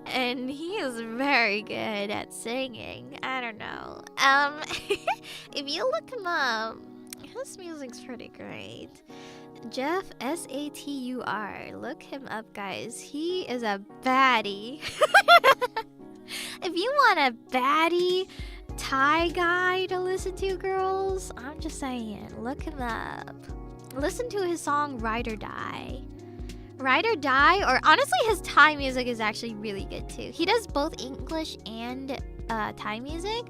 S1: And he is very good at singing. I don't know. If you look him up, his music's pretty great. Jeff Satur. Look him up, guys. He is a baddie. If you want a baddie Thai guy to listen to, girls, I'm just saying, look him up. Listen to his song Ride or Die. Ride or Die, or honestly his Thai music is actually really good too. He does both English and Thai music.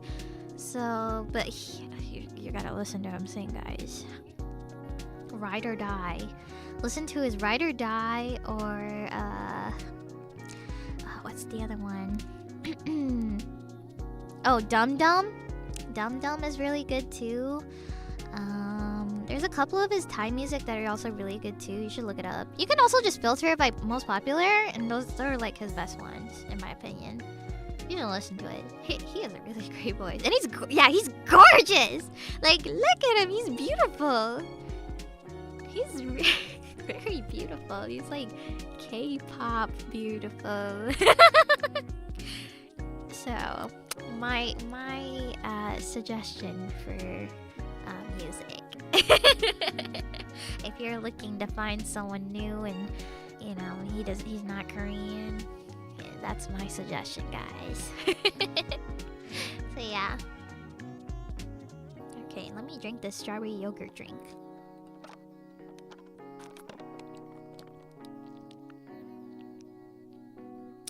S1: So, but you gotta listen to him sing, guys. Ride or Die. Listen to his Ride or Die, or what's the other one? Oh, Dum Dum. Dum Dum is really good too. There's a couple of his Thai music that are also really good too. You should look it up. You can also just filter it by most popular, and those are like his best ones, in my opinion. You should listen to it. He has a really great voice, and he's gorgeous. Like, look at him, he's beautiful. He's very beautiful. He's like K-pop beautiful. So, my suggestion for music. If you're looking to find someone new and you know he's not Korean, yeah, that's my suggestion, guys. So yeah. Okay, let me drink this strawberry yogurt drink.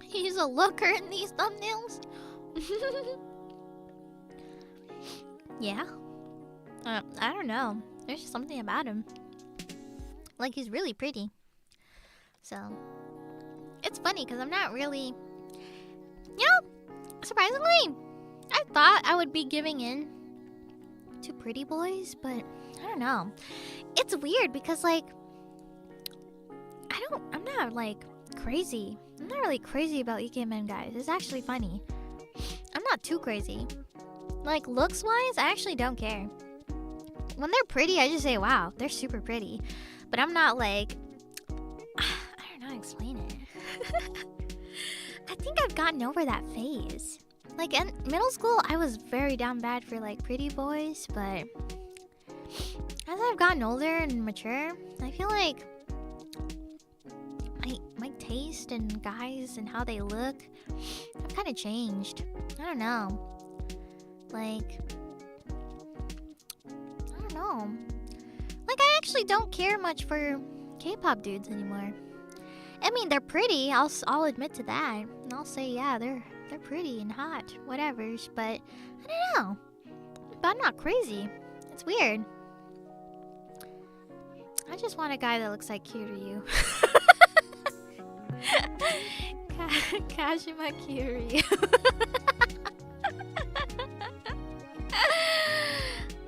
S1: He's a looker in these thumbnails. Yeah. I don't know. There's just something about him. Like, he's really pretty. So, it's funny because I'm not really... You know, surprisingly, I thought I would be giving in to pretty boys, but I don't know. It's weird because, like, I'm not, like, crazy. I'm not really crazy about Ikemen guys. It's actually funny. I'm not too crazy. Like, looks-wise, I actually don't care. When they're pretty, I just say, wow, they're super pretty. But I'm not like... I don't know how to explain it. I think I've gotten over that phase. Like, in middle school, I was very down bad for, like, pretty boys. But as I've gotten older and mature, I feel like my taste in guys and how they look have kind of changed. I don't know. Like... No. Like, I actually don't care much for K-pop dudes anymore. I mean, they're pretty. I'll admit to that. And I'll say, yeah, they're pretty and hot, whatever's. But I don't know. But I'm not crazy. It's weird. I just want a guy that looks like Kiryu. Kashima Kiryu.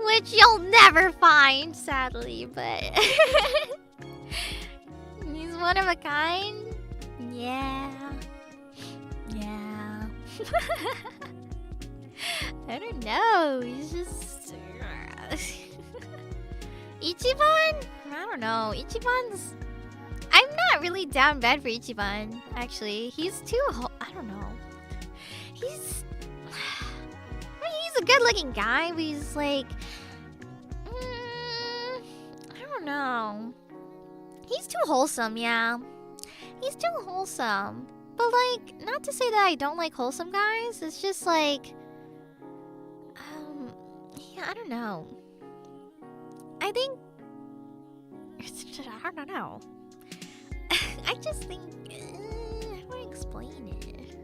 S1: Which you'll never find, sadly, but he's one of a kind. Yeah. Yeah. I don't know. He's just Ichiban? I don't know. Ichiban's... I'm not really down bad for Ichiban, actually. He's too... I don't know. He's a good-looking guy, but he's like... I don't know. He's too wholesome, yeah. He's too wholesome. But, like, not to say that I don't like wholesome guys. It's just like... yeah, I don't know. I think... I don't know. I just think... how do I explain it?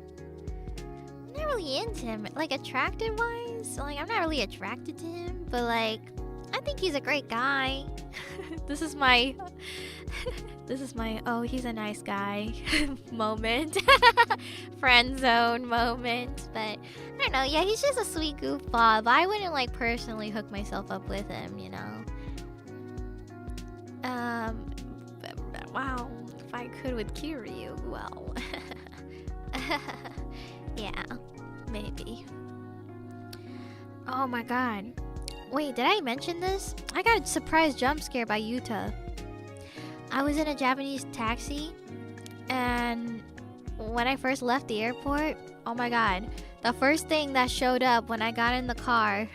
S1: I'm not really into him. Like, attractive-wise? Like, I'm not really attracted to him. But, like, I think he's a great guy. This is my... oh, he's a nice guy moment. Friend zone moment. But, I don't know. Yeah, he's just a sweet goofball. But I wouldn't, like, personally hook myself up with him, you know? Wow. If I could with Kiryu, well... yeah. Maybe. Oh my god. Wait, did I mention this? I got a surprise jump scare by Yuta. I was in a Japanese taxi, and when I first left the airport, oh my god, the first thing that showed up when I got in the car,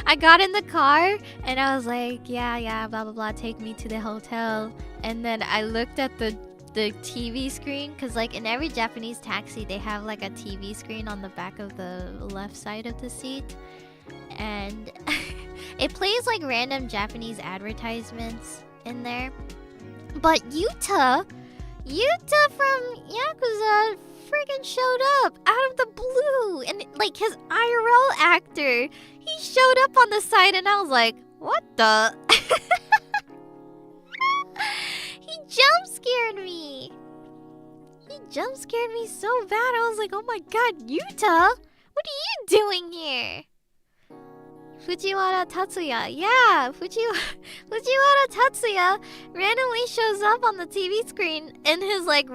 S1: I got in the car, and I was like, yeah, blah, blah, blah, take me to the hotel. And then I looked at the TV screen, because like in every Japanese taxi, they have like a TV screen on the back of the left side of the seat. And it plays like random Japanese advertisements in there. But Yuta from Yakuza friggin' showed up out of the blue. And like his IRL actor, he showed up on the side, and I was like, what the? He jump scared me. He jump scared me so bad. I was like, oh my god, Yuta? What are you doing here? Fujiwara Tatsuya. Yeah, Fujiwara Tatsuya randomly shows up on the TV screen in his like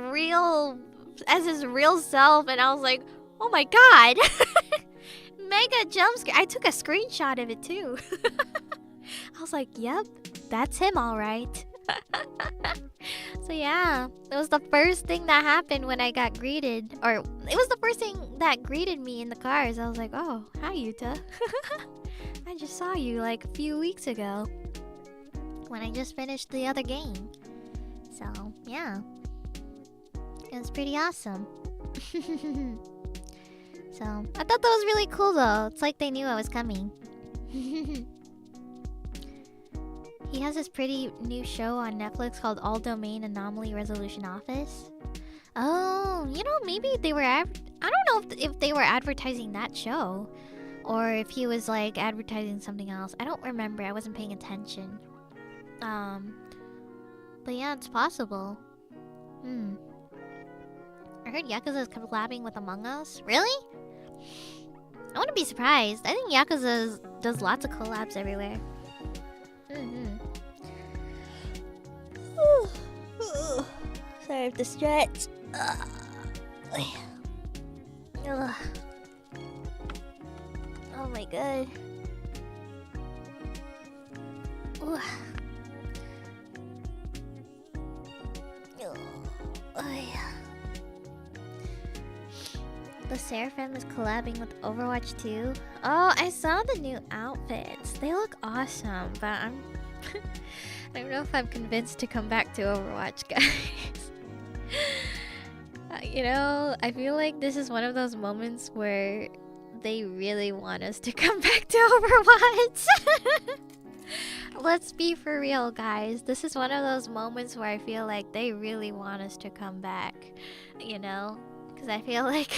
S1: as his real self, and I was like, oh my god. Mega jump scare. I took a screenshot of it too. I was like, yep, that's him all right. So yeah, it was the first thing that happened when I got greeted, or it was the first thing that greeted me in the cars. I was like, oh, hi Yuta. I just saw you like a few weeks ago when I just finished the other game. So yeah, it was pretty awesome. So I thought that was really cool though. It's like they knew I was coming. He has this pretty new show on Netflix called All Domain Anomaly Resolution Office. Oh, you know, maybe they were I don't know if they were advertising that show, or if he was like advertising something else. I don't remember. I wasn't paying attention. But yeah, it's possible. I heard Yakuza's collabing with Among Us. Really? I wouldn't be surprised. I think Yakuza does lots of collabs everywhere. Sorry, I have to stretch. Oh my god. The Seraphim is collabing with Overwatch 2. Oh, I saw the new outfits. They look awesome, but I don't know if I'm convinced to come back to Overwatch, guys. You know, I feel like this is one of those moments where they really want us to come back to Overwatch. Let's be for real, guys. This is one of those moments where I feel like they really want us to come back, you know? Because I feel like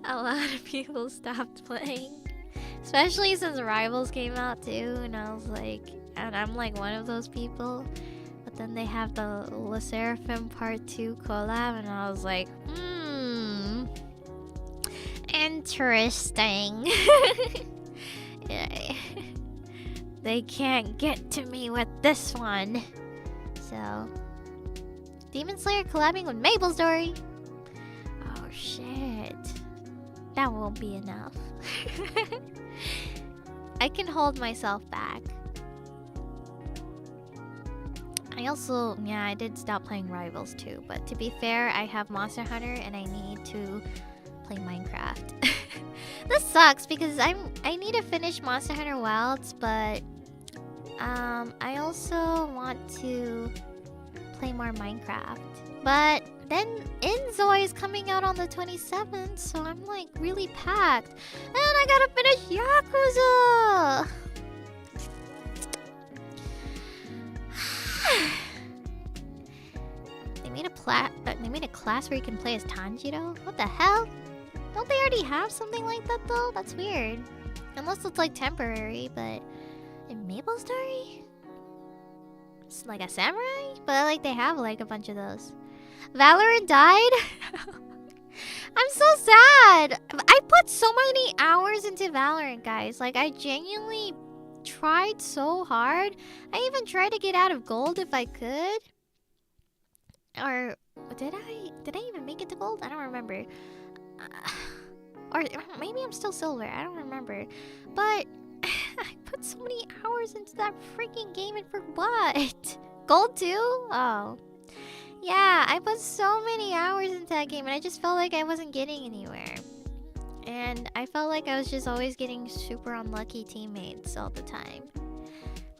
S1: a lot of people stopped playing. Especially since Rivals came out too, and I was like, and I'm like one of those people. But then they have the Le Seraphim Part 2 collab, and I was like, interesting. Yeah. They can't get to me with this one. So, Demon Slayer collabing with Maple Story. Oh shit. That won't be enough. I can hold myself back. I did stop playing Rivals too, but to be fair, I have Monster Hunter and I need to play Minecraft. This sucks because I need to finish Monster Hunter Wilds, but I also want to play more Minecraft. But then Inzoi is coming out on the 27th, so I'm like really packed. And I gotta finish Yakuza! They made a class where you can play as Tanjiro? What the hell? Don't they already have something like that though? That's weird. Unless it's like temporary, but in Maple Story? It's like a samurai? But like they have like a bunch of those. Valorant died? I'm so sad! I put so many hours into Valorant, guys. Like I genuinely tried so hard. I even tried to get out of gold if I could. Or did I even make it to gold? I don't remember. Or maybe I'm still silver. I don't remember. But I put so many hours into that freaking game, and for what? Gold too? Oh. Yeah, I put so many hours into that game and I just felt like I wasn't getting anywhere. And I felt like I was just always getting super unlucky teammates all the time.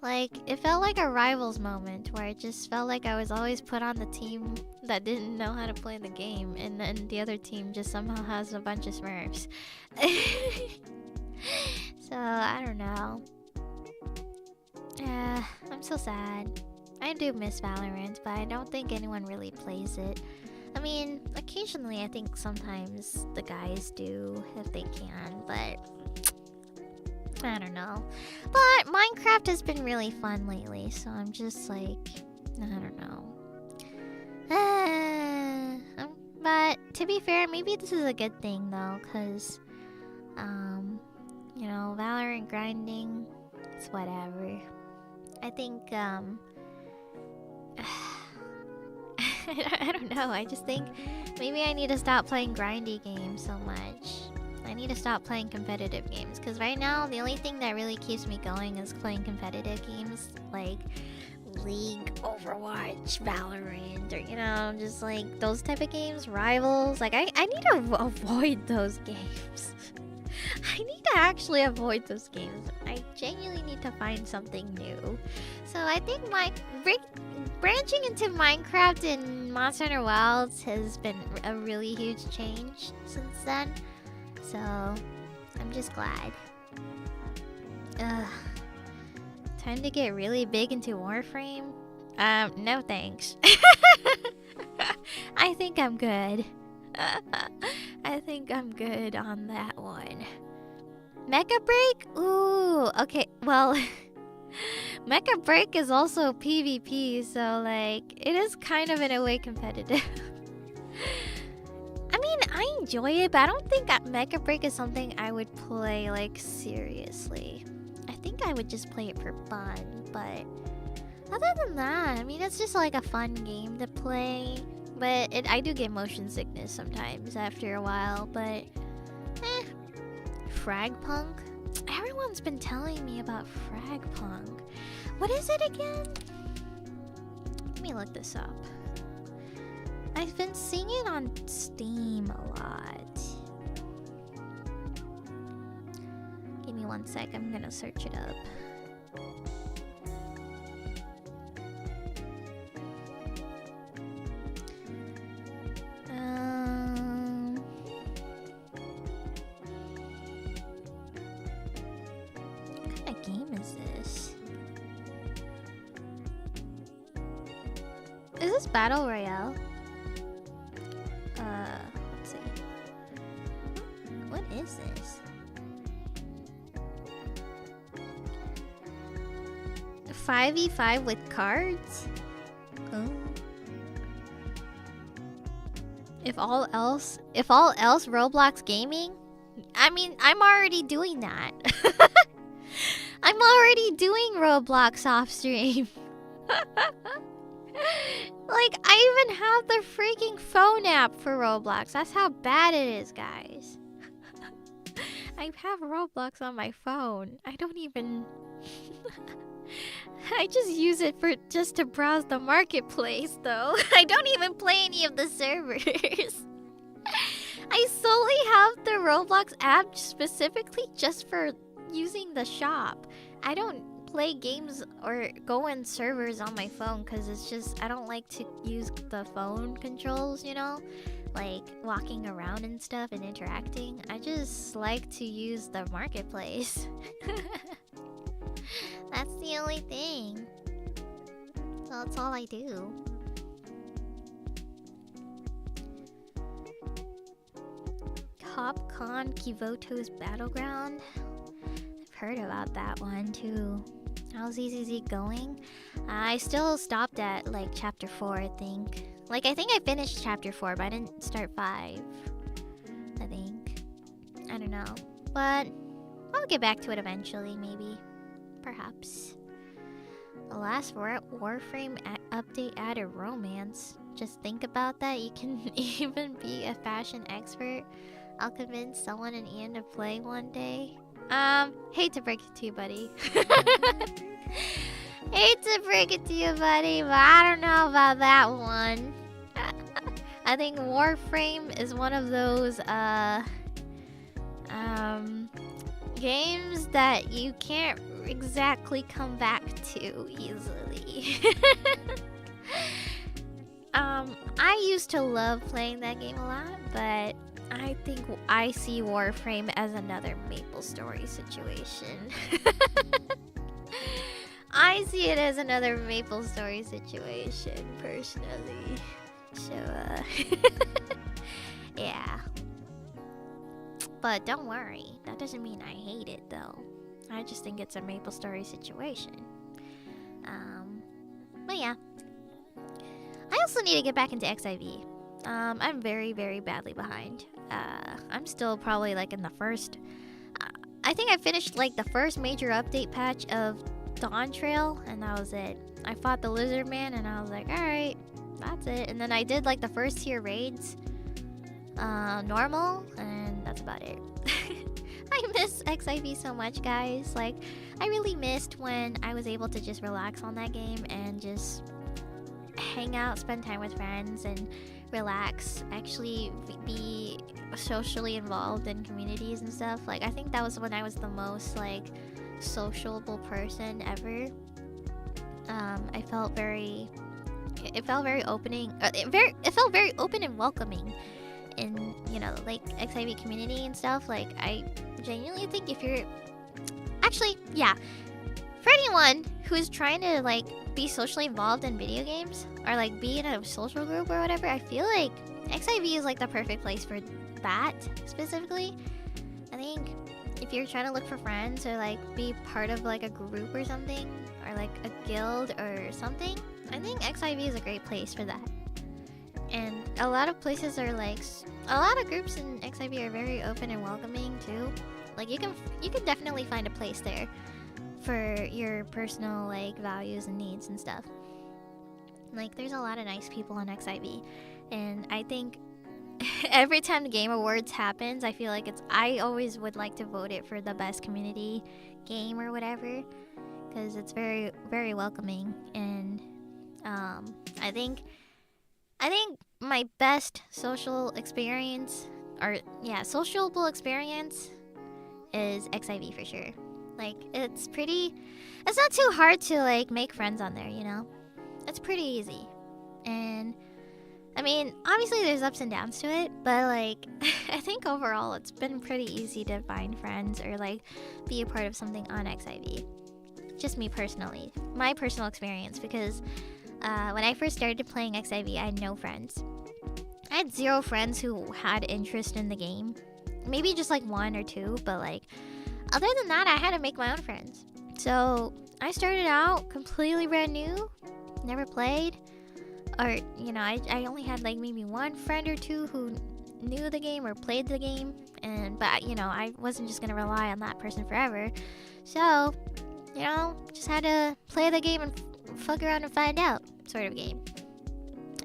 S1: Like, it felt like a Rivals moment where it just felt like I was always put on the team that didn't know how to play the game, and then the other team just somehow has a bunch of smurfs. So, I don't know. I'm so sad. I do miss Valorant, but I don't think anyone really plays it. I mean, occasionally I think sometimes the guys do if they can, but I don't know. But Minecraft has been really fun lately, so I'm just like, I don't know. But to be fair, maybe this is a good thing though, cause you know, Valorant grinding, it's whatever. I think I don't know. I just think maybe I need to stop playing grindy games so much. I need to stop playing competitive games, because right now the only thing that really keeps me going is playing competitive games like League, Overwatch, Valorant, or you know, just like those type of games, Rivals. Like I need to avoid those games. I need to actually avoid those games. I genuinely need to find something new. So I think my branching into Minecraft and Monster Hunter Wilds has been a really huge change since then. So I'm just glad. Time to get really big into Warframe? No thanks. I think I'm good. I think I'm good on that one. Mecha Break? Ooh, okay, well... Mecha Break is also PvP, so like, it is kind of in a way competitive. I mean, I enjoy it, but I don't think Mecha Break is something I would play like seriously. I think I would just play it for fun, but other than that, I mean, it's just like a fun game to play. But I do get motion sickness sometimes after a while, but Fragpunk? Everyone's been telling me about Fragpunk. What is it again? Let me look this up. I've been seeing it on Steam a lot. Give me one sec, I'm gonna search it up. What kind of game is this? Is this Battle Royale? Let's see. What is this? 5v5 with cards? Oh. If all else Roblox gaming? I mean, I'm already doing that. I'm already doing Roblox off stream. Like, I even have the freaking phone app for Roblox. That's how bad it is, guys. I have Roblox on my phone. I don't even... I just use it for just to browse the marketplace, though. I don't even play any of the servers. I solely have the Roblox app specifically just for using the shop. I don't play games or go in servers on my phone because it's just, I don't like to use the phone controls, you know? Like walking around and stuff and interacting. I just like to use the marketplace. That's the only thing. So that's all I do. Capcom Kivoto's Battleground. I've heard about that one too. How's EZZ going? I still stopped at like chapter 4, I think. Like, I think I finished chapter 4, but I didn't start 5. I think. I don't know. But I'll get back to it eventually, maybe. Perhaps. The last Warframe update added romance. Just think about that. You can even be a fashion expert. I'll convince someone in Ian to play one day. Hate to break it to you, buddy. Hate to break it to you, buddy, but I don't know about that one. I think Warframe is one of those, games that you can't exactly come back to easily. I used to love playing that game a lot, but I think I see Warframe as another MapleStory situation. I see it as another MapleStory situation, personally. So, yeah. But don't worry, that doesn't mean I hate it, though. I just think it's a MapleStory situation. But yeah. I also need to get back into XIV. I'm very, very badly behind. I'm still probably like in the first. I think I finished like the first major update patch of Dawn Trail, and that was it. I fought the Lizard Man, and I was like, alright, that's it. And then I did like the first tier raids, normal, and that's about it. I miss XIV so much, guys. Like, I really missed when I was able to just relax on that game and just hang out, spend time with friends, and relax, actually be socially involved in communities and stuff. Like, I think that was when I was the most like sociable person ever. It felt very opening. It felt very open and welcoming in, you know, like XIV community and stuff. Like, I genuinely think if you're actually, yeah, for anyone who's trying to like be socially involved in video games or like be in a social group or whatever, I feel like XIV is like the perfect place for that specifically. I think if you're trying to look for friends or like be part of like a group or something, or like a guild or something, I think XIV is a great place for that. And a lot of places are like, a lot of groups in XIV are very open and welcoming too. Like, you can definitely find a place there for your personal like values and needs and stuff. Like, there's a lot of nice people in XIV, and I think every time the Game Awards happens, I feel like I always would like to vote it for the best community game or whatever, because it's very, very welcoming. And I think my best social experience, or yeah, sociable experience, is XIV for sure. Like, it's not too hard to like make friends on there, you know? It's pretty easy. And I mean, obviously there's ups and downs to it, but like I think overall it's been pretty easy to find friends or like be a part of something on XIV. Just me personally, my personal experience, because when I first started playing XIV, I had no friends. I had 0 friends who had interest in the game. Maybe just like 1 or 2, but like other than that, I had to make my own friends. So I started out completely brand new, never played, or you know, I only had like maybe 1 friend or 2 who knew the game or played the game, but you know, I wasn't just gonna rely on that person forever. So, you know, just had to play the game and fuck around and find out sort of game.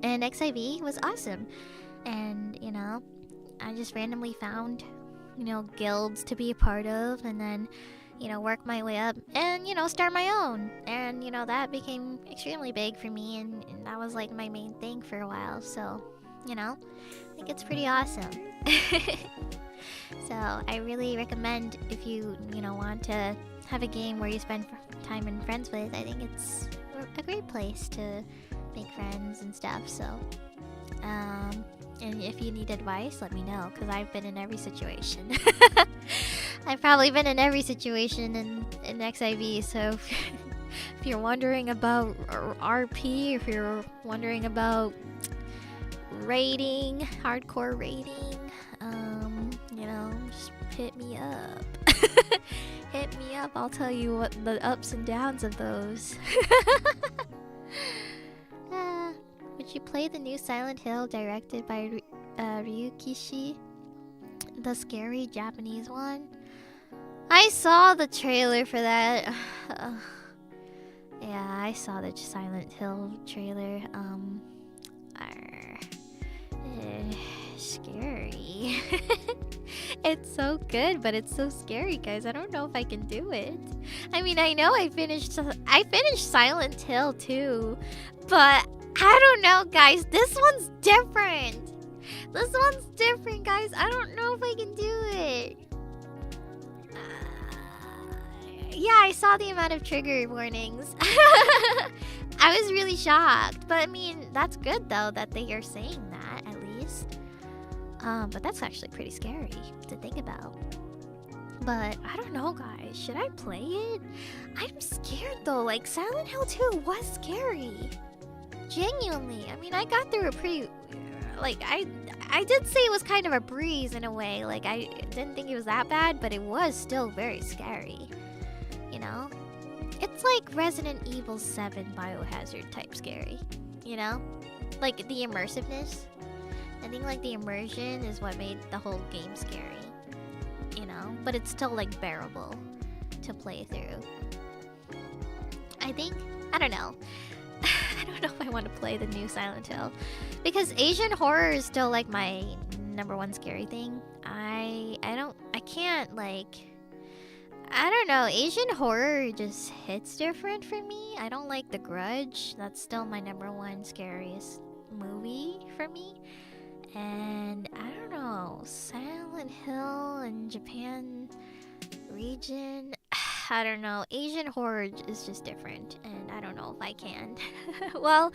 S1: And XIV was awesome, and you know, I just randomly found, you know, guilds to be a part of, and then, you know, work my way up and, you know, start my own. And, you know, that became extremely big for me, and that was like my main thing for a while. So, you know, I think it's pretty awesome. So I really recommend, if you know, want to have a game where you spend time and friends with, I think it's a great place to make friends and stuff. So and if you need advice, let me know, because I've been in every situation. I've probably been in every situation in XIV, so if you're wondering about RP, if you're wondering about raiding, hardcore raiding, you know, just hit me up. Hit me up, I'll tell you what the ups and downs of those. Would you play the new Silent Hill directed by Ryukishi? The scary Japanese one? I saw the trailer for that. Yeah, I saw the Silent Hill trailer. Scary. It's so good, but it's so scary, guys. I don't know if I can do it. I mean, I know I finished Silent Hill too, but I don't know, guys. This one's different. This one's different, guys. I don't know if I can do it. Yeah, I saw the amount of trigger warnings. I was really shocked. But I mean, that's good though that they are saying that, at least. But that's actually pretty scary to think about. But I don't know, guys. Should I play it? I'm scared though. Like, Silent Hill 2 was scary. Genuinely. I mean, I got through it pretty... Like, I did say it was kind of a breeze in a way. Like, I didn't think it was that bad, but it was still very scary. You know? It's like Resident Evil 7 Biohazard type scary. You know? Like, the immersiveness. I think like the immersion is what made the whole game scary, you know? But it's still like bearable to play through. I don't know. I don't know if I want to play the new Silent Hill. Because Asian horror is still like my #1 scary thing. I can't like... I don't know, Asian horror just hits different for me. I don't like The Grudge. That's still my #1 scariest movie for me. And I don't know, Silent Hill and Japan region, I don't know, Asian horror is just different, and I don't know if I can. well,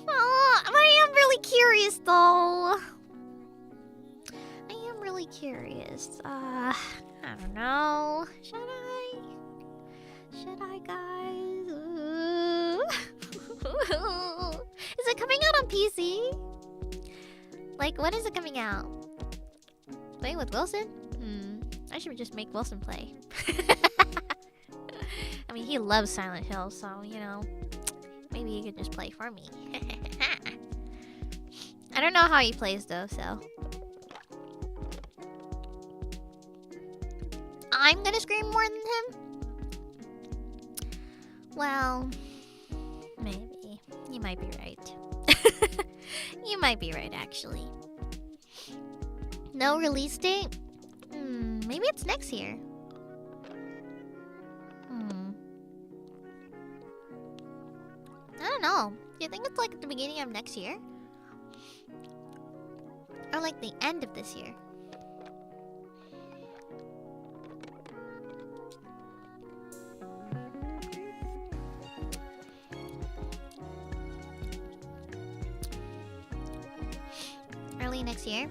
S1: I am really curious though. I am really curious. I don't know. Should I, guys? Is it coming out on PC? Like, when is it coming out? Playing with Wilson? I should just make Wilson play. I mean, he loves Silent Hill, so, you know, maybe he could just play for me. I don't know how he plays, though, so... I'm gonna scream more than him? Well, maybe. You might be right. You might be right, actually. No release date? Maybe it's next year. I don't know. Do you think it's like at the beginning of next year? Or like the end of this year? Early next year?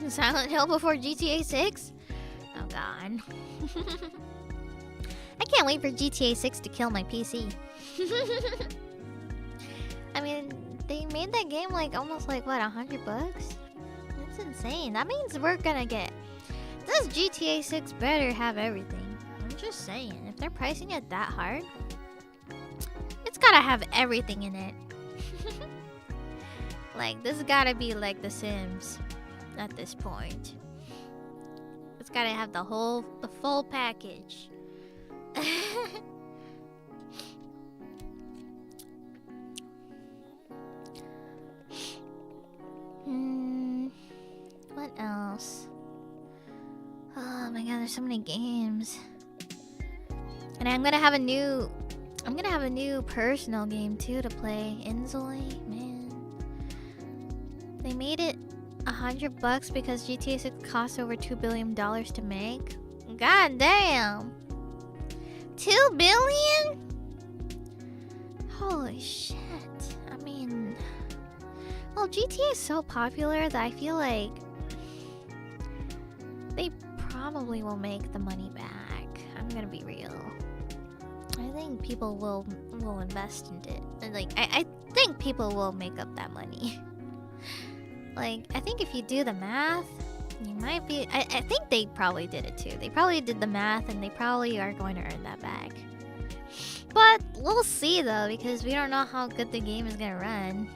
S1: Silent Hill before GTA 6? Oh god. I can't wait for GTA 6 to kill my PC. I mean, they made that game like almost like what, $100? That's insane. That means we're gonna get... This GTA 6 better have everything. I'm just saying, if they're pricing it that hard, it's gotta have everything in it. Like, this gotta be like The Sims at this point. It's gotta have the full package. What else? Oh my god, there's so many games. And I'm gonna have a new personal game too to play. Inzoi, man. They made it $100 because GTA 6 cost over $2 billion to make. God damn. 2 billion? Holy shit. I mean, well, GTA is so popular that I feel like they probably will make the money back. I'm gonna be real. I think people will invest in it. And like, I think people will make up that money. Like, I think if you do the math, you might be... I think they probably did it too. They probably did the math and they probably are going to earn that back. But we'll see though, because we don't know how good the game is going to run.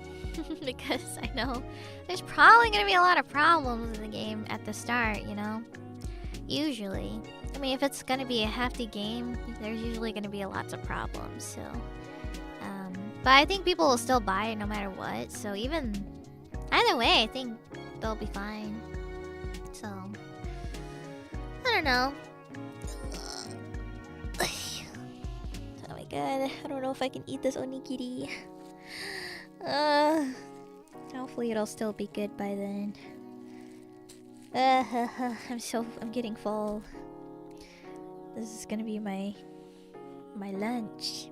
S1: Because I know there's probably going to be a lot of problems in the game at the start, you know? Usually. I mean, if it's going to be a hefty game, there's usually going to be lots of problems, so... but I think people will still buy it no matter what, so even... Either way, I think they'll be fine. So, I don't know. Oh my god, I don't know if I can eat this onigiri. Hopefully it'll still be good by then. I'm getting full. This is gonna be my lunch.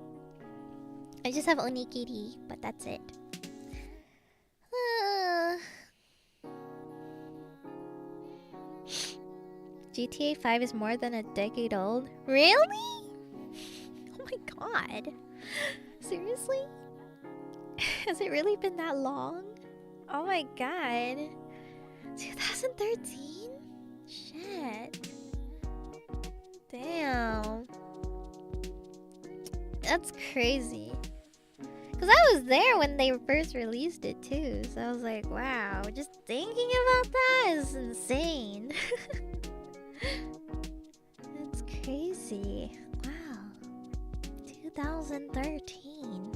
S1: I just have onigiri, but that's it. GTA 5 is more than a decade old? Really? Oh my god. Seriously? Has it really been that long? Oh my god. 2013? Shit. Damn. That's crazy. Because Because I was there when they first released it too. So I was like, wow, just thinking about that is insane. That's crazy. Wow. 2013.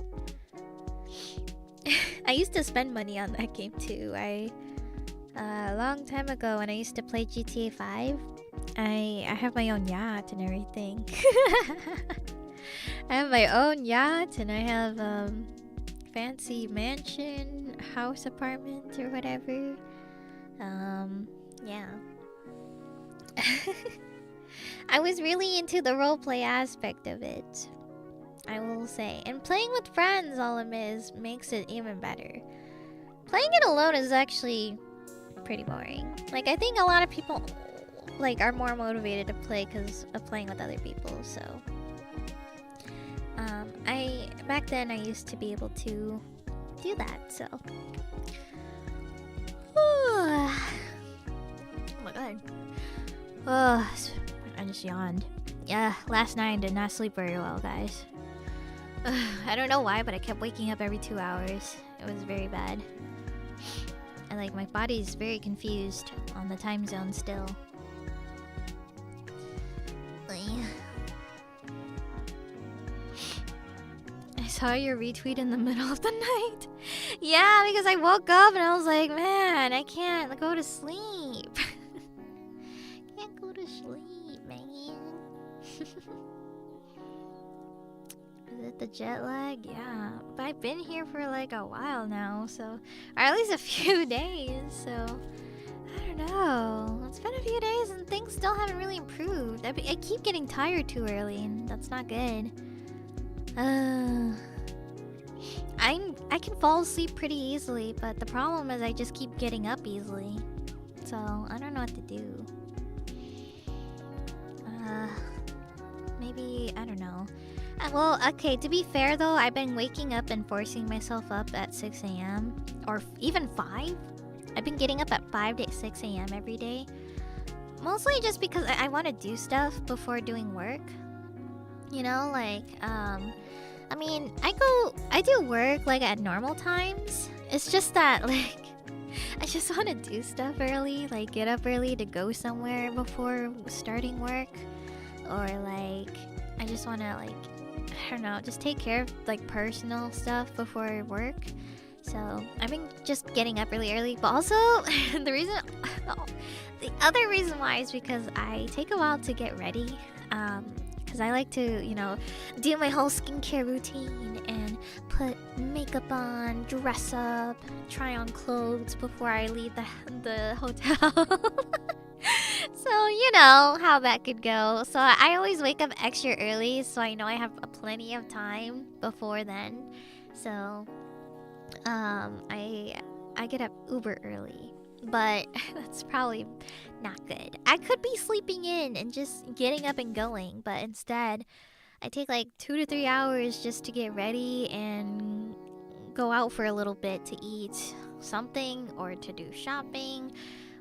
S1: I used to spend money on that game too. A long time ago when I used to play GTA 5, I have my own yacht and everything. I have my own yacht and I have fancy mansion, house, apartment or whatever. Yeah. I was really into the roleplay aspect of it, I will say. And playing with friends, I'll admit, makes it even better. Playing it alone is actually pretty boring. Like, I think a lot of people like are more motivated to play because of playing with other people, so back then I used to be able to do that, so oh my god. Oh, I just yawned. Yeah, last night I did not sleep very well, guys. I don't know why, but I kept waking up every 2 hours. It was very bad. And like my body's very confused on the time zone still. I saw your retweet in the middle of the night. Yeah, because I woke up and I was like, man, I can't go to sleep. Can't go to sleep, man. Is it the jet lag? Yeah. But I've been here for like a while now, so... Or at least a few days, so... I don't know. It's been a few days and things still haven't really improved. I keep getting tired too early and that's not good. I can fall asleep pretty easily, but the problem is I just keep getting up easily. So, I don't know what to do. Maybe, I don't know. Well, okay, to be fair though, I've been waking up and forcing myself up at 6 a.m. Or even 5. I've been getting up at 5 to 6 a.m. every day. Mostly just because I want to do stuff before doing work. You know, like, I mean, I do work like at normal times. It's just that, like, I just want to do stuff early, like get up early to go somewhere before starting work. Or like, I just want to like, I don't know, just take care of like personal stuff before work. So I've been just getting up really early, but also the other reason why is because I take a while to get ready. Because I like to, you know, do my whole skincare routine and put makeup on, dress up, try on clothes before I leave the hotel. So, you know how that could go. So I always wake up extra early so I know I have plenty of time before then. So, I get up uber early. But that's probably not good. I could be sleeping in and just getting up and going, but instead I take like 2 to 3 hours just to get ready and go out for a little bit to eat something or to do shopping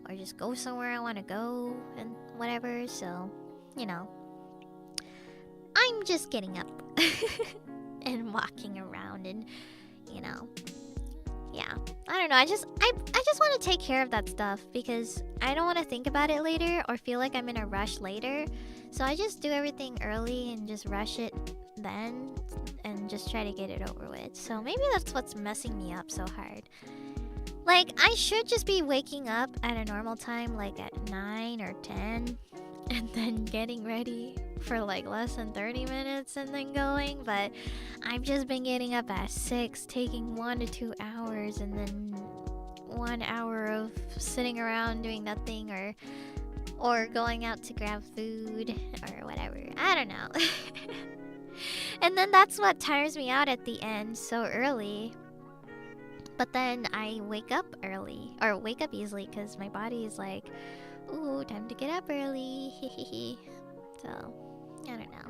S1: or just go somewhere I want to go and whatever. So, you know, I'm just getting up and walking around and, you know, yeah, I don't know. I just want to take care of that stuff because I don't want to think about it later or feel like I'm in a rush later. So I just do everything early and just rush it then and just try to get it over with. So maybe that's what's messing me up so hard. Like, I should just be waking up at a normal time, like at 9 or 10, and then getting ready for like less than 30 minutes and then going, but I've just been getting up at 6, taking 1 to 2 hours, and then 1 hour of sitting around doing nothing or going out to grab food or whatever. I don't know. And then that's what tires me out at the end so early. But then I wake up early, or wake up easily, because my body is like, ooh, time to get up early. So, I don't know.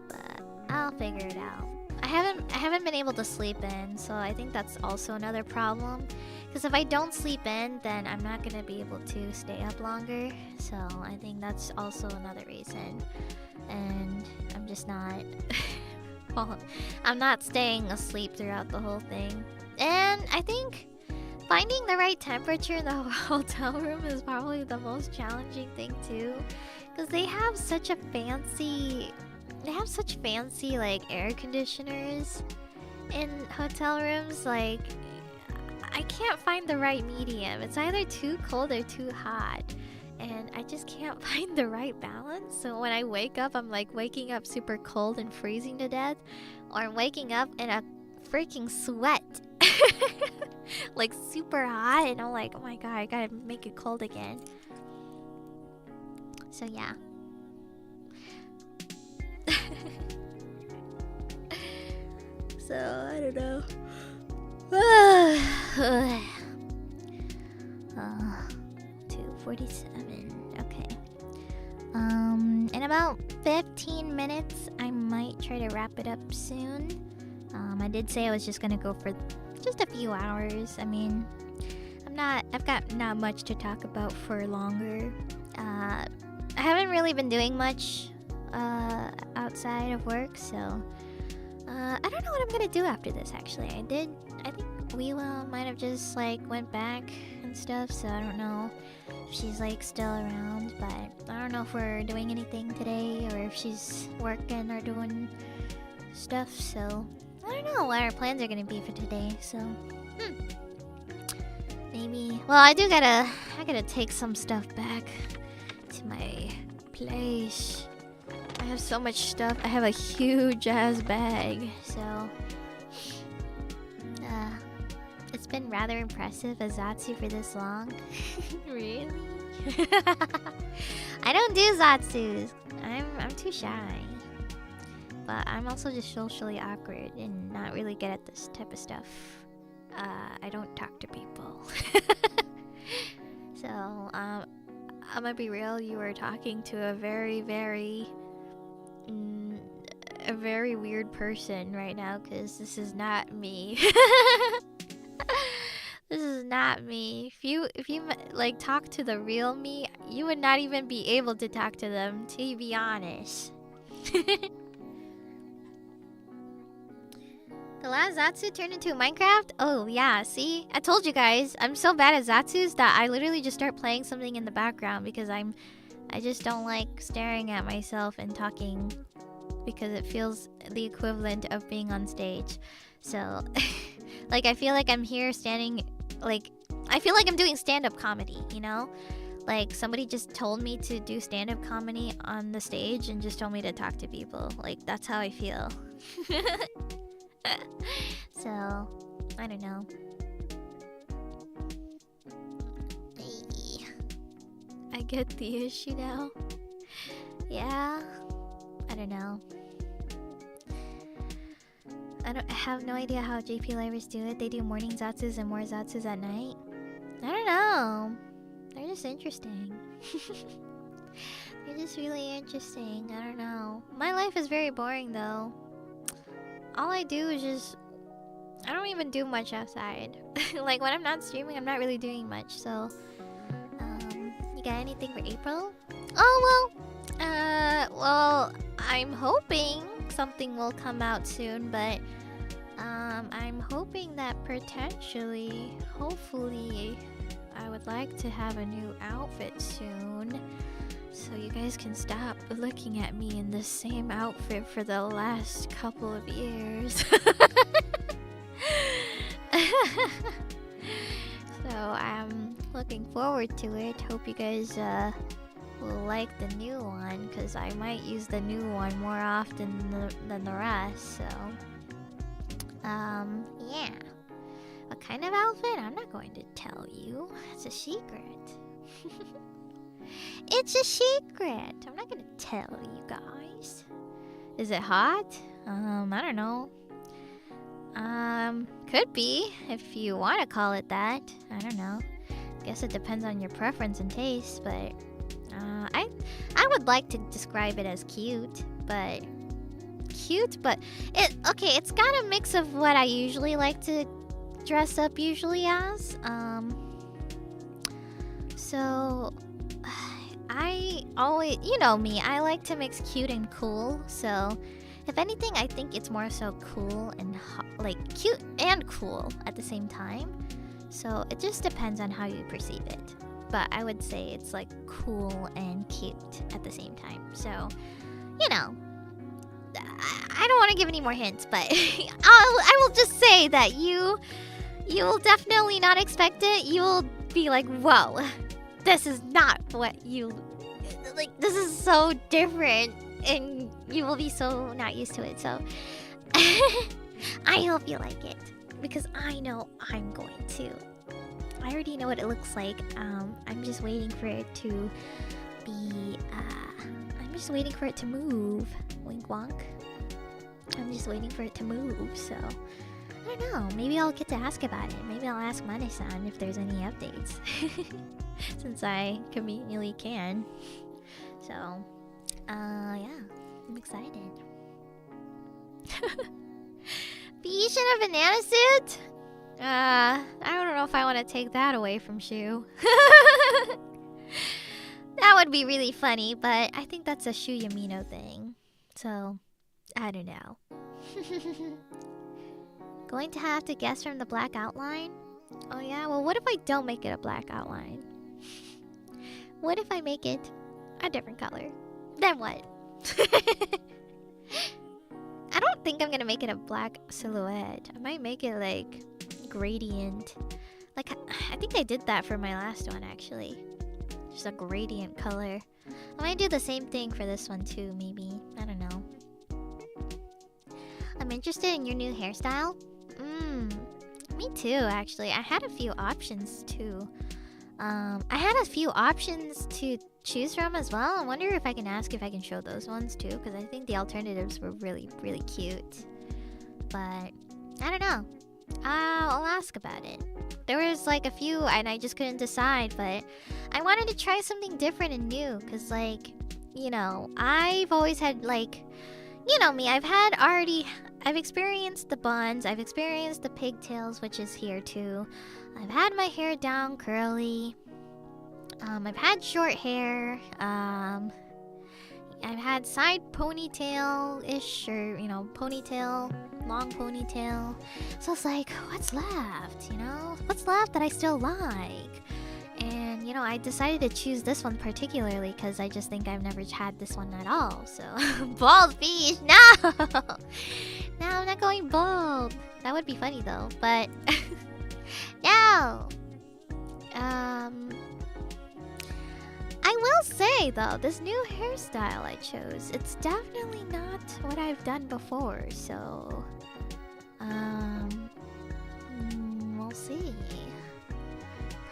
S1: But I'll figure it out. I haven't been able to sleep in, so I think that's also another problem. Because if I don't sleep in, then I'm not going to be able to stay up longer. So I think that's also another reason. And I'm just not I'm not staying asleep throughout the whole thing. And I think finding the right temperature in the hotel room is probably the most challenging thing too, because they have such fancy like air conditioners in hotel rooms. Like, I can't find the right medium. It's either too cold or too hot, and I just can't find the right balance. So when I wake up, I'm like waking up super cold and freezing to death, or I'm waking up in a freaking sweat like super hot, and I'm like, oh my god, I gotta make it cold again. So yeah. So I don't know. 2:47. Okay. In about 15 minutes, I might try to wrap it up soon. I did say I was just gonna go for just a few hours. I mean, I've got not much to talk about for longer. I haven't really been doing much outside of work, so I don't know what I'm gonna do after this. Actually, I think Wheela might have just like went back and stuff, so I don't know if she's like still around. But I don't know if we're doing anything today or if she's working or doing stuff. So I don't know what our plans are gonna be for today. So maybe. Well, I gotta take some stuff back to my place. I have so much stuff. I have a huge ass bag, so it's been rather impressive as Zatsu for this long. Really? I don't do Zatsus. I'm too shy. But I'm also just socially awkward and not really good at this type of stuff. I don't talk to people. So I'm gonna be real. You were talking to a very weird person right now, because this is not me. This is not me. If you like talk to the real me, you would not even be able to talk to them, to be honest. The last Zatsu turned into Minecraft? Oh yeah, see? I told you guys, I'm so bad at Zatsus that I literally just start playing something in the background because I just don't like staring at myself and talking, because it feels the equivalent of being on stage. So like, I feel like I'm here standing, like, I feel like I'm doing stand-up comedy, you know? Like, somebody just told me to do stand-up comedy on the stage and just told me to talk to people. Like, that's how I feel. So, I don't know. I get the issue now. Yeah, I don't know. I have no idea how JP Livers do it. They do morning Zatsus and more Zatsus at night. I don't know. They're just interesting. They're just really interesting. I don't know. My life is very boring though. All I do is just... I don't even do much outside. Like, when I'm not streaming, I'm not really doing much, so... You got anything for April? Oh, well, I'm hoping something will come out soon, but... I'm hoping that potentially, hopefully, I would like to have a new outfit soon. So you guys can stop looking at me in the same outfit for the last couple of years. So I'm looking forward to it. Hope you guys will like the new one, because I might use the new one more often than the rest. So yeah. What kind of outfit? I'm not going to tell you. It's a secret. It's a secret. I'm not gonna tell you guys. Is it hot? I don't know. Could be, if you want to call it that. I don't know. Guess it depends on your preference and taste, but I would like to describe it as cute, but it's got a mix of what I usually like to dress up usually as. So I always, you know me, I like to mix cute and cool, so If anything, I think it's more so cool and like cute and cool at the same time. So it just depends on how you perceive it. But I would say it's like cool and cute at the same time. So, you know, I don't want to give any more hints, but I will just say that you will definitely not expect it. You will be like, whoa, this is not what you like. This is so different, and you will be so not used to it. So I hope you like it, because I know I'm going to. I already know what it looks like. I'm just waiting for it to be. I'm just waiting for it to move. Wink wonk. I'm just waiting for it to move. So I don't know. Maybe I'll get to ask about it. Maybe I'll ask Mane-san if there's any updates, since I conveniently can. So, yeah, I'm excited. Beach in a banana suit? I don't know if I want to take that away from Shu. That would be really funny, but I think that's a Shu Yamino thing. So, I don't know. Going to have to guess from the black outline? Oh yeah, well what if I don't make it a black outline? What if I make it a different color? Then what? I don't think I'm gonna make it a black silhouette. I might make it like gradient. Like, I think I did that for my last one actually. Just a gradient color. I might do the same thing for this one too, maybe. I don't know. I'm interested in your new hairstyle. Me too, actually. I had a few options too. I had a few options to choose from as well. I wonder if I can ask if I can show those ones too, because I think the alternatives were really, really cute. But I don't know. I'll ask about it. There was like a few and I just couldn't decide, but I wanted to try something different and new, because like, you know, I've always had like, you know me, I've experienced the buns, I've experienced the pigtails, which is here too. I've had my hair down curly. I've had short hair. I've had side ponytail-ish, or, you know, ponytail, long ponytail. So it's like, what's left, you know? What's left that I still like? And, you know, I decided to choose this one particularly because I just think I've never had this one at all. So, bald beach, no! No, I'm not going bald. That would be funny though, but no! I will say though, this new hairstyle I chose, it's definitely not what I've done before, so we'll see.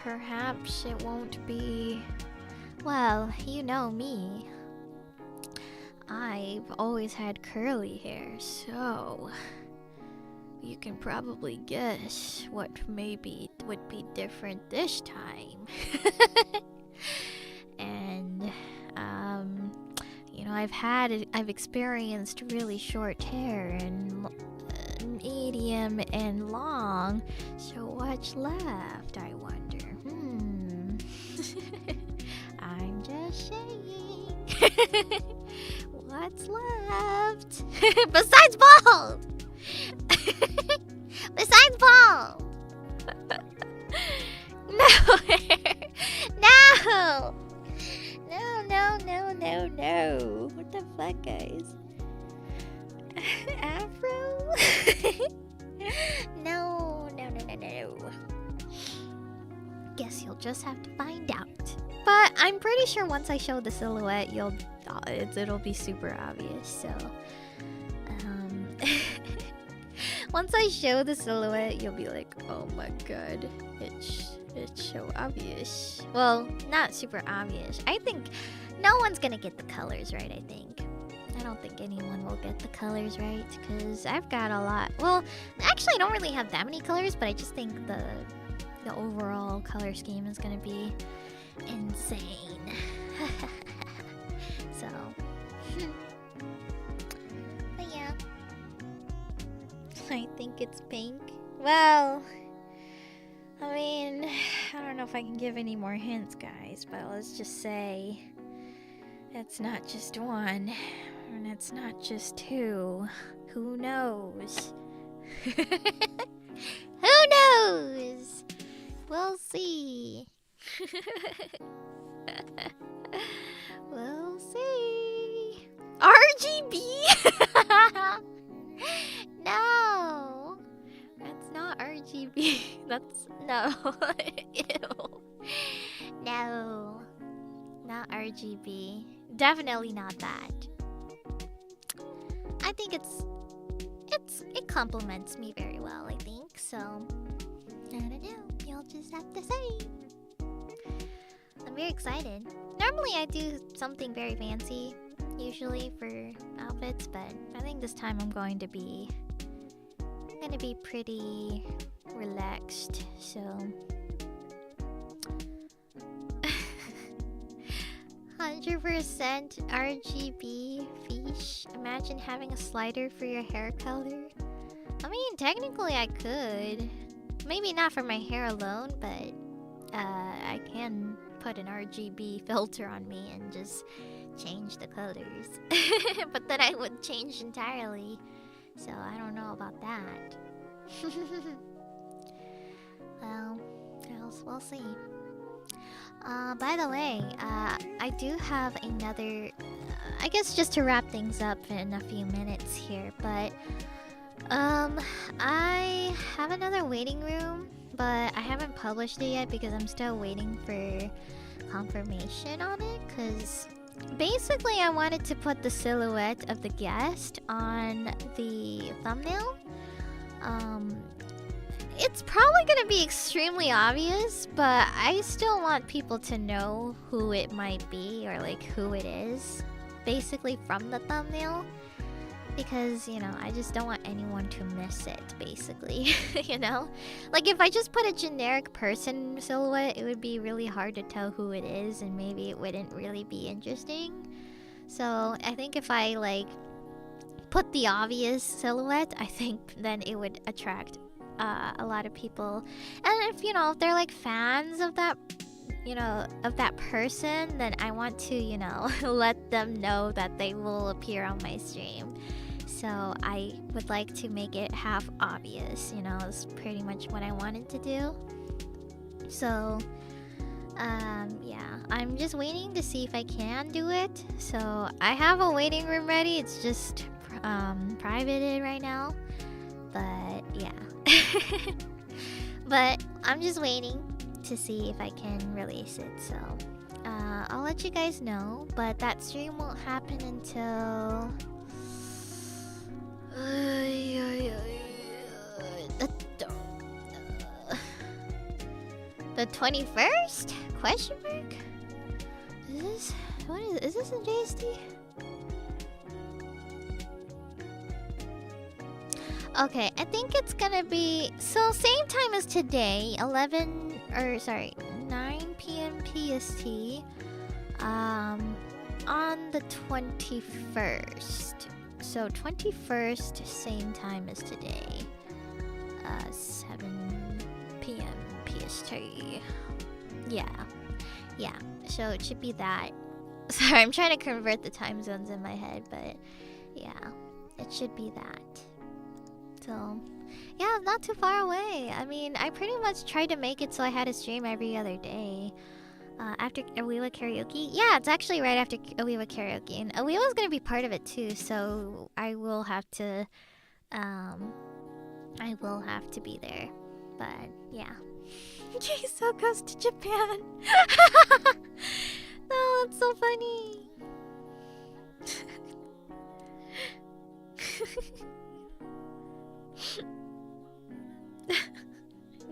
S1: Perhaps it won't be, well, you know me. I've always had curly hair, so you can probably guess what maybe would be different this time. And you know, I've experienced really short hair and medium and long. So what's left, I wonder? I'm just saying. What's left? Besides bald! Besides bald! No! No! No. What the fuck, guys? Afro? No. Guess you'll just have to find out. But I'm pretty sure once I show the silhouette, it'll be super obvious, so once I show the silhouette, you'll be like, oh my god, it's so obvious. Well, not super obvious. I think no one's gonna get the colors right, I think. I don't think anyone will get the colors right, because I've got a lot. Well, actually I don't really have that many colors, but I just think the overall color scheme is gonna be insane. So but yeah, I think it's pink. Well, I mean, I don't know if I can give any more hints, guys, but let's just say it's not just one. And it's not just two. Who knows? Who knows? We'll see. We'll see. RGB? No. That's not RGB. That's no. Ew. No. Not RGB. Definitely not that. I think it complements me very well, I think. So I don't know. You'll just have to say. I'm very excited. Normally I do something very fancy, usually for outfits, but I think this time I'm going to be pretty relaxed. So 100% RGB fish. Imagine having a slider for your hair color. I mean, technically I could. Maybe not for my hair alone, but I can put an RGB filter on me and just change the colors. But then I would change entirely. So I don't know about that. Well, we'll see. By the way, I do have another... I guess just to wrap things up in a few minutes here, but... I have another waiting room, but I haven't published it yet because I'm still waiting for confirmation on it, because... Basically, I wanted to put the silhouette of the guest on the thumbnail. It's probably gonna be extremely obvious, but I still want people to know who it might be or like who it is, basically from the thumbnail. Because, you know, I just don't want anyone to miss it, basically, you know? Like, if I just put a generic person silhouette, it would be really hard to tell who it is, and maybe it wouldn't really be interesting. So, I think if I, like, put the obvious silhouette, I think then it would attract a lot of people. And if, you know, if they're, like, fans of that, you know, of that person, then I want to, you know, let them know that they will appear on my stream. So I would like to make it half obvious, you know, is pretty much what I wanted to do. So, yeah, I'm just waiting to see if I can do it. So I have a waiting room ready. It's just privated right now. But yeah. But I'm just waiting to see if I can release it. So I'll let you guys know. But that stream won't happen until... The 21st? Question mark? Is this in JST? Okay, I think it's gonna be so same time as today, 9 p.m. PST. On the 21st. So 21st, same time as today. 7 p.m. PST. Yeah. So it should be that. Sorry, I'm trying to convert the time zones in my head, but yeah, it should be that. So, yeah, not too far away. I mean, I pretty much tried to make it so I had a stream every other day. After Awiwa Karaoke? Yeah, it's actually right after Awiwa Karaoke. And Awiwa's gonna be part of it too, so I will have to be there. But, yeah. Jisoo goes to Japan! No, it's so funny!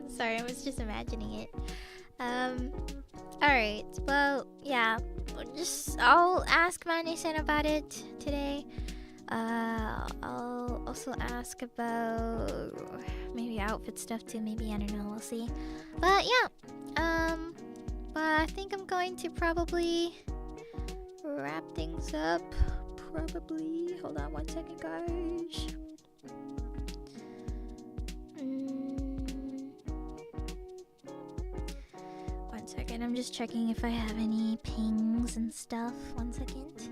S1: Sorry, I was just imagining it. Alright, well, yeah. I'll ask Mane-san about it today. I'll also ask about maybe outfit stuff too, maybe, I don't know, we'll see. But yeah, but I think I'm going to probably wrap things up. Probably. Hold on one second, guys. One second, I'm just checking if I have any pings and stuff. One second.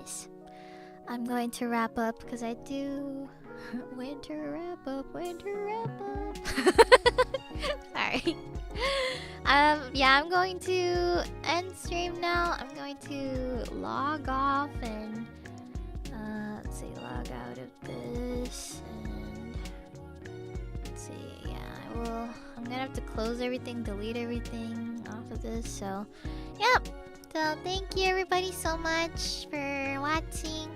S1: guys. I'm going to wrap up because I do winter wrap up. Sorry. Yeah, I'm going to end stream now. I'm going to log off and let's see, log out of this and let's see. Yeah, I'm gonna have to close everything, delete everything off of this. So, yep. So thank you everybody so much for watching.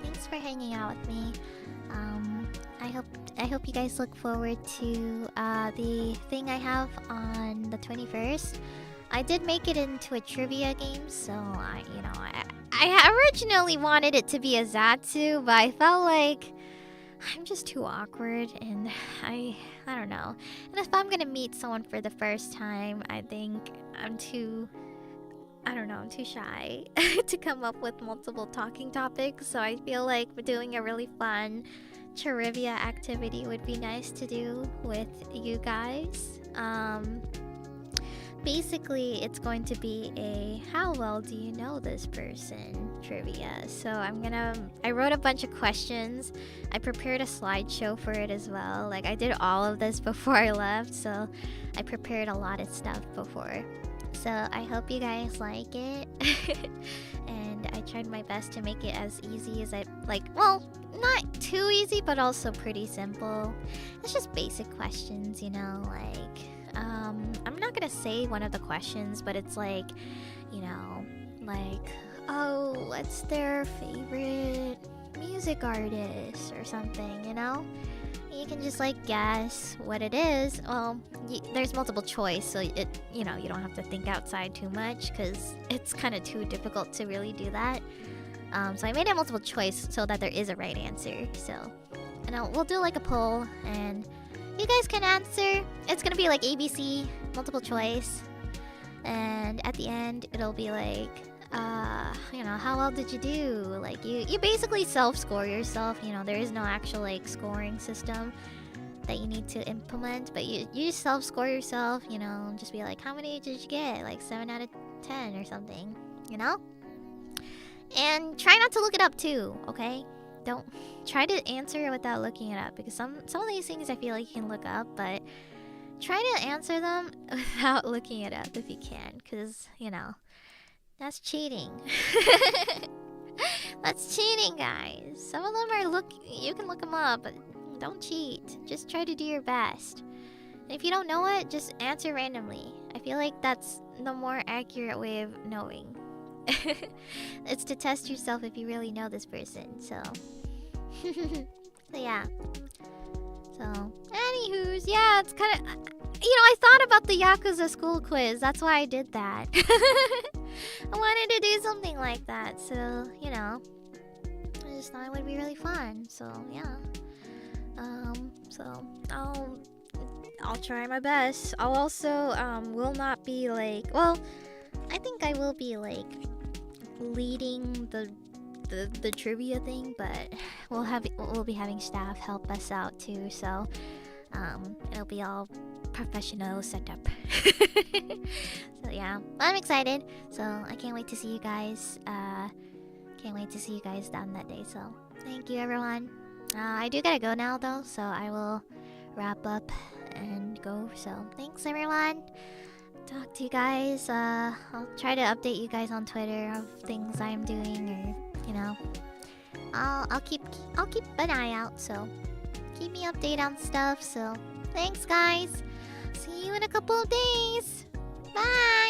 S1: Thanks for hanging out with me. I hope you guys look forward to the thing I have on the 21st. I did make it into a trivia game, so I originally wanted it to be a Zatsu, but I felt like I'm just too awkward, and I don't know. And if I'm gonna meet someone for the first time, I think I'm too shy to come up with multiple talking topics. So I feel like doing a really fun trivia activity would be nice to do with you guys. Basically, it's going to be a how well do you know this person trivia. So I wrote a bunch of questions. I prepared a slideshow for it as well. Like, I did all of this before I left, so I prepared a lot of stuff before. So I hope you guys like it. And I tried my best to make it as easy as not too easy, but also pretty simple. It's just basic questions, I'm not gonna say one of the questions, but it's oh, what's their favorite music artist or something, You can just guess what it is. Well, there's multiple choice, so you don't have to think outside too much because it's kind of too difficult to really do that. So I made it multiple choice so that there is a right answer. So, we'll do a poll and you guys can answer. It's gonna be ABC, multiple choice, and at the end it'll be how well did you do? You basically self-score yourself. There is no actual scoring system that you need to implement, but you just self-score yourself. Just be how many did you get? 7 out of 10 or something. And try not to look it up too. Okay, don't try to answer without looking it up, because some of these things I feel like you can look up, but try to answer them without looking it up if you can, because that's cheating. That's cheating, guys. Some of them are you can look them up, but don't cheat. Just try to do your best. And if you don't know it, just answer randomly. I feel like that's the more accurate way of knowing. It's to test yourself if you really know this person, so. So yeah. So, anywho's, yeah, it's kind of... I thought about the Yakuza school quiz. That's why I did that. I wanted to do something like that, so, I just thought it would be really fun, so, yeah. So, I'll try my best. I'll also, will not be, well, I think I will be, leading the trivia thing, but we'll be having staff help us out too, so it'll be all professional setup. So yeah, I'm excited, so I can't wait to see you guys. Can't wait to see you guys down that day. So thank you everyone. I do gotta go now though, so I will wrap up and go. So thanks everyone. Talk to you guys. I'll try to update you guys on Twitter of things I'm doing, or I'll keep an eye out. So keep me updated on stuff. So thanks guys. See you in a couple of days. Bye.